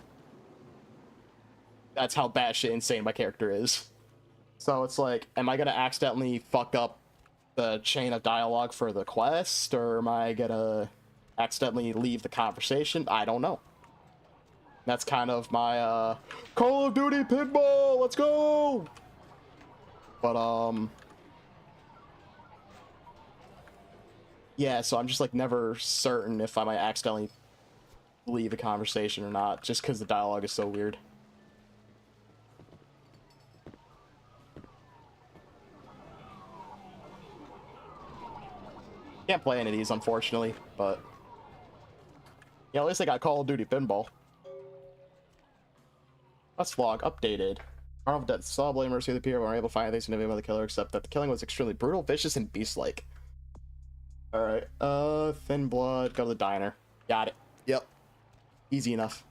That's how batshit insane my character is. So it's like, am I gonna accidentally fuck up the chain of dialogue for the quest, or am I gonna accidentally leave the conversation? I don't know. That's kind of my Call of Duty pinball. Let's go. But yeah, so I'm just like never certain if I might accidentally leave a conversation or not, just because the dialogue is so weird. Can't play any of these, unfortunately, but yeah, at least I got Call of Duty pinball. Quest log updated. Carnival Death saw blame mercy of the peer when unable to find anything significant about the killer, except that the killing was extremely brutal, vicious, and beast-like. Alright, thin blood, go to the diner. Got it. Yep. Easy enough.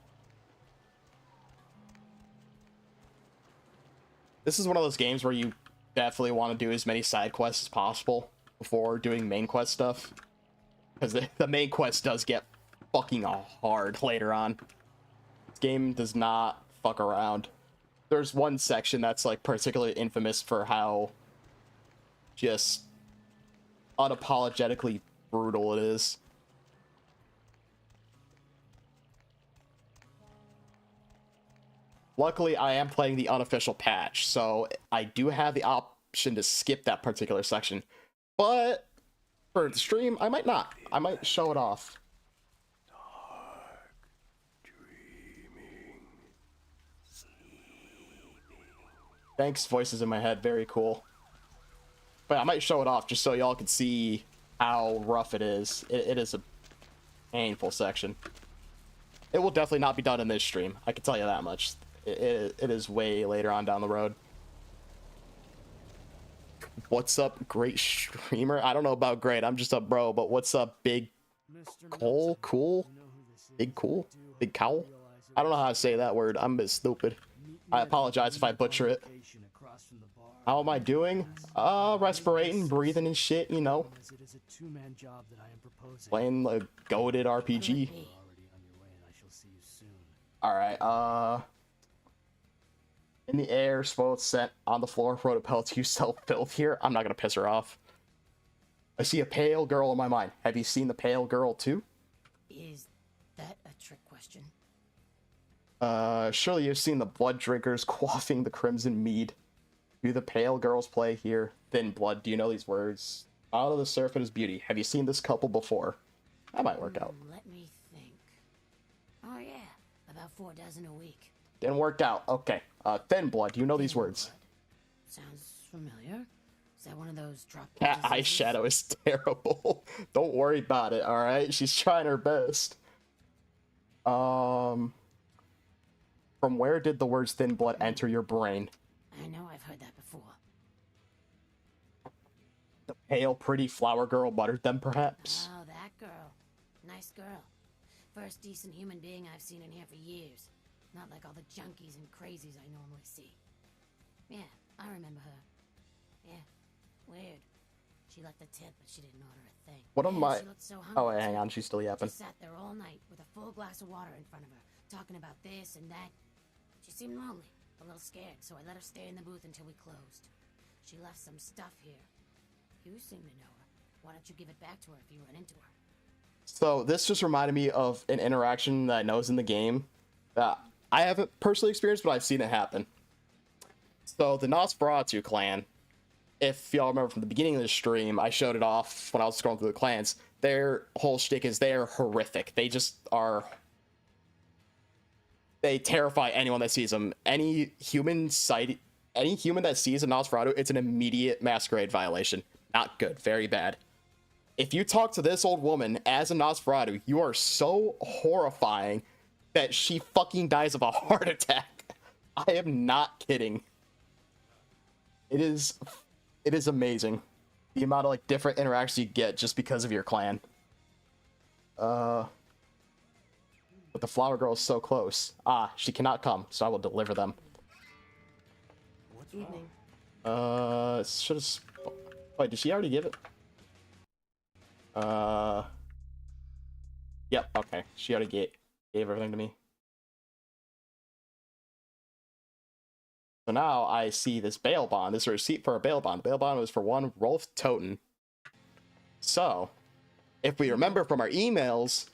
This is one of those games where you definitely want to do as many side quests as possible before doing main quest stuff. Because the main quest does get fucking hard later on. This game does not fuck around. There's one section that's like particularly infamous for how just unapologetically brutal it is. Luckily, I am playing the unofficial patch, so I do have the option to skip that particular section. But for the stream, I might not. I might show it off. Thanks, voices in my head. Very cool. But I might show it off just so y'all can see how rough it is. It is a painful section. It will definitely not be done in this stream. I can tell you that much. It is way later on down the road. What's up, great streamer? I don't know about great. I'm just a bro. But what's up, big Cole? Cool? Big cool? Big cowl? I don't know how to say that word. I'm a bit stupid. I apologize if I butcher it. How am I doing? Respirating, breathing and shit, you know. Playing the goated RPG. Alright, in the air, smoke set on the floor, wrote a pellet you sell filth here. I'm not gonna piss her off. I see a pale girl in my mind. Have you seen the pale girl too? Is that a trick question? Surely you've seen the blood drinkers quaffing the crimson mead. Do the pale girls play here? Thin blood, do you know these words? Out of the surface is beauty. Have you seen this couple before? That might work out. Let me think. Oh yeah, about 4 dozen a week. Didn't work out. Okay. Thin blood, do you know these words? Sounds familiar. Is that one of those drop? Cat eyeshadow is terrible. Don't worry about it, alright? She's trying her best. From where did the words thin blood enter your brain? I know I've heard that before. The pale, pretty flower girl buttered them, perhaps? Oh, that girl. Nice girl. First decent human being I've seen in here for years. Not like all the junkies and crazies I normally see. Yeah, I remember her. Yeah, weird. She left a tip, but she didn't order a thing. What am I? So Oh, wait, hang on, she's still yapping. She sat there all night with a full glass of water in front of her, talking about this and that. She seemed lonely, a little scared, so I let her stay in the booth until we closed. She left some stuff here. You seem to know her. Why don't you give it back to her if you run into her? So this just reminded me of an interaction that I know is in the game that I haven't personally experienced, but I've seen it happen. So the Nosferatu clan, if y'all remember from the beginning of the stream, I showed it off when I was scrolling through the clans. Their whole shtick is they're horrific. They just are. They terrify anyone that sees them. Any human that sees a Nosferatu, it's an immediate Masquerade violation. Not good. Very bad. If you talk to this old woman as a Nosferatu, you are so horrifying that she fucking dies of a heart attack. I am not kidding. It is amazing. The amount of like different interactions you get just because of your clan. But the flower girl is so close. Ah, she cannot come, so I will deliver them. Evening. Should have. Wait, did she already give it? Yep. Okay, she already gave everything to me. So now I see this bail bond. This is a receipt for a bail bond. The bail bond was for one Rolf Toten. So, if we remember from our emails,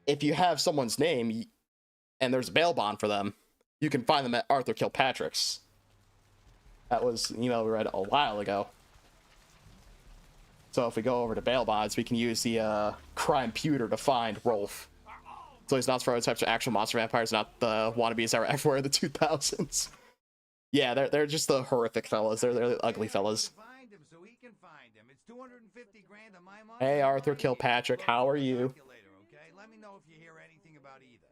if you have someone's name and there's a bail bond for them, you can find them at Arthur Kilpatrick's. That was an email we read a while ago. So if we go over to bail bonds, we can use the crime pewter to find Rolf. So he's not for types of actual monster vampires, not the wannabes that were everywhere in the 2000s. Yeah, they're just the horrific fellas. They're the ugly fellas. Hey, Arthur Kilpatrick, how are you? Let me know if you hear anything about either.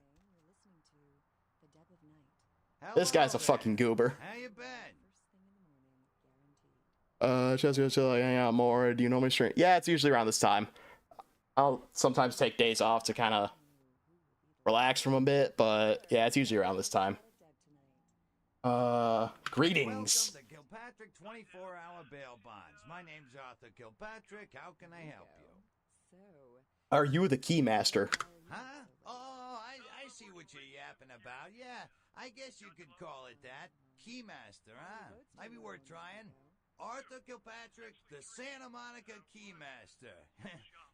This guy's a fucking goober. How you been? Just gonna hang out more. Do you normally stream? Yeah, it's usually around this time. I'll sometimes take days off to kind of relax from a bit, but yeah, it's usually around this time. Greetings. Welcome to Kilpatrick 24-hour bail bonds. My name's Arthur Kilpatrick. How can I help you? Are you the keymaster? Huh? Oh, I see what you're yapping about. Yeah, I guess you could call it that. Keymaster, huh? Might be worth trying. Arthur Kilpatrick, the Santa Monica Keymaster.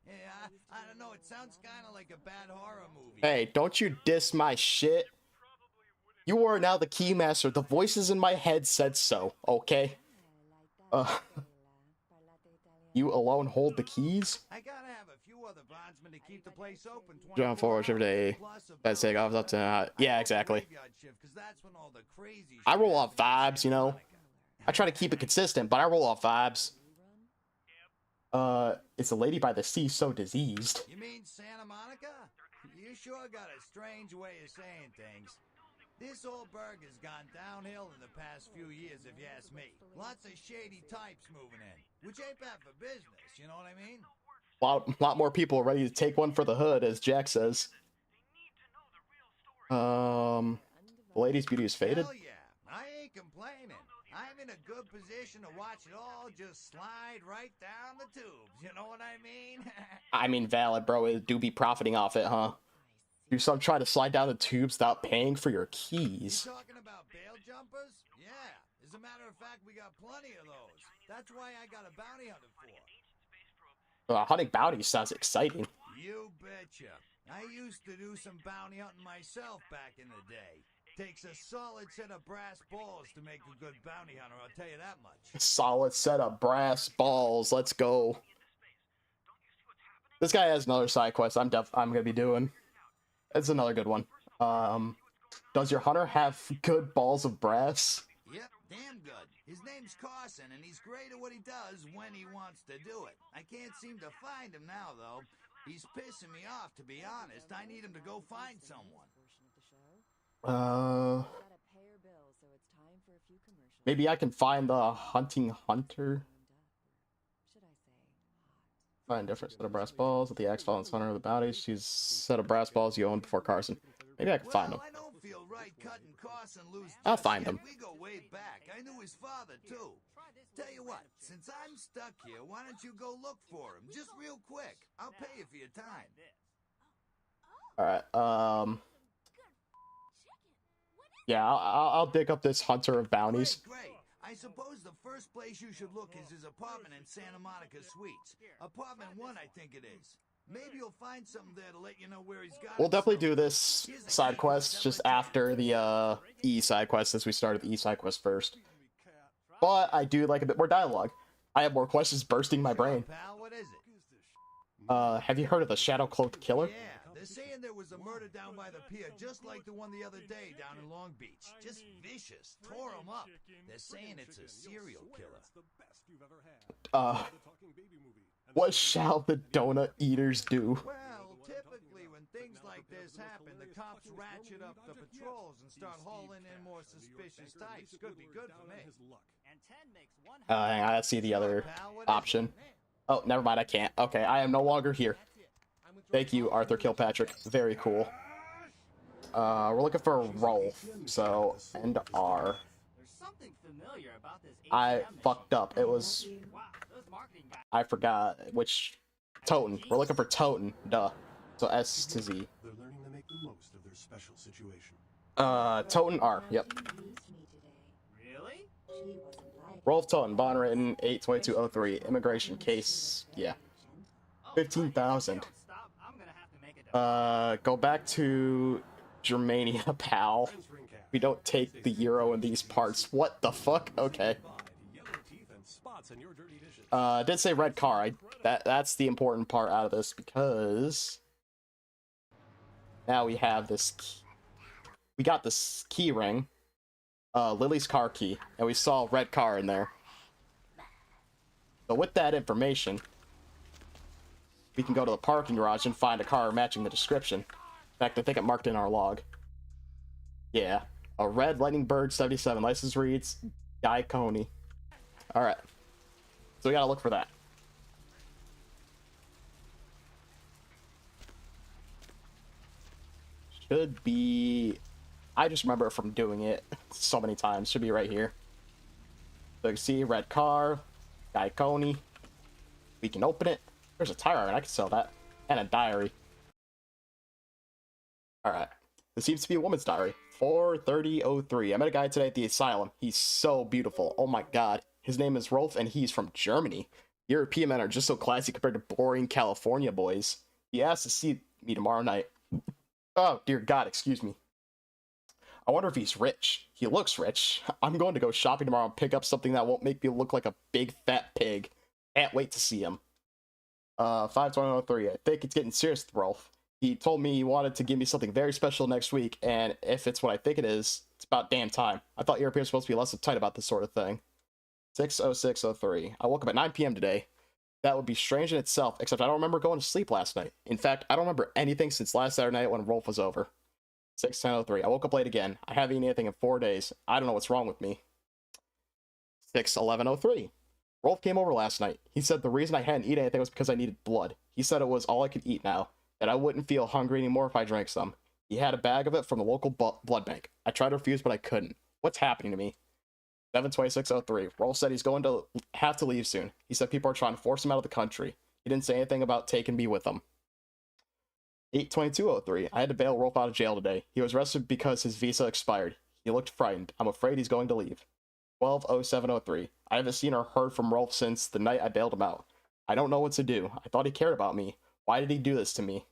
Yeah, I don't know. It sounds kind of like a bad horror movie. Hey, don't you diss my shit. You are now the keymaster. The voices in my head said so, okay? You alone hold the keys? I gotta have a few other bondsmen to keep the place open. John forward, shift A. Let's take off up to yeah, exactly. I roll off vibes, you know. I try to keep it consistent, but I roll off vibes. Is the lady by the sea so diseased? You mean Santa Monica? You sure got a strange way of saying things. This old burg has gone downhill in the past few years, if you ask me. Lots of shady types moving in, which ain't bad for business, you know what I mean? Lot more people are ready to take one for the hood, as Jack says. The lady's beauty is faded. Hell yeah, I ain't complaining. I'm in a good position to watch it all just slide right down the tubes, you know what I mean? I mean, valid, bro. It do be profiting off it, huh? Do some try to slide down the tubes without paying for your keys. You talking about bail jumpers? Yeah. As a matter of fact, we got plenty of those. That's why I got a bounty hunter for. Hunting bounties sounds exciting. You betcha. I used to do some bounty hunting myself back in the day. Takes a solid set of brass balls to make a good bounty hunter, I'll tell you that much. Solid set of brass balls. Let's go. This guy has another side quest I'm gonna be doing. It's another good one. Does your hunter have good balls of brass? Yep, damn good. His name's Carson, and he's great at what he does when he wants to do it. I can't seem to find him now, though. He's pissing me off, to be honest. I need him to go find someone. Maybe I can find the hunting hunter. Find different set of brass balls with the axe fallen hunter of the bounties. She's set of brass balls you owned before Carson. Maybe I can find them. I don't feel right cutting Carson loose. I'll find them. We go way back. I knew his father too. Tell you what, since I'm stuck here, why don't you go look for him? Just real quick. I'll pay you for your time. Alright, yeah, I'll dig up this hunter of bounties. Great. I suppose the first place you should look is his apartment in Santa Monica Suites. Apartment 1, I think it is. Maybe you'll find something there to let you know where he's got. We'll definitely do this side quest just after the E side quest, since we started the E side quest first. But I do like a bit more dialogue. I have more questions bursting my brain. Pal, what is it? Have you heard of the Shadow Cloaked Killer? Yeah, they're saying there was a murder down by the pier, just like the one the other day down in Long Beach. Just vicious, tore them up. They're saying it's a serial killer. What shall the donut eaters do? Well, typically when things like this happen, the cops ratchet up the patrols and start hauling in more suspicious types. Could be good for me. Hang on, let's see the other option. Oh, never mind, I can't. Okay, I am no longer here. Thank you, Arthur Kilpatrick. Very cool. We're looking for Rolf, so, and R. I fucked up. It was... I forgot which... Toten. We're looking for Toten. Duh. So S to Z. They're learning to make the most of their special situation. Toten R. Yep. Really? Rolf Toten, bond written 8/22/03. Immigration case. Yeah. 15,000. Go back to Germania, pal. We don't take the euro in these parts. What the fuck? Okay. Did say red car. That's the important part out of this, because now we have this key. We got this key ring, Lily's car key, and we saw a red car in there. So with that information, we can go to the parking garage and find a car matching the description. In fact, I think it marked in our log. Yeah, a red Lightning Bird 77. License reads Guy Coney. All right, so we gotta look for that. Should be... I just remember it from doing it so many times. Should be right here. So you can see red car, Guy Coney. We can open it. There's a tire iron. I can sell that. And a diary. Alright. This seems to be a woman's diary. 4:30:03. I met a guy today at the asylum. He's so beautiful. Oh my god. His name is Rolf, and he's from Germany. European men are just so classy compared to boring California boys. He asked to see me tomorrow night. Oh, dear God, excuse me. I wonder if he's rich. He looks rich. I'm going to go shopping tomorrow and pick up something that won't make me look like a big fat pig. Can't wait to see him. 5:20:03. I think it's getting serious with Rolf. He told me he wanted to give me something very special next week, and if it's what I think it is, it's about damn time. I thought Europeans were supposed to be less uptight about this sort of thing. 6:06:03. I woke up at 9 p.m. today. That would be strange in itself, except I don't remember going to sleep last night. In fact, I don't remember anything since last Saturday night when Rolf was over. 6:10:03. I woke up late again. I haven't eaten anything in 4 days. I don't know what's wrong with me. 6:11:03. Rolf came over last night. He said the reason I hadn't eaten anything was because I needed blood. He said it was all I could eat now, that I wouldn't feel hungry anymore if I drank some. He had a bag of it from the local blood bank. I tried to refuse, but I couldn't. What's happening to me? 7:26:03. Rolf said he's going to have to leave soon. He said people are trying to force him out of the country. He didn't say anything about taking me with him. 8:22:03. I had to bail Rolf out of jail today. He was arrested because his visa expired. He looked frightened. I'm afraid he's going to leave. 12:07:03. I haven't seen or heard from Rolf since the night I bailed him out. I don't know what to do. I thought he cared about me. Why did he do this to me?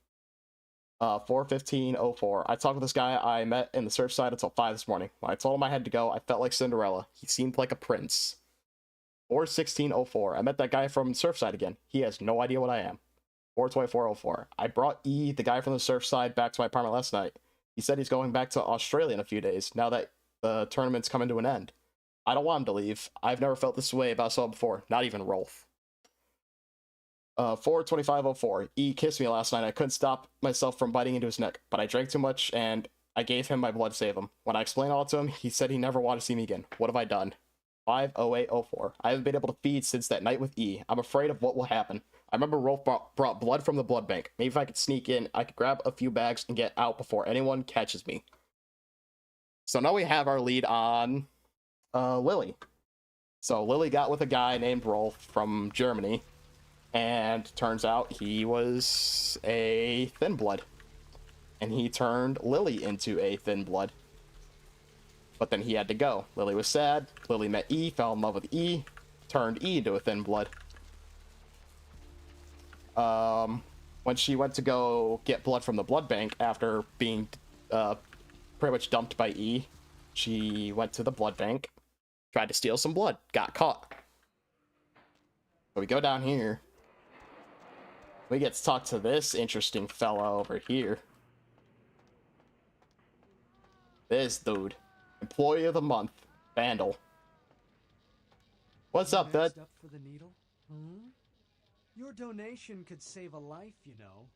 4:15:04. I talked with this guy I met in the Surfside until 5 this morning. When I told him I had to go, I felt like Cinderella. He seemed like a prince. 4:16:04. I met that guy from Surfside again. He has no idea what I am. 4:24:04. I brought E, the guy from the Surfside, back to my apartment last night. He said he's going back to Australia in a few days, now that the tournament's coming to an end. I don't want him to leave. I've never felt this way about someone before, not even Rolf. 4:25:04. E kissed me last night. I couldn't stop myself from biting into his neck, but I drank too much and I gave him my blood to save him. When I explained all to him, he said he never wanted to see me again. What have I done? 5:08:04. I haven't been able to feed since that night with E. I'm afraid of what will happen. I remember Rolf brought blood from the blood bank. Maybe if I could sneak in, I could grab a few bags and get out before anyone catches me. So now we have our lead on Lily. So Lily got with a guy named Rolf from Germany, and turns out he was a thin blood, and he turned Lily into a thin blood. But then he had to go. Lily was sad. Lily met E, fell in love with E, turned E into a thin blood. When she went to go get blood from the blood bank after being pretty much dumped by E, she went to the blood bank, tried to steal some blood, got caught. So we go down here. We get to talk to this interesting fella over here. This dude. Employee of the month. Vandal. What's up, bud? Up for the needle? Your donation could save a life, you know.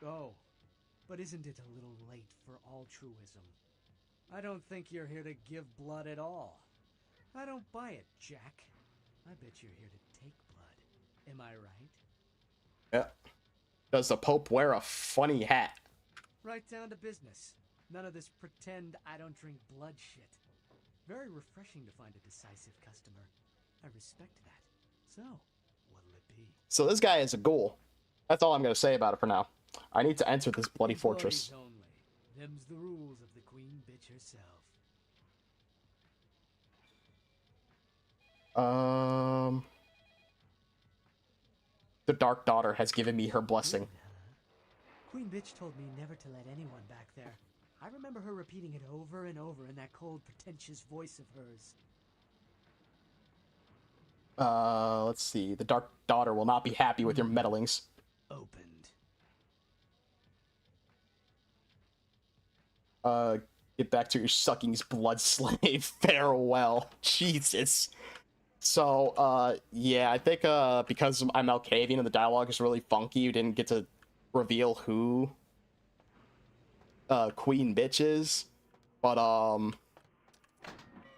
Oh, but isn't it a little late for altruism? I don't think you're here to give blood at all. I don't buy it, Jack. I bet you're here to take blood. Am I right? Yeah. Does the Pope wear a funny hat? Right down to business. None of this pretend I don't drink blood shit. Very refreshing to find a decisive customer. I respect that. So, what'll it be? So this guy is a ghoul. That's all I'm going to say about it for now. I need to enter this bloody fortress. Only. Them's the rules of the queen bitch herself. The Dark Daughter has given me her blessing. Queen bitch told me never to let anyone back there. I remember her repeating it over and over in that cold, pretentious voice of hers. Let's see. The Dark Daughter will not be happy with your meddlings. Opened. Get back to your sucking's blood slave. Farewell. Jesus. So, yeah, I think, because I'm Malkavian and the dialogue is really funky, you didn't get to reveal who Queen Bitch is. But,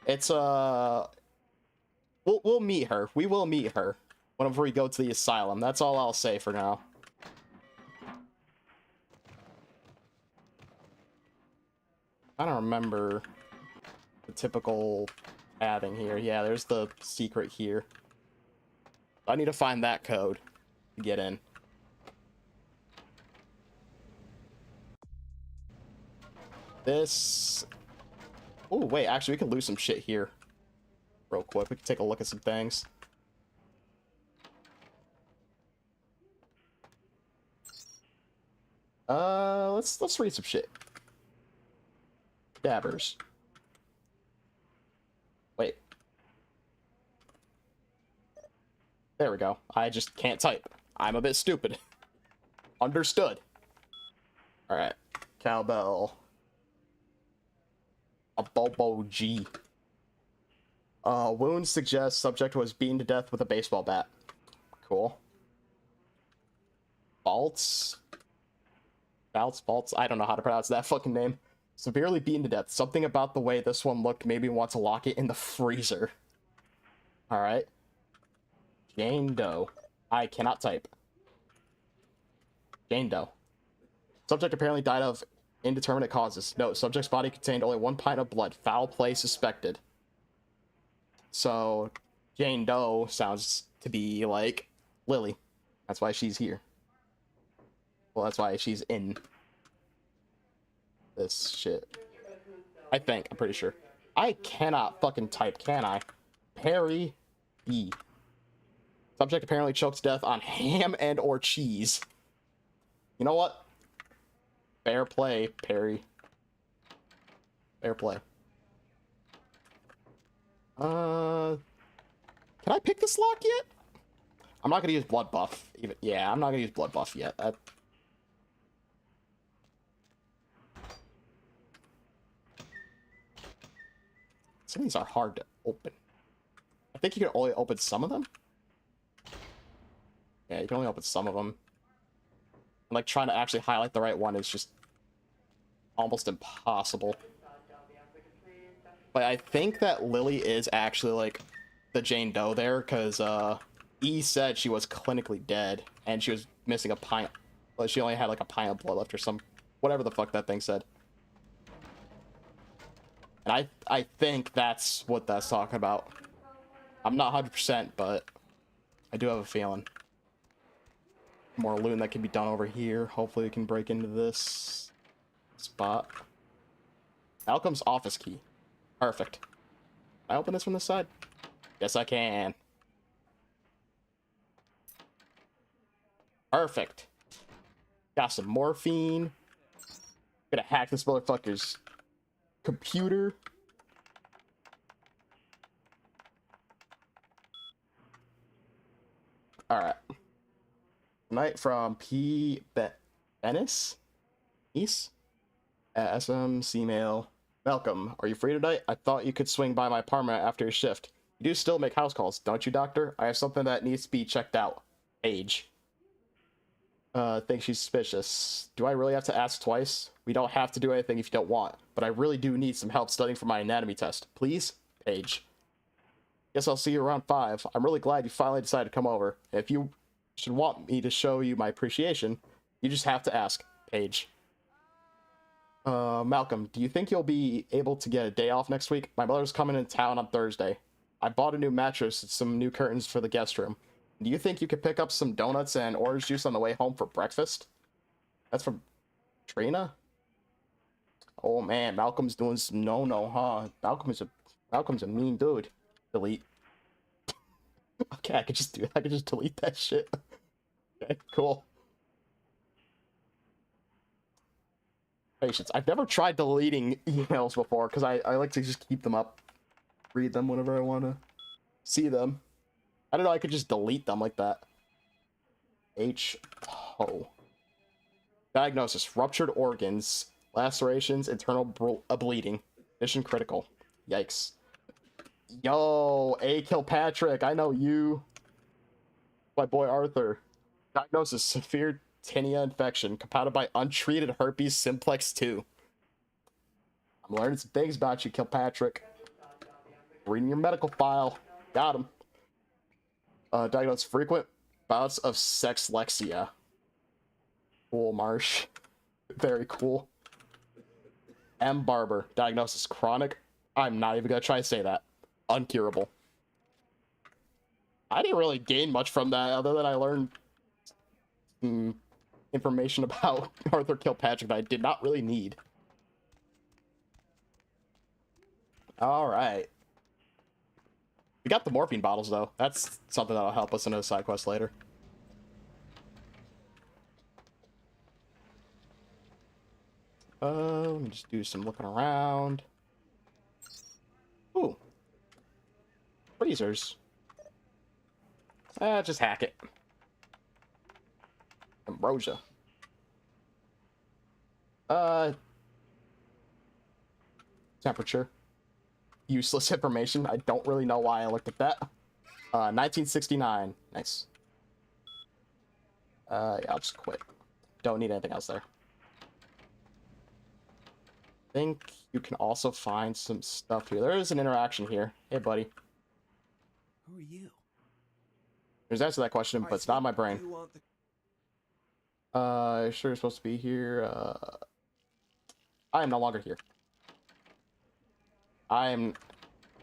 it's, we'll meet her. We will meet her whenever we go to the asylum. That's all I'll say for now. I don't remember the typical pathing here. Yeah, there's the secret here. I need to find that code to get in. this. Oh, wait, actually, we can lose some shit here. Real quick, we can take a look at some things. Let's read some shit. Dabbers. Wait. There we go. I just can't type. I'm a bit stupid. Understood. Alright. Cowbell. A Bobo G. Wounds suggest subject was beaten to death with a baseball bat. Cool. Baltz. Baltz. I don't know how to pronounce that fucking name. Severely beaten to death. Something about the way this one looked made me want to lock it in the freezer. Alright. Jane Doe. I cannot type. Jane Doe. Subject apparently died of indeterminate causes. No, subject's body contained only 1 pint of blood. Foul play suspected. So, Jane Doe sounds to be like Lily. That's why she's here. Well, that's why she's in this shit. I think. I'm pretty sure. I cannot fucking type, can I? Perry B. Subject apparently choked to death on ham and or cheese. You know what? Fair play, Perry. Fair play. Can I pick this lock yet? I'm not gonna use blood buff. Even yeah, I'm not gonna use blood buff yet. Some of these are hard to open. I think you can only open some of them. Yeah, you can only open some of them. And, like, trying to actually highlight the right one is just almost impossible. But I think that Lily is actually, like, the Jane Doe there, because, E said she was clinically dead, and she was missing a pint. But she only had, like, a pint of blood left or some... whatever the fuck that thing said. And I think that's what that's talking about. I'm not 100%, but I do have a feeling. More looting that can be done over here. Hopefully we can break into this spot. Malcolm's office key. Perfect. Can I open this from this side? Yes, I can. Perfect. Got some morphine. Gonna hack this motherfucker's computer. Alright. Night from P. Bennis? East? SMC mail. Malcolm, are you free tonight? I thought you could swing by my apartment after your shift. You do still make house calls, don't you, doctor? I have something that needs to be checked out. Age. Think she's suspicious. Do I really have to ask twice? We don't have to do anything if you don't want, but I really do need some help studying for my anatomy test. Please? Paige. Guess I'll see you around 5. I'm really glad you finally decided to come over. If you should want me to show you my appreciation, you just have to ask. Paige. Malcolm, do you think you'll be able to get a day off next week? My mother's coming into town on Thursday. I bought a new mattress and some new curtains for the guest room. Do you think you could pick up some donuts and orange juice on the way home for breakfast? That's from Trina? Oh man, Malcolm's doing some no-no, huh? Malcolm's a mean dude. Delete. Okay, I could just delete that shit. Okay, cool. Patience. I've never tried deleting emails before because I like to just keep them up. Read them whenever I want to see them. I don't know, I could just delete them like that. H-O. Diagnosis. Ruptured organs. Lacerations. Internal bleeding. Mission critical. Yikes. Yo, A. Kilpatrick. I know you. My boy Arthur. Diagnosis. Severe tinea infection. Compounded by untreated herpes simplex 2. I'm learning some things about you, Kilpatrick. Reading your medical file. Got him. Diagnosed frequent bouts of sexlexia. Cool, Marsh. Very cool. M. Barber. Diagnosis chronic. I'm not even gonna try to say that. Uncurable. I didn't really gain much from that other than I learned information about Arthur Kilpatrick that I did not really need. All right. We got the morphine bottles, though. That's something that'll help us in a side quest later. Let me just do some looking around. Ooh. Freezers. Just hack it. Ambrosia. Temperature. Useless information. I don't really know why I looked at that. 1969. Nice. Yeah, I'll just quit. Don't need anything else there. I think you can also find some stuff here. There is an interaction here. Hey, buddy. Who are you? There's answer to that question, but it's not in my brain. Sure you're supposed to be here. I am no longer here.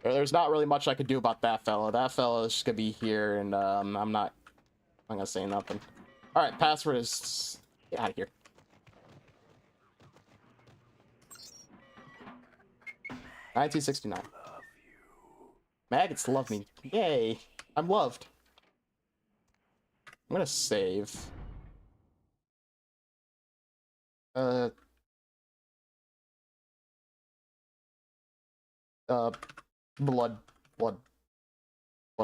There's not really much I could do about that fella. That fella is just gonna be here, and I'm not gonna say nothing. All right, password is... Get out of here. $1969. Maggots love me. Yay. I'm loved. I'm gonna save. Blood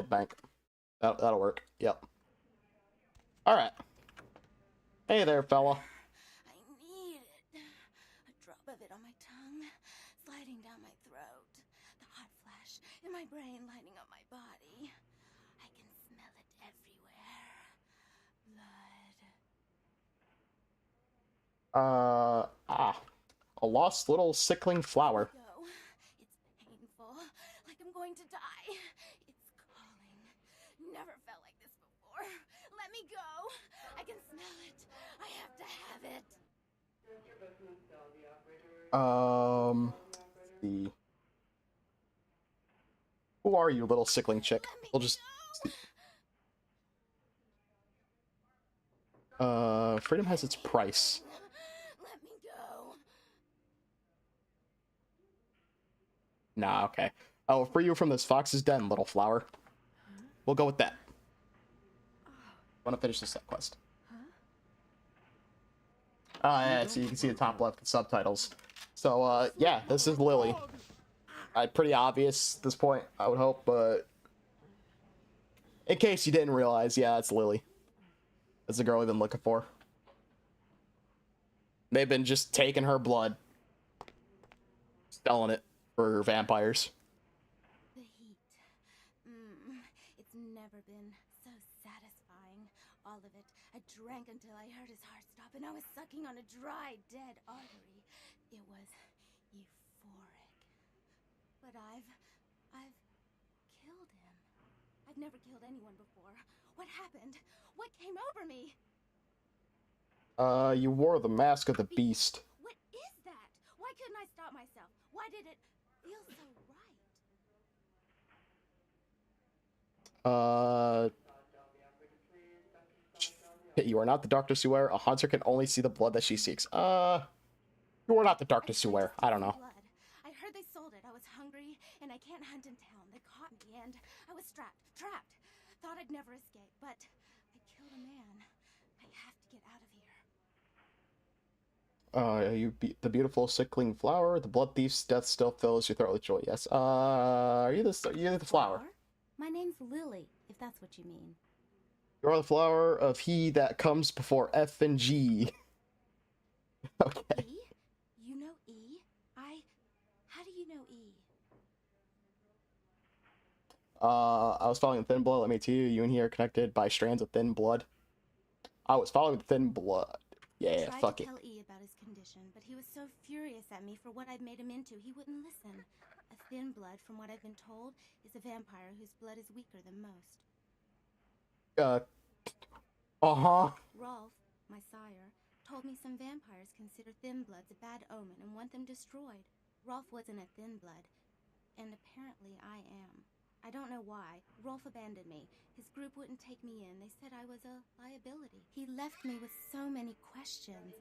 bank. That'll work. Yep. All right. Hey there, fella. I need it. A drop of it on my tongue, sliding down my throat. The hot flash in my brain lighting up my body. I can smell it everywhere. Blood. A lost little sickling flower. Go. It's painful, like I'm going to die. It's calling. Never felt like this before. Let me go. I can smell it. I have to have it. Let's see. Who are you, little sickling chick? We'll just... freedom has its price. Let me go. Nah, okay. I'll free you from this fox's den, little flower. We'll go with that. Want to finish this side quest? Yeah, so you can see the top left, the subtitles. So, yeah, this is Lily. Pretty obvious at this point, I would hope, but... In case you didn't realize, yeah, it's Lily. That's the girl we've been looking for. They've been just taking her blood. Selling it for vampires. The heat. It's never been so satisfying. All of it. I drank until I heard his heart stop, and I was sucking on a dry, dead artery. It was euphoric. But I've killed him. I've never killed anyone before. What happened? What came over me? You wore the mask of the beast. What is that? Why couldn't I stop myself? Why did it feel so right? You are not the darkness you wear. A hunter can only see the blood that she seeks. You are not the darkness you wear. I don't know. I heard they sold it. I was hungry, and I can't hunt in town. They caught me, and I was trapped. Thought I'd never escape, but I killed a man. I have to get out of here. The beautiful sickling flower. The blood thief's death still fills your throat with joy. Yes. Are you the flower? My name's Lily, if that's what you mean. You are the flower of he that comes before F and G. Okay. E? You know E? How do you know E? I was following thin blood. Let me tell you, you and he are connected by strands of thin blood. I was following thin blood. Yeah, fuck it. I tried to tell E about his condition, but he was so furious at me for what I'd made him into, he wouldn't listen. A thin blood, from what I've been told, is a vampire whose blood is weaker than most. Rolf, my sire, told me some vampires consider thin bloods a bad omen and want them destroyed. Rolf wasn't a thin blood, and apparently I am. I don't know why. Rolf abandoned me. His group wouldn't take me in. They said I was a liability. He left me with so many questions,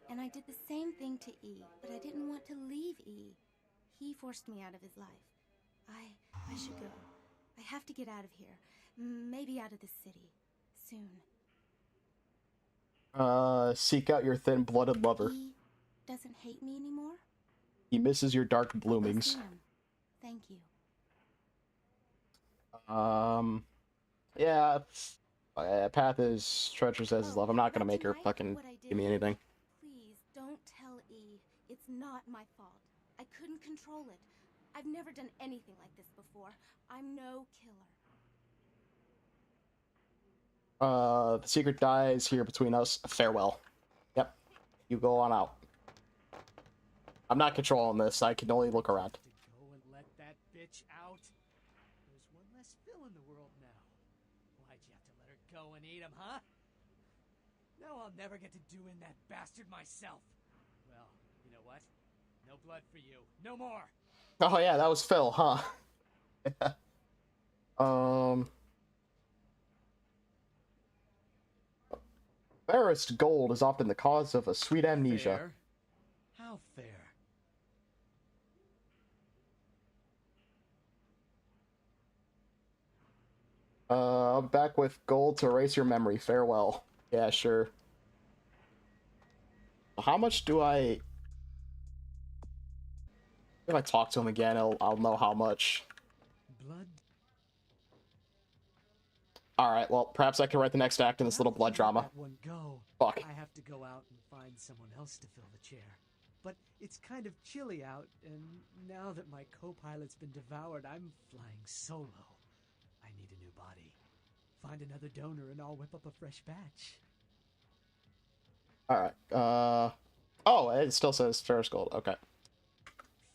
and I did the same thing to E, but I didn't want to leave E. He forced me out of his life. I should go. I have to get out of here. Maybe out of the city. Soon. Seek out your thin-blooded lover. He doesn't hate me anymore? He misses your dark I'll go bloomings. see him. Thank you. Yeah, path is treacherous as his love. I'm not gonna make her fucking give me anything. Please, don't tell E. It's not my fault. I couldn't control it. I've never done anything like this before. I'm no killer. The secret dies here between us. Farewell. Yep. You go on out. I'm not controlling this. I can only look around. Go and let that bitch out. There's one less Phil in the world now. Why'd you have to let her go and eat him, huh? Now I'll never get to do in that bastard myself. Well, you know what? No blood for you. No more. Oh yeah, that was Phil, huh? Fairest gold is often the cause of a sweet amnesia. Fair? How fair? I'm back with gold to erase your memory. Farewell. Yeah, sure. How much do I... If I talk to him again, I'll know how much. Blood? Alright, well, perhaps I can write the next act in this little blood drama. One go. Fuck. I have to go out and find someone else to fill the chair. But it's kind of chilly out, and now that my co-pilot's been devoured, I'm flying solo. I need a new body. Find another donor and I'll whip up a fresh batch. Alright, oh, it still says Ferris Gold. Okay.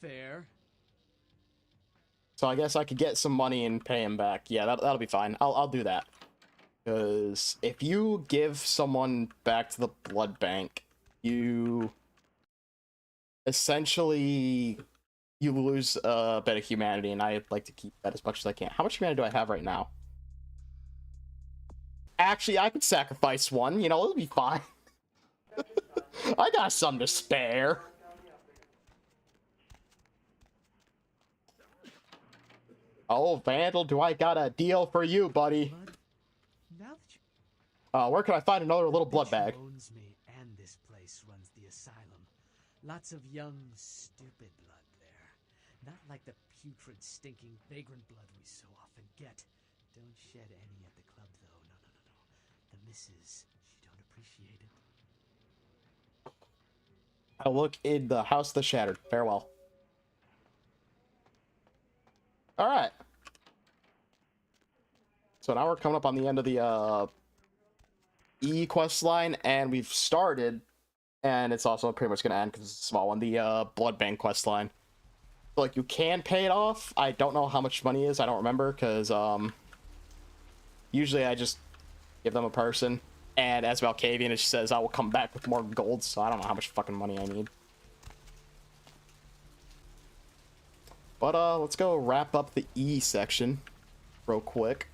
Fair. So I guess I could get some money and pay him back. Yeah, that'll be fine. I'll do that. Because if you give someone back to the blood bank, you essentially lose a bit of humanity, and I'd like to keep that as much as I can. How much humanity do I have right now? Actually, I could sacrifice one. You know, it'll be fine. I got some to spare. Oh, Vandal, do I got a deal for you, buddy? Where can I find another little blood bag? Owns me, and this place runs the asylum. Lots of young, stupid blood there. Not like the putrid, stinking, vagrant blood we so often get. Don't shed any at the club, though. No. The missus, she don't appreciate it. I'll look in the house that shattered. Farewell. Alright. So now we're coming up on the end of the E quest line, and we've started, and it's also pretty much going to end because it's a small one, the blood bank quest line. So, like, you can pay it off. I don't know how much money is. I don't remember because usually I just give them a person, and as Valkavian, it says I will come back with more gold, so I don't know how much fucking money I need. But let's go wrap up the E section real quick.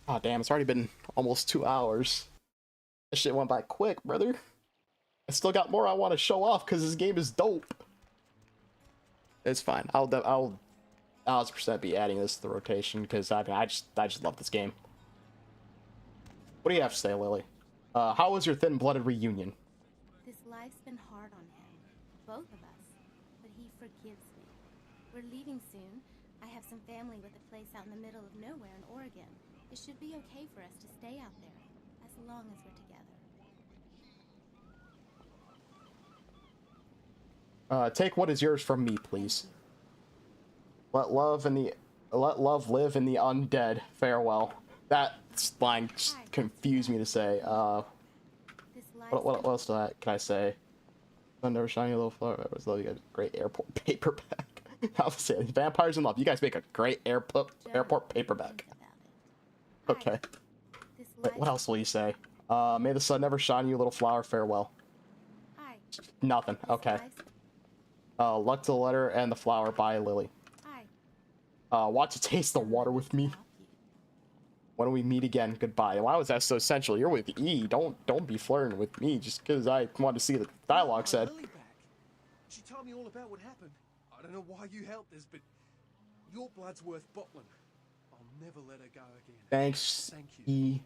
Oh damn, it's already been almost 2 hours. That shit went by quick, brother. I still got more I want to show off because this game is dope. It's fine. I'll 1,000% be adding this to the rotation because I just love this game. What do you have to say, Lily? How was your thin-blooded reunion? This life's been hard on him, both of us, but he forgives me. We're leaving soon. I have some family with a place out in the middle of nowhere in Oregon. It should be okay for us to stay out there, as long as we're together. Take what is yours from me, please. Let love live in the undead. Farewell. That line just confused me to say. What else can I say? I never shiny little flower. I was love you guys. Great airport paperback. I was saying, Vampires in Love. You guys make a great airport paperback. Okay. Wait, what else will you say? May the sun never shine you, little flower. Farewell. Nothing. Okay. Luck to the letter and the flower by Lily. Want to taste the water with me? When we meet again, goodbye. Why was that so essential? You're with E. Don't be flirting with me just because I want to see the dialogue said. Lily back. She told me all about what happened. I don't know why you helped us, but your blood's worth bottling. I'll never let her go again. Thanks, Thank you. E.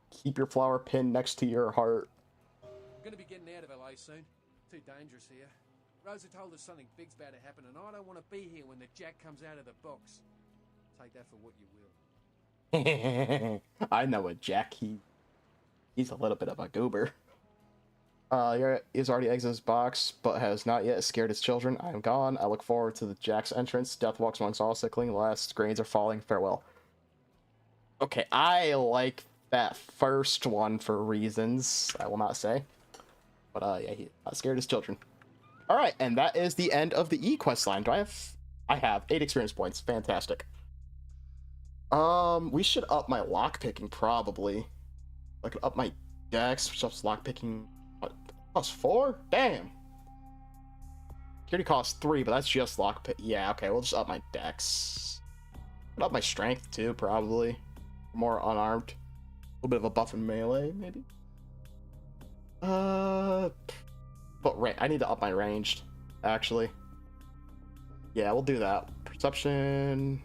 Keep your flower pinned next to your heart. I'm gonna be getting out of LA soon. Too dangerous here. Rosa told us something big's about to happen, and I don't want to be here when the jack comes out of the box. Take that for what you will. I know a Jack. He's a little bit of a goober. He's already exited his box, but has not yet scared his children. I am gone. I look forward to the Jack's entrance. Death walks amongst all sickling. The last grains are falling. Farewell. Okay, I like that first one for reasons I will not say. But yeah, he scared his children. All right, and that is the end of the E quest line. I have 8 experience points. Fantastic. We should up my lockpicking probably. I could up my dex, which ups lockpicking. What? +4? Damn. Security costs 3, but that's just lockpick. Yeah, okay, we'll just up my dex. Up my strength too, probably. More unarmed. A little bit of a buff in melee, maybe. But I need to up my ranged, actually. Yeah, we'll do that. Perception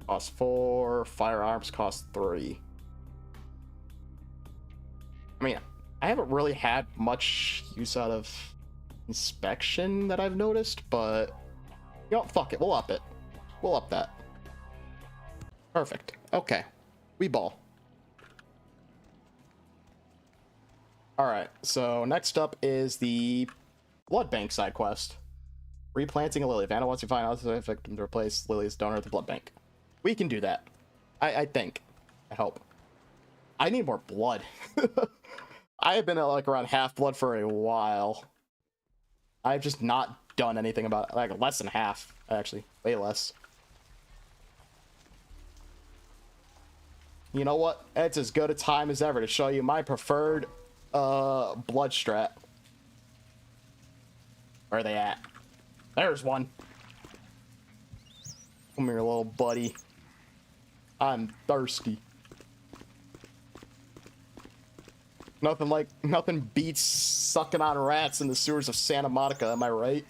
costs 4. Firearms cost 3. I mean, I haven't really had much use out of inspection that I've noticed, but you know, fuck it, we'll up it. We'll up that. Perfect. Okay, we ball. Alright, so next up is the Blood Bank side quest. Replanting a lily. Vanna wants to find out the victim to replace Lily's donor at the blood bank. We can do that. I think. I hope. I need more blood. I have been at like around half blood for a while. I've just not done anything about it. Like less than half, actually. Way less. You know what? It's as good a time as ever to show you my preferred blood strat. Where are they at? There's one. Come here, little buddy. I'm thirsty. Nothing beats sucking on rats in the sewers of Santa Monica, am I right?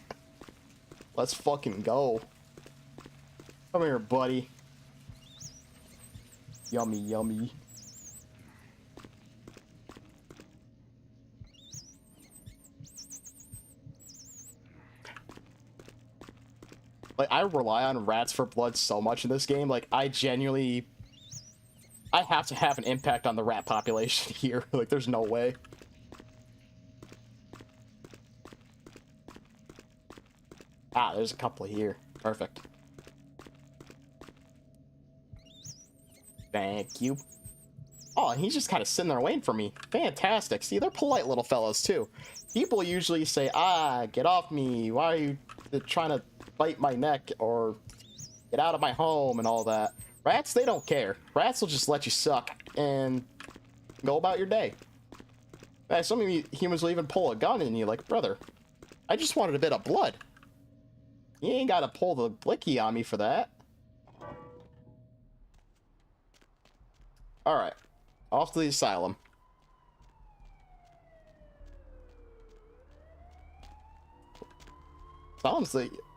Let's fucking go. Come here, buddy. Yummy, yummy. Like, I rely on rats for blood so much in this game. Like, I have to have an impact on the rat population here. Like, there's no way. Ah, there's a couple here. Perfect. Thank you. Oh, and he's just kind of sitting there waiting for me. Fantastic. See, they're polite little fellows, too. People usually say, get off me. Why are you trying to bite my neck or get out of my home and all that? Rats, they don't care. Rats will just let you suck and go about your day. Some of you humans will even pull a gun and you're like, brother, I just wanted a bit of blood. You ain't got to pull the blicky on me for that. Alright. Off to the asylum. Asylum's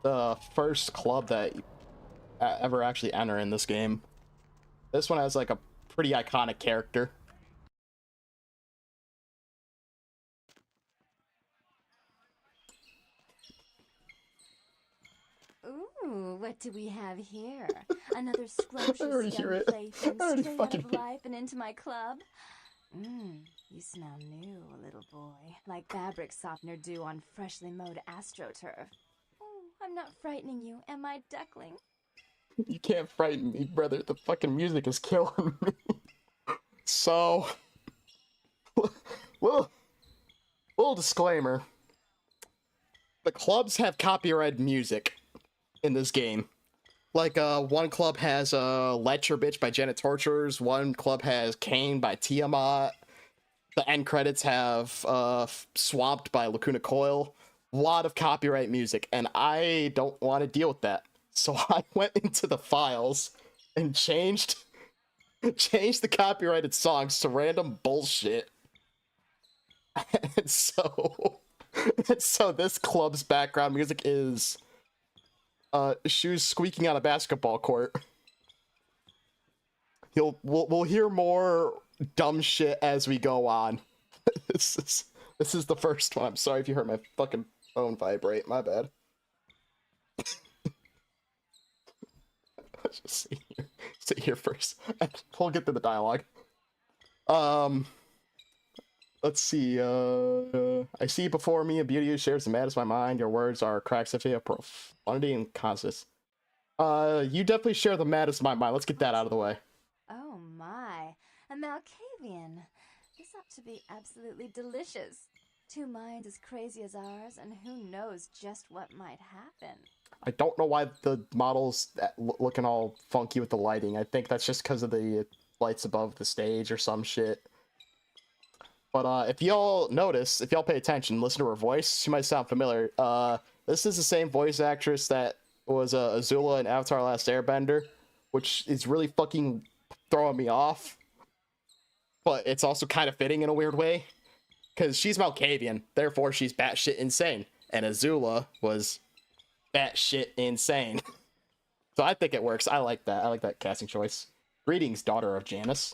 the first club that you ever actually enter in this game. This one has like a pretty iconic character. Ooh, what do we have here? Another scrumptious young plaything straight out of life and into my club? You smell new, little boy. Like fabric softener dew on freshly mowed astroturf. Oh, I'm not frightening you, am I, duckling? You can't frighten me, brother. The fucking music is killing me. So, little disclaimer. The clubs have copyrighted music in this game. Like, one club has Let Your Bitch by Janet Torturers. One club has Kane by Tiamat. The end credits have Swamped by Lacuna Coil. lot of copyright music, and I don't want to deal with that. So I went into the files and changed the copyrighted songs to random bullshit. And so this club's background music is shoes squeaking on a basketball court. We'll hear more dumb shit as we go on. This is the first one. I'm sorry if you heard my fucking phone vibrate. My bad. Let's just sit here first. We'll get to the dialogue. Let's see. I see before me a beauty who shares the maddest my mind. Your words are cracks of profundity and conscious. You definitely share the maddest my mind. Let's get that out of the way. Oh my, a Malkavian. This ought to be absolutely delicious. Two minds as crazy as ours, and who knows just what might happen. I don't know why the model's looking all funky with the lighting. I think that's just because of the lights above the stage or some shit. But if y'all notice, if y'all pay attention, listen to her voice, she might sound familiar. This is the same voice actress that was Azula in Avatar: Last Airbender, which is really fucking throwing me off. But it's also kind of fitting in a weird way. Because she's Malkavian, therefore she's batshit insane. And Azula was batshit insane. So I think it works. I like that. I like that casting choice. Greetings, daughter of Janus.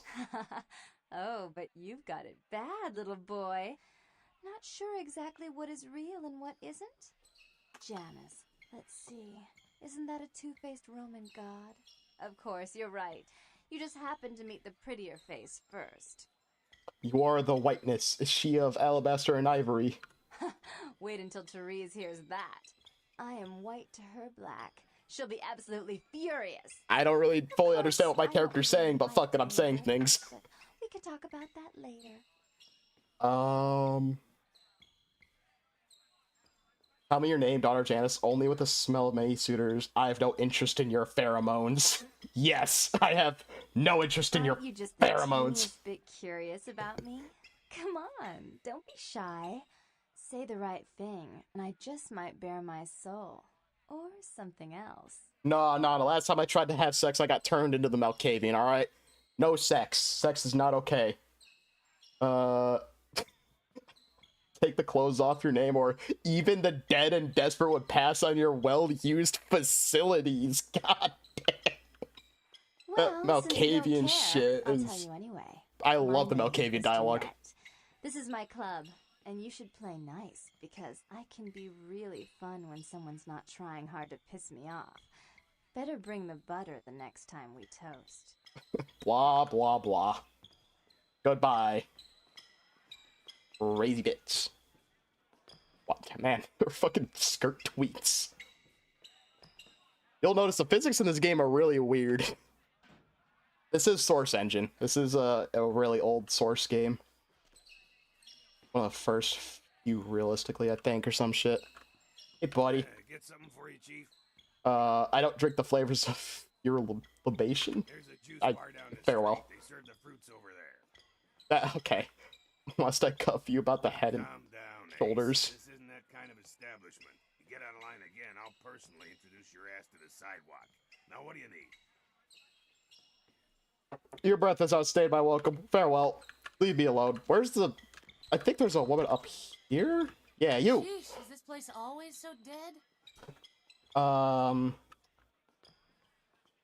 Oh, but you've got it bad, little boy. Not sure exactly what is real and what isn't? Janus, let's see. Isn't that a two-faced Roman god? Of course, you're right. You just happened to meet the prettier face first. You are the whiteness. Is she of alabaster and ivory? Wait until Therese hears that. I am white to her black. She'll be absolutely furious. I don't really fully understand what my character's saying, but fuck it, I'm saying things. We could talk about that later. Tell me your name, daughter Janice. Only with the smell of many suitors. I have no interest in your pheromones. Yes, I have no interest in your you just pheromones. A bit curious about me? Come on, don't be shy. Say the right thing, and I just might bare my soul. Or something else. No, the last time I tried to have sex, I got turned into the Malkavian, alright? No sex. Sex is not okay. Take the clothes off your name, or even the dead and desperate would pass on your well-used facilities. God damn. Well, Malkavian shit is... I'll tell you anyway. I love the Malkavian dialogue. This is my club, and you should play nice, because I can be really fun when someone's not trying hard to piss me off. Better bring the butter the next time we toast. Blah, blah, blah. Goodbye. Crazy bits. What, man, they're fucking skirt tweets. You'll notice the physics in this game are really weird. This is Source Engine. This is a really old Source game. One of the first few, realistically, I think, or some shit. Hey, buddy. Get something for you, Chief. I don't drink the flavors of your libation. There's a juice bar down the farewell. Street. They serve the fruits over there. Okay. Must I cuff you about the head and shoulders? This isn't that kind of establishment. You get out of line again, I'll personally introduce your ass to the sidewalk. Now, what do you need? Your breath has outstayed my welcome. Farewell. Leave me alone. Where's the... I think there's a woman up here? Yeah, you. Sheesh, is this place always so dead?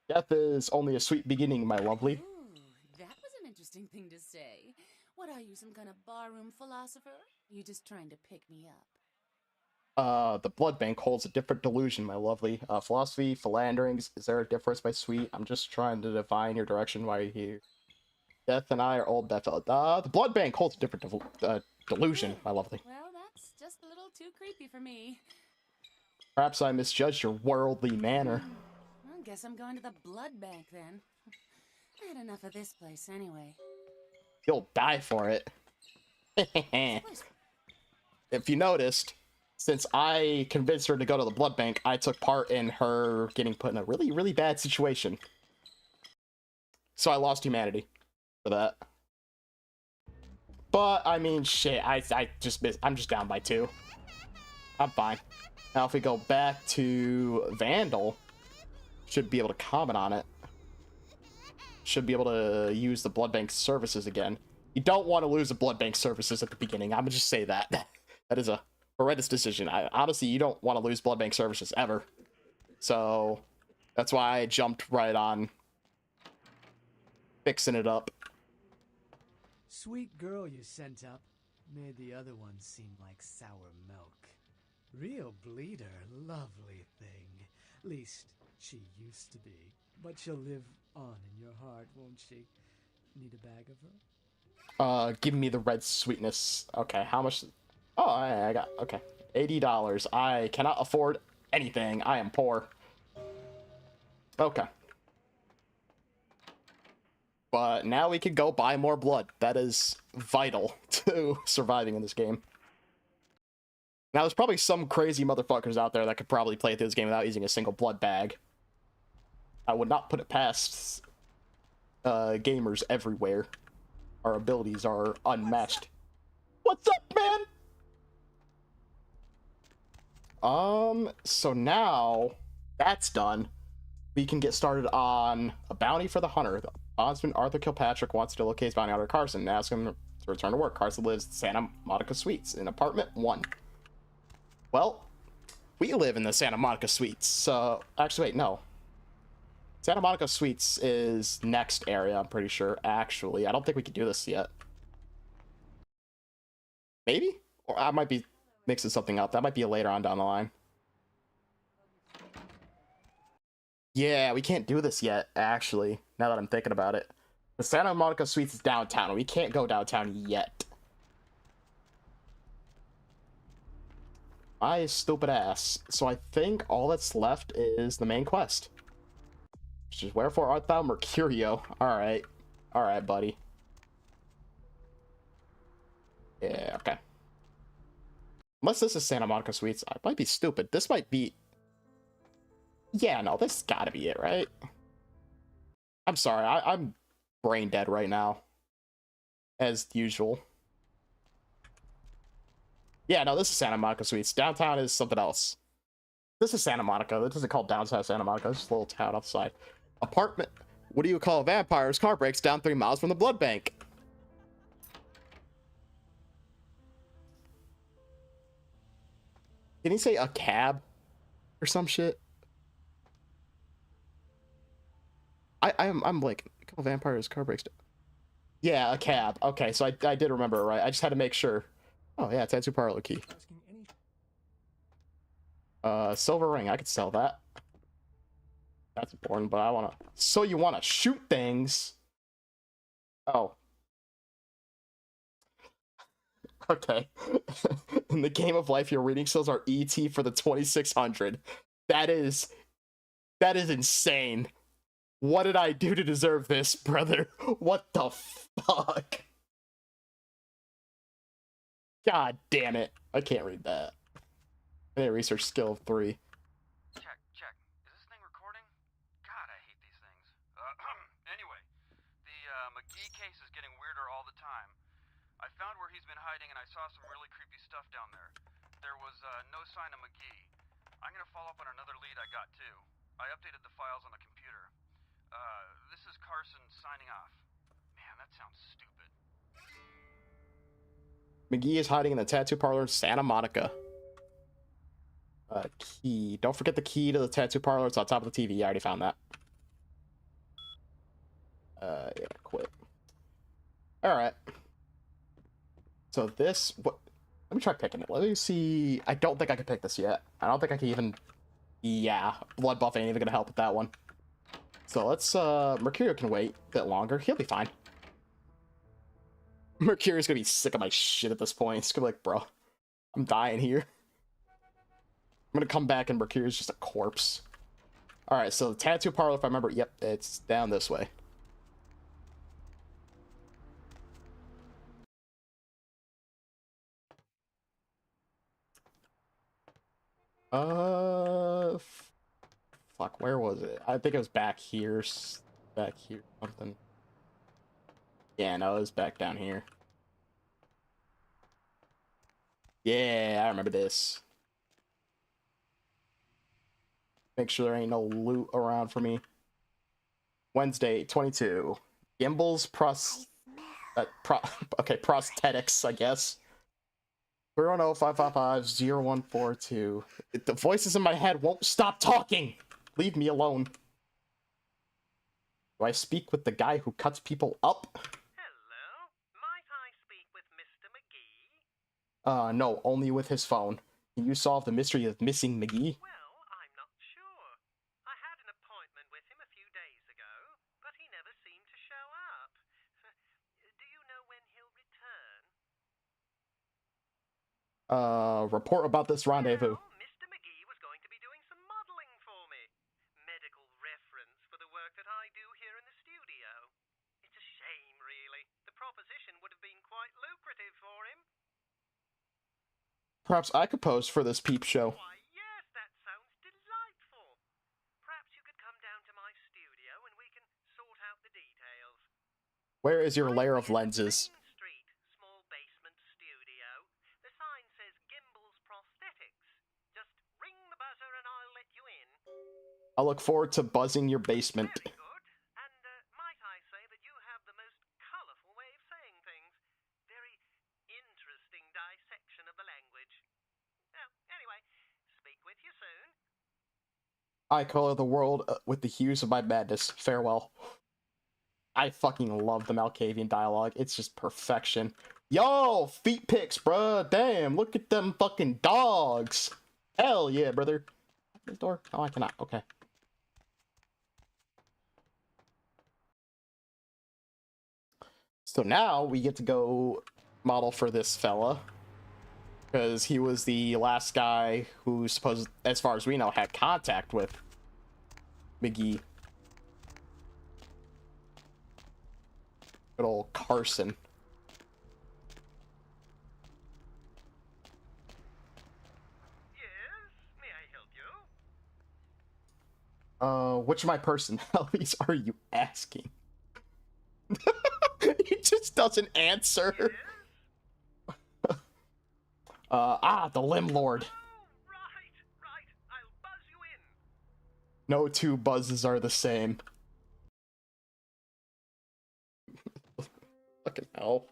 Death is only a sweet beginning, my lovely. Ooh, that was an interesting thing to say. What are you, some kind of barroom philosopher? You just trying to pick me up? The blood bank holds a different delusion, my lovely. Philosophy, philanderings, is there a difference, my sweet? I'm just trying to divine your direction while you're here. Death and I are old bedfellows. The blood bank holds a different delusion, my lovely. Well, that's just a little too creepy for me. Perhaps I misjudged your worldly manner. I guess I'm going to the blood bank then. I had enough of this place anyway. You'll die for it. If you noticed, since I convinced her to go to the blood bank, I took part in her getting put in a really, really bad situation. So I lost humanity for that. But I mean, shit, I'm just down by 2. I'm fine. Now if we go back to Vandal, should be able to comment on it. Should be able to use the blood bank services again. You don't want to lose the blood bank services at the beginning. I'm gonna just say that. That is a horrendous decision. Honestly, you don't want to lose blood bank services ever. So that's why I jumped right on fixing it up. Sweet girl you sent up made the other one seem like sour milk. Real bleeder, lovely thing. Least she used to be. But she'll live on in your heart, won't she? Need a bag of her? Give me the red sweetness. Okay, how much? Oh, I got, okay. $80. I cannot afford anything. I am poor. Okay. But now we can go buy more blood. That is vital to surviving in this game. Now, there's probably some crazy motherfuckers out there that could probably play through this game without using a single blood bag. I would not put it past gamers everywhere. Our abilities are unmatched. What's up, man? So now that's done. We can get started on a bounty for the hunter. The bondsman Arthur Kilpatrick wants to locate his bounty hunter Carson and ask him to return to work. Carson lives at Santa Monica Suites in apartment 1. Well, we live in the Santa Monica Suites. So, actually, wait, no. Santa Monica Suites is next area, I'm pretty sure. Actually, I don't think we can do this yet. Maybe? Or I might be mixing something up. That might be later on down the line. Yeah, we can't do this yet, actually, now that I'm thinking about it. The Santa Monica Suites is downtown, and we can't go downtown yet. My stupid ass. So I think all that's left is the main quest. Which is wherefore art thou, Mercurio? Alright. Alright, buddy. Yeah, okay. Unless this is Santa Monica Suites, I might be stupid. This might be... Yeah, no, this gotta be it, right? I'm sorry, I'm brain dead right now. As usual. Yeah, no, this is Santa Monica Suites. Downtown is something else. This is Santa Monica. This isn't called downtown Santa Monica. It's just a little town outside. Apartment. What do you call a vampire's car breaks down 3 miles from the blood bank? Can he say a cab? Or some shit? I'm like, call a vampire's car breaks down. Yeah, a cab. Okay, so I did remember it right. I just had to make sure. Oh yeah, tattoo parlor key. Silver ring. I could sell that. That's important, but I wanna. So you wanna shoot things? Oh. Okay. In the game of life, your reading skills are ET for the 2600. That is insane. What did I do to deserve this, brother? What the fuck? God damn it. I can't read that. I need a research skill of 3. Check. Is this thing recording? God, I hate these things. Anyway, the McGee case is getting weirder all the time. I found where he's been hiding and I saw some really creepy stuff down there. There was no sign of McGee. I'm gonna follow up on another lead I got too. I updated the files on the computer. This is Carson signing off. Man, that sounds stupid. McGee is hiding in the tattoo parlor in Santa Monica. Key. Don't forget the key to the tattoo parlor. It's on top of the TV. I already found that. Yeah, quit. Alright. So this... What? Let me try picking it. Let me see... I don't think I can pick this yet. I don't think I can even... Yeah, blood buff ain't even gonna help with that one. So let's... Mercurio can wait a bit longer. He'll be fine. Mercurio's gonna be sick of my shit at this point. He's gonna be like, bro, I'm dying here. I'm gonna come back and Mercurio's just a corpse. Alright, so the tattoo parlor, if I remember, yep, it's down this way. Fuck, where was it? I think it was back here. Back here, something. Yeah, no, it was back down here. Yeah, I remember this. Make sure there ain't no loot around for me. Wednesday, 22. Gimbals, prosthetics, I guess. 310-555-0142. The voices in my head won't stop talking! Leave me alone. Do I speak with the guy who cuts people up? Hello? Might I speak with Mr. McGee? No, only with his phone. Can you solve the mystery of missing McGee? Well, I'm not sure. I had an appointment with him a few days ago, but he never seemed to show up. Do you know when he'll return? Report about this rendezvous. Well, Mr. McGee was going to be doing some modeling for me. Medical reference for the work that I do here in the studio. It's a shame, really. The proposition would have been quite lucrative for him. Perhaps I could pose for this peep show. Why, yes, that sounds delightful. Perhaps you could come down to my studio and we can sort out the details. Where is your layer of lenses? Main Street, small basement studio. The sign says Gimbals Prosthetics. Just ring the buzzer and I'll let you in. I look forward to buzzing your basement. Very good. And might I say that you have the most colourful way of saying things. Very interesting dissection of the language. Well, anyway, speak with you soon. I color the world with the hues of my madness. Farewell. I fucking love the Malkavian dialogue. It's just perfection. Yo, feet pics, bruh. Damn, look at them fucking dogs. Hell yeah, brother. This door? Oh, I cannot. Okay. So now we get to go model for this fella. Because he was the last guy who, supposed, as far as we know, had contact with McGee. Good old Carson. Yes, may I help you? Which of my personalities are you asking? He just doesn't answer. Yes? The Limb Lord. Oh, right. I'll buzz you in. No two buzzes are the same. Fucking hell.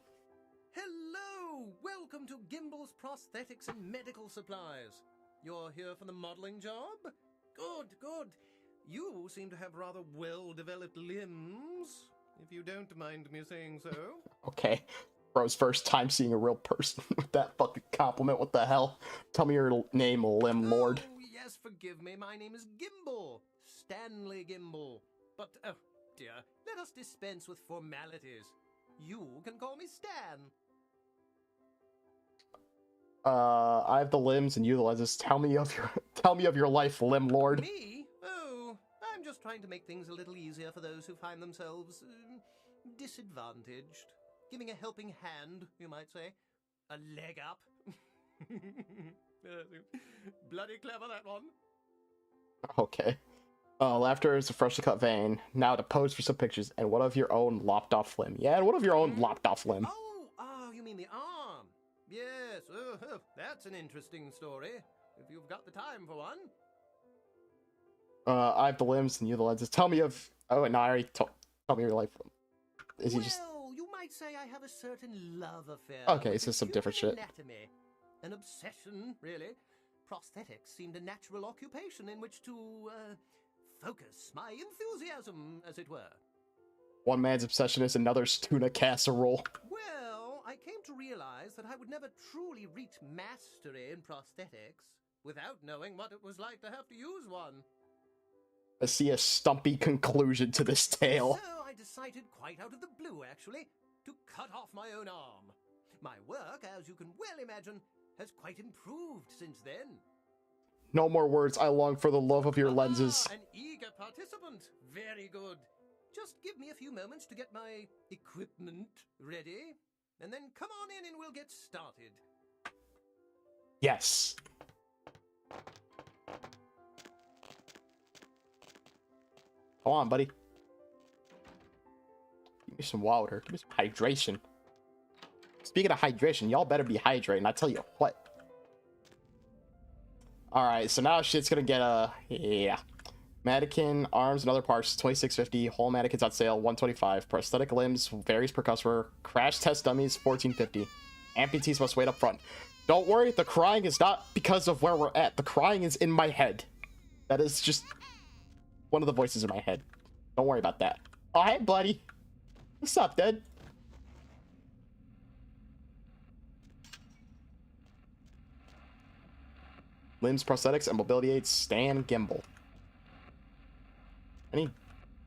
Hello! Welcome to Gimbals Prosthetics and Medical Supplies. You're here for the modeling job? Good. You seem to have rather well-developed limbs, if you don't mind me saying so. Okay. Bro's first time seeing a real person with that fucking compliment. What the hell? Tell me your name, Limb Lord. Oh, yes, forgive me. My name is Gimbal. Stanley Gimbal. But, oh, dear, let us dispense with formalities. You can call me Stan. I have the limbs and you the lenses. Tell me of your life, Limb Lord. Me? Oh, I'm just trying to make things a little easier for those who find themselves disadvantaged. Giving a helping hand, you might say. A leg up. Bloody clever, that one. Okay. Laughter is a freshly cut vein. Now to pose for some pictures. And what of your own lopped off limb? Yeah, and what of your own lopped off limb? Oh, you mean the arm? Yes, that's an interesting story. If you've got the time for one. I have the limbs and you the lenses. Tell me of... Oh, no, I already told... Tell me your life. Is he just... You might say I have a certain love affair. Okay, it's just some different shit. Anatomy. An obsession, really. Prosthetics seemed a natural occupation in which to, focus my enthusiasm, as it were. One man's obsession is another's tuna casserole. Well, I came to realize that I would never truly reach mastery in prosthetics without knowing what it was like to have to use one. I see a stumpy conclusion to this tale. So I decided, quite out of the blue actually, to cut off my own arm. My work, as you can well imagine, has quite improved since then. No more words, I long for the love of your lenses. An eager participant. Very good. Just give me a few moments to get my equipment ready, and then come on in and we'll get started. Yes. Come on, buddy. Give me some water. Give me some hydration. Speaking of hydration, y'all better be hydrating. I tell you what. All right, so now shit's gonna get yeah. Mannequin arms and other parts $26.50. Whole mannequins on sale $125. Prosthetic limbs varies per customer. Crash test dummies $14.50. Amputees must wait up front. Don't worry, the crying is not because of where we're at. The crying is in my head. That is just one of the voices in my head. Don't worry about that. Oh, hey, buddy. What's up, dude? Limbs, prosthetics, and mobility aids. Stan Gimbal. Any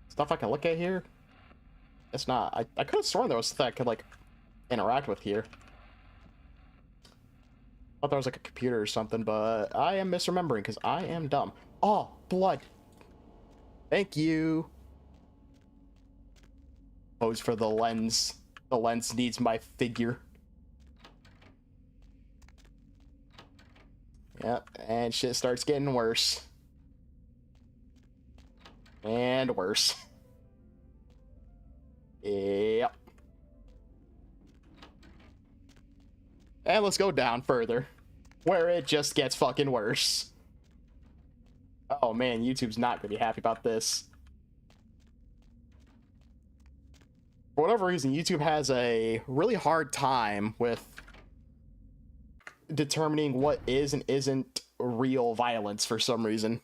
stuff I can look at here? It's not. I could have sworn there was stuff I could, like, interact with here. Thought there was, like, a computer or something, but I am misremembering because I am dumb. Oh, blood. Thank you. Pose for the lens. The lens needs my figure. Yep, and shit starts getting worse. And worse. Yep. And let's go down further, where it just gets fucking worse. Oh man, YouTube's not gonna be happy about this. For whatever reason, YouTube has a really hard time with determining what is and isn't real violence for some reason.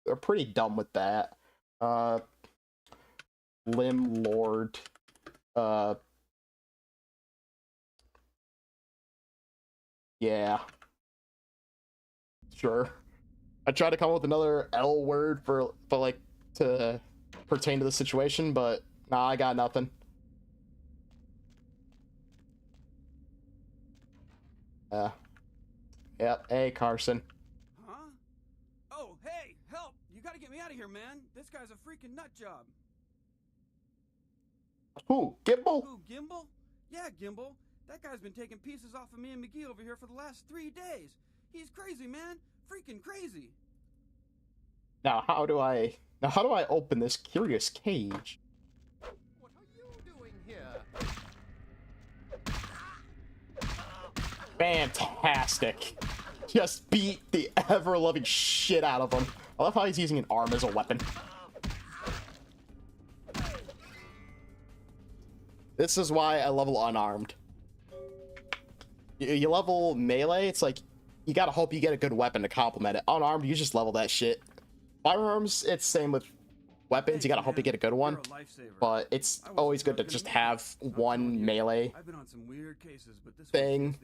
They're pretty dumb with that. Limb Lord. Yeah. Sure. I tried to come up with another L word for like to pertain to the situation, but nah, I got nothing. Yep. Hey, Carson. Huh? Oh, hey, help! You gotta get me out of here, man. This guy's a freaking nut job. Who? Gimbal? Who, Gimbal? Yeah, Gimbal. That guy's been taking pieces off of me and McGee over here for the last 3 days. He's crazy, man. Freaking crazy. Now how do I open this curious cage? What are you doing here? Fantastic. Just beat the ever-loving shit out of him. I love how he's using an arm as a weapon. This is why I level unarmed. You level melee, it's like, you gotta hope you get a good weapon to complement it. Unarmed, you just level that shit. Firearms, it's same with weapons, you gotta hope you get a good one. But it's always good to just have one melee I've been on some weird cases, but this thing,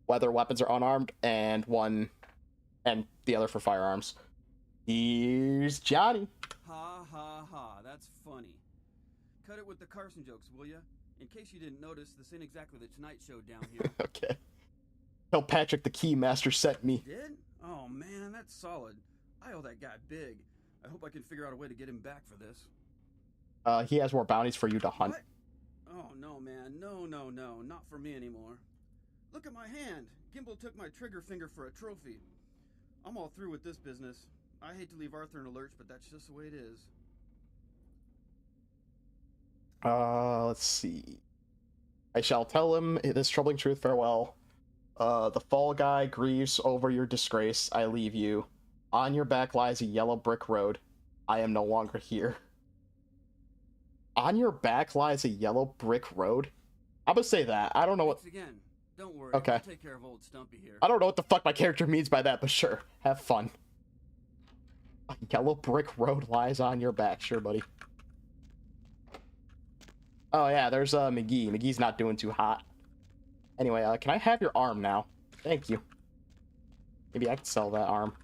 whether weapons are unarmed, and one, and the other for firearms. Here's Johnny. Ha ha ha, that's funny. Cut it with the Carson jokes, will ya? In case you didn't notice, this ain't exactly the Tonight Show down here. Okay. Tell Patrick the Keymaster sent me. Did? Oh man, that's solid. I owe that guy big. I hope I can figure out a way to get him back for this. He has more bounties for you to hunt. What? Oh no, man. No, not for me anymore. Look at my hand. Gimbal took my trigger finger for a trophy. I'm all through with this business. I hate to leave Arthur in a lurch, but that's just the way it is. Let's see. I shall tell him this troubling truth. Farewell. The fall guy grieves over your disgrace. I leave you. On your back lies a yellow brick road. I am no longer here. On your back lies a yellow brick road? I'm gonna say that. I don't know what... Again. Don't worry. Okay. I'll take care of old Stumpy here. I don't know what the fuck my character means by that, but sure. Have fun. A yellow brick road lies on your back. Sure, buddy. Oh, yeah, there's McGee. McGee's not doing too hot. Anyway, can I have your arm now? Thank you. Maybe I could sell that arm.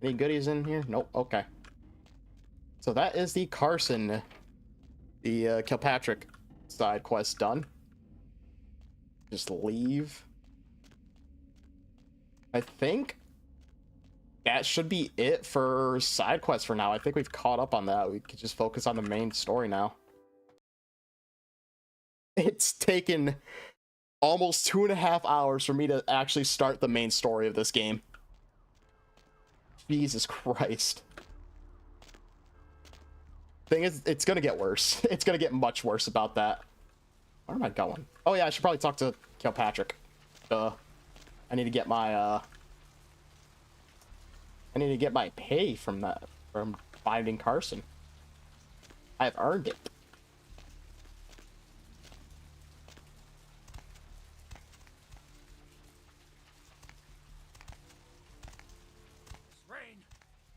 Any goodies in here? Nope. Okay. So that is the Carson, the Kilpatrick side quest done. Just leave. I think that should be it for side quests for now. I think we've caught up on that. We could just focus on the main story now. It's taken almost 2.5 hours for me to actually start the main story of this game. Jesus Christ. Thing is, it's gonna get worse. It's gonna get much worse about that. Where am I going? Oh yeah, I should probably talk to Kilpatrick. And I need to get my I need to get my pay from finding Carson. I've earned it. Rain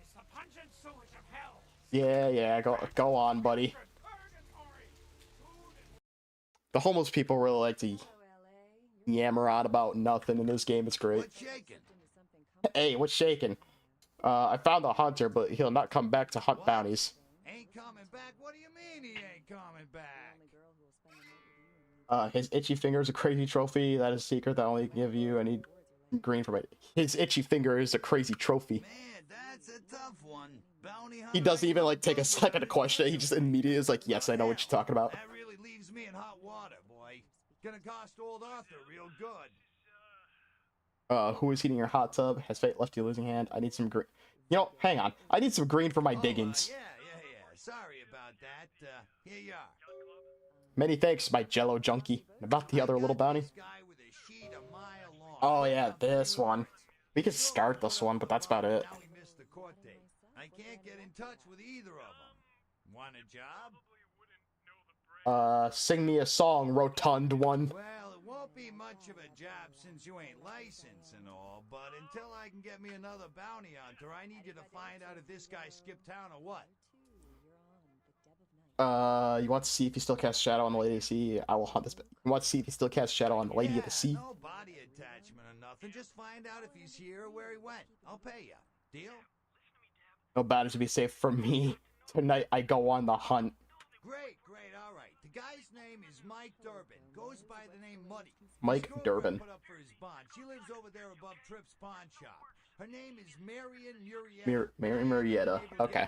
is the pungent sewage of hell. Yeah, go on, buddy. The homeless people really like to yammer on about nothing in this game. It's great. What's shaking? Hey, what's shaking? I found the hunter, but he'll not come back to hunt bounties. Ain't coming back? What do you mean he ain't coming back? His itchy finger is a crazy trophy. That is a secret that only give you any green from it. His itchy finger is a crazy trophy. Man, that's a tough one. Bounty hunter. He doesn't even like take a second to question it. He just immediately is like, yes, I know what you're talking about. That really leaves me in hot water, boy. Gonna cost old Arthur real good. Who is heating your hot tub? Has fate left you a losing hand? I need some green. You know, hang on. I need some green for my diggings. Yeah. Sorry about that. Here you are. Many thanks, my Jello junkie. About the other little bounty. Oh yeah, this one. We could start this one, but that's about it. Now we missed the court date. I can't get in touch with either of them. Want a job? Sing me a song, rotund one. Well, it won't be much of a job since you ain't licensed and all, but until I can get me another bounty hunter, I need you to find out if this guy skipped town or what. You want to see if he still casts shadow on the Lady of the Sea? I will hunt this. You want to see if he still casts shadow on the Lady of the Sea? No body attachment or nothing. Just find out if he's here or where he went. I'll pay you. Deal? No bounty to be safe from me. Tonight I go on the hunt. Great, all right. The guy's name is Mike Durbin. Goes by the name Muddy. Mike Durbin. Put up for his bond. She lives over there above Tripp's pawn shop. Her name is Marion Murrieta. Marion Murrieta. Okay.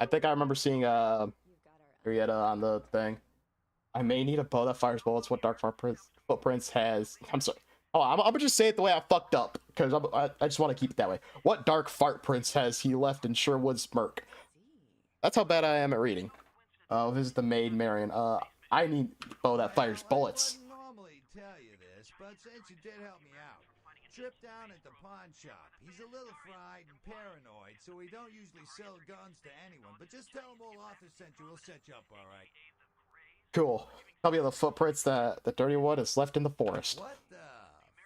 I think I remember seeing Murrieta on the thing. I may need a bow that fires bullets. What Dark Footprints has? I'm sorry. Oh, I'm gonna just say it the way I fucked up because I just want to keep it that way. What Dark Fart Prince has he left in Sherwood's Smirk? That's how bad I am at reading. Oh, this is the maid Marion. I need bow that fires bullets. I wouldn't normally tell you this, but since you did help me out, Trip down at the pawn shop. He's a little fried and paranoid, so we don't usually sell guns to anyone. But just tell him old Arthur sent you. We'll set you up all right. Cool. Tell me the footprints that the dirty one is left in the forest. What the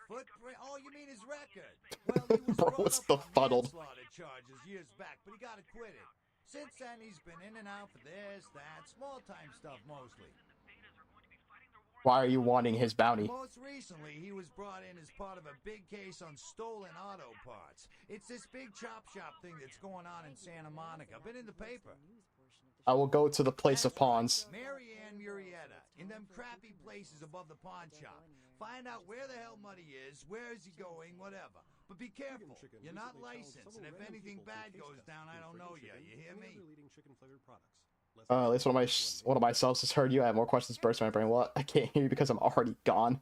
footprint? Oh, you mean his record? Well, he was Bro, it's befuddled. manslaughter charges years back, but he got acquitted. Since then, he's been in and out for this, that, small-time stuff mostly. Why are you wanting his bounty? Most recently, he was brought in as part of a big case on stolen auto parts. It's this big chop shop thing that's going on in Santa Monica. Been in the paper. I will go to the place of pawns. Marianne Murrieta, in them crappy places above the pawn shop. Find out where the hell Muddy is, where is he going, whatever. But be careful, you're not licensed, and if anything bad goes down, I don't know you. You hear me? At least one of my cells has heard you. I have more questions bursting in my brain. What? I can't hear you because I'm already gone.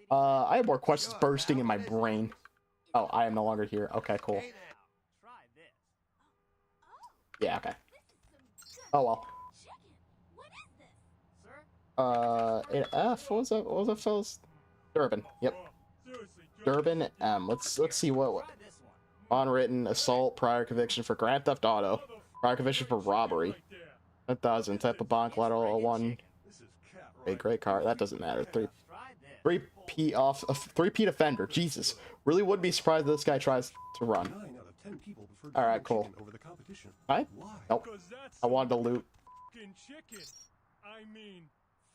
I have more questions bursting in my brain. Oh, I am no longer here. Okay, cool. Yeah, okay. Oh well. F. What was that fellas? Durbin. Yep. Durbin M. Let's see what unwritten assault, prior conviction for grand theft auto, prior conviction for robbery. 1,000 type of bond collateral 1. A great car. That doesn't matter. 3P off a 3P offender. Jesus. Really would be surprised if this guy tries to run. All right, cool. Hi? Nope. I wanted to loot. Chicken. I mean,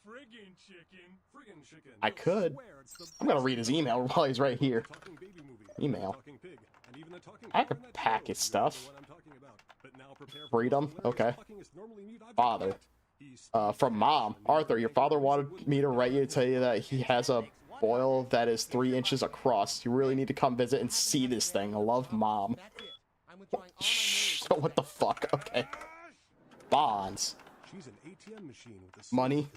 friggin' chicken. Friggin' chicken. I could. I'm gonna read his email while he's right here. Email. I could pack his stuff. Freedom. Okay. Father. From Mom. Arthur, your father wanted me to write you to tell you that he has a boil that is 3 inches across. You really need to come visit and see this thing. I love, Mom. Shh. What the fuck? Okay. Bonds. Money.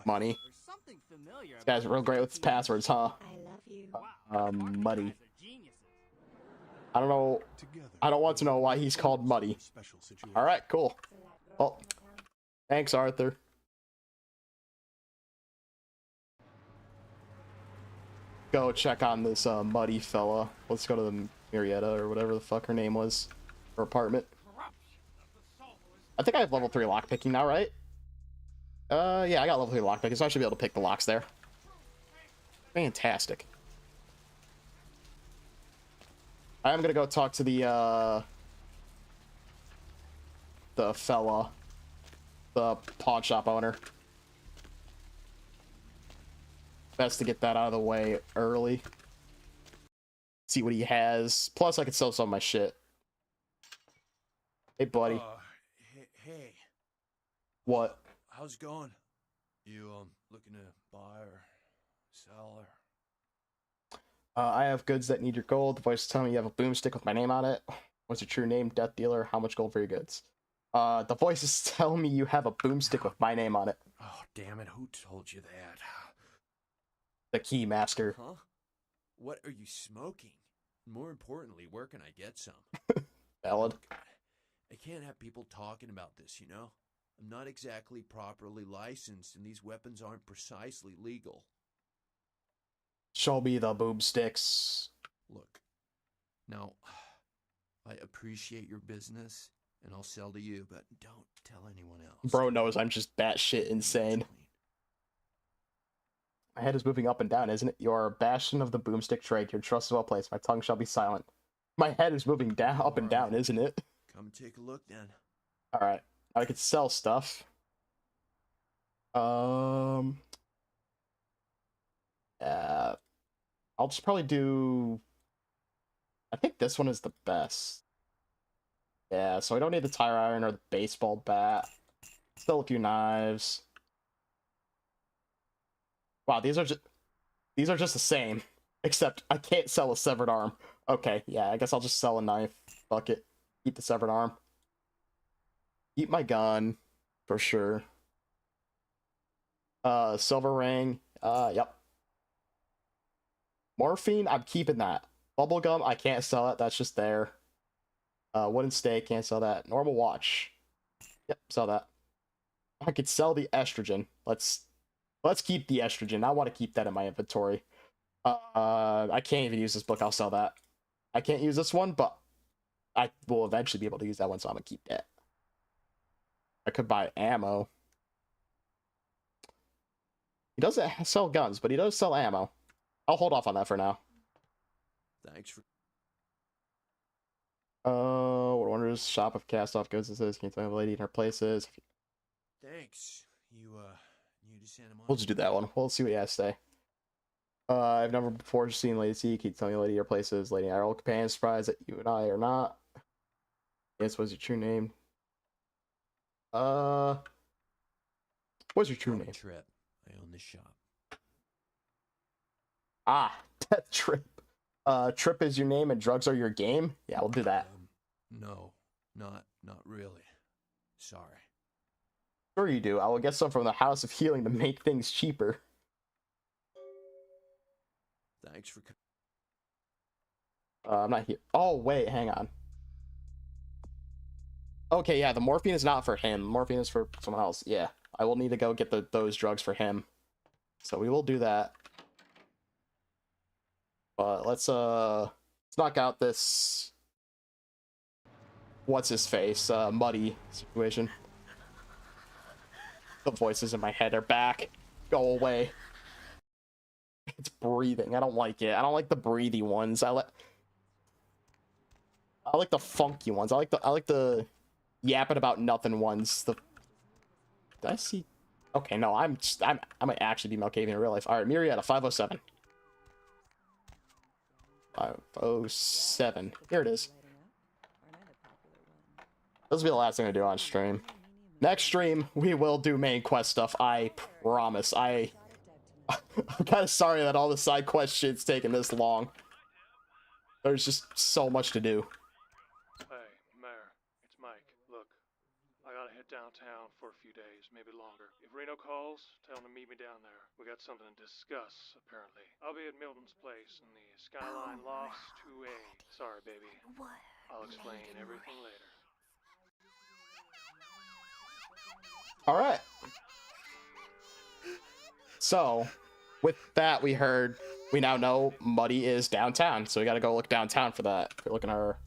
Money. This guy's real great with his passwords, huh? Muddy. I don't know. I don't want to know why he's called Muddy. Alright, cool. Well, thanks, Arthur. go check on this muddy fella. Let's go to the Marietta or whatever the fuck her name was. Her apartment. I think I have level 3 lockpicking now, right? Yeah, I got level 3 lockpicking, so I should be able to pick the locks there. Fantastic. I am gonna go talk to the fella, the pawn shop owner. Best to get that out of the way early. See what he has. Plus, I could sell some of my shit. Hey, buddy. Hey. What? How's it going? You looking to buy or sell or? I have goods that need your gold. The voice is telling me you have a boomstick with my name on it. What's your true name? Death dealer. How much gold for your goods? The voice is telling me you have a boomstick with my name on it. Oh, damn it. Who told you that? The key master. Huh? What are you smoking? More importantly, where can I get some? Valid. Look, I can't have people talking about this, you know? I'm not exactly properly licensed, and these weapons aren't precisely legal. Show me the boomsticks. Look, now, I appreciate your business, and I'll sell to you, but don't tell anyone else. Bro knows I'm just batshit insane. My head is moving up and down, isn't it? You are a bastion of the boomstick trade. Your trust is well placed. My tongue shall be silent. My head is moving down, up and down, isn't it? Come take a look, then. Alright. I could sell stuff. Yeah. I'll just probably do... I think this one is the best. Yeah, so I don't need the tire iron or the baseball bat. Still a few knives. Wow, these are just the same. Except I can't sell a severed arm. Okay, yeah, I guess I'll just sell a knife. Fuck it. Keep the severed arm. Keep my gun. For sure. Silver ring. Yep. Morphine, I'm keeping that. Bubblegum, I can't sell it. That's just there. Wooden stake, can't sell that. Normal watch. Yep, sell that. I could sell the estrogen. Let's keep the estrogen. I want to keep that in my inventory. I can't even use this book. I'll sell that. I can't use this one, but I will eventually be able to use that one, so I'm gonna keep that. I could buy ammo. He doesn't sell guns, but he does sell ammo. I'll hold off on that for now. Thanks for... What wonders shop of cast-off goods this is? Can you tell me the lady in her place is? Thanks. You to Santa Monica? We'll just do that one. We'll see what he has to say. I've never before seen Lady C. Can you tell me lady your place is? Lady Errol companion, surprised that you and I are not. Yes, what's your true name? What's your true name? Trip. I own this shop. Ah, Death Trip. Trip is your name and drugs are your game? Yeah, we'll do that. No, not really. Sorry. Sure you do. I will get some from the House of Healing to make things cheaper. Thanks for... I'm not here. Oh, wait, hang on. Okay, yeah, the morphine is not for him. Morphine is for someone else. Yeah, I will need to go get those drugs for him. So we will do that. But let's knock out this... What's his face? Muddy situation. The voices in my head are back. Go away. It's breathing. I don't like it. I don't like the breathy ones. I like the funky ones. I like the yapping about nothing ones. Did I see? Okay, no, I might actually be Malkavian in real life. All right, Marietta 507. 507. Here it is. This will be the last thing I do on stream. Next stream, we will do main quest stuff. I promise. I'm kind of sorry that all the side quest shit's taking this long. There's just so much to do. Hey, Mayor, it's Mike. Look, I gotta head downtown for a few days, maybe longer. If Reno calls, tell him to meet me down there. We got something to discuss, apparently. I'll be at Milton's place in the Skyline Lofts 2A. Sorry, baby. I'll explain everything later. Alright. So, with that, we now know Muddy is downtown, so we gotta go look downtown for that. If you're looking at our...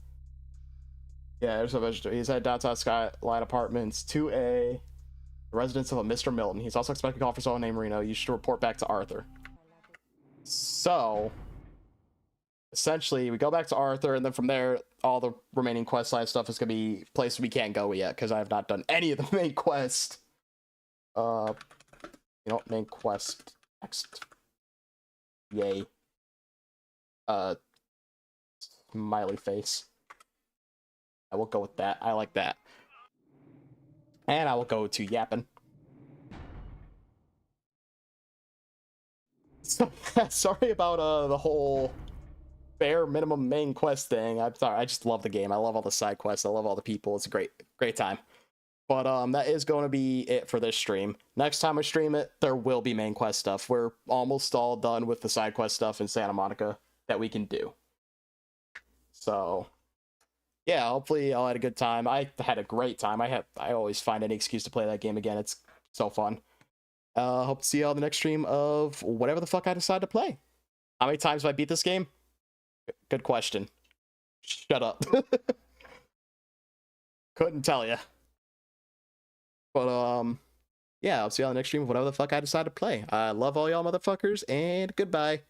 Yeah, there's a vegetable. He's at Downtown Skyline Apartments 2A, residence of a Mr. Milton. He's also expecting a call for someone named Reno. You should report back to Arthur. So, essentially, we go back to Arthur, and then from there, all the remaining questline stuff is gonna be places we can't go yet, because I have not done any of the main quest. Main quest next. Yay. Smiley face. I will go with that. I like that. And I will go to yapping. So, sorry about the whole bare minimum main quest thing. I'm sorry. I just love the game. I love all the side quests. I love all the people. It's a great time. But that is going to be it for this stream. Next time I stream it, there will be main quest stuff. We're almost all done with the side quest stuff in Santa Monica that we can do. So, yeah, hopefully I'll had a good time. I had a great time. I always find any excuse to play that game again. It's so fun. Hope to see you all in the next stream of whatever the fuck I decide to play. How many times have I beat this game? Good question. Shut up. Couldn't tell you. But, yeah, I'll see y'all in the next stream of whatever the fuck I decide to play. I love all y'all motherfuckers, and goodbye.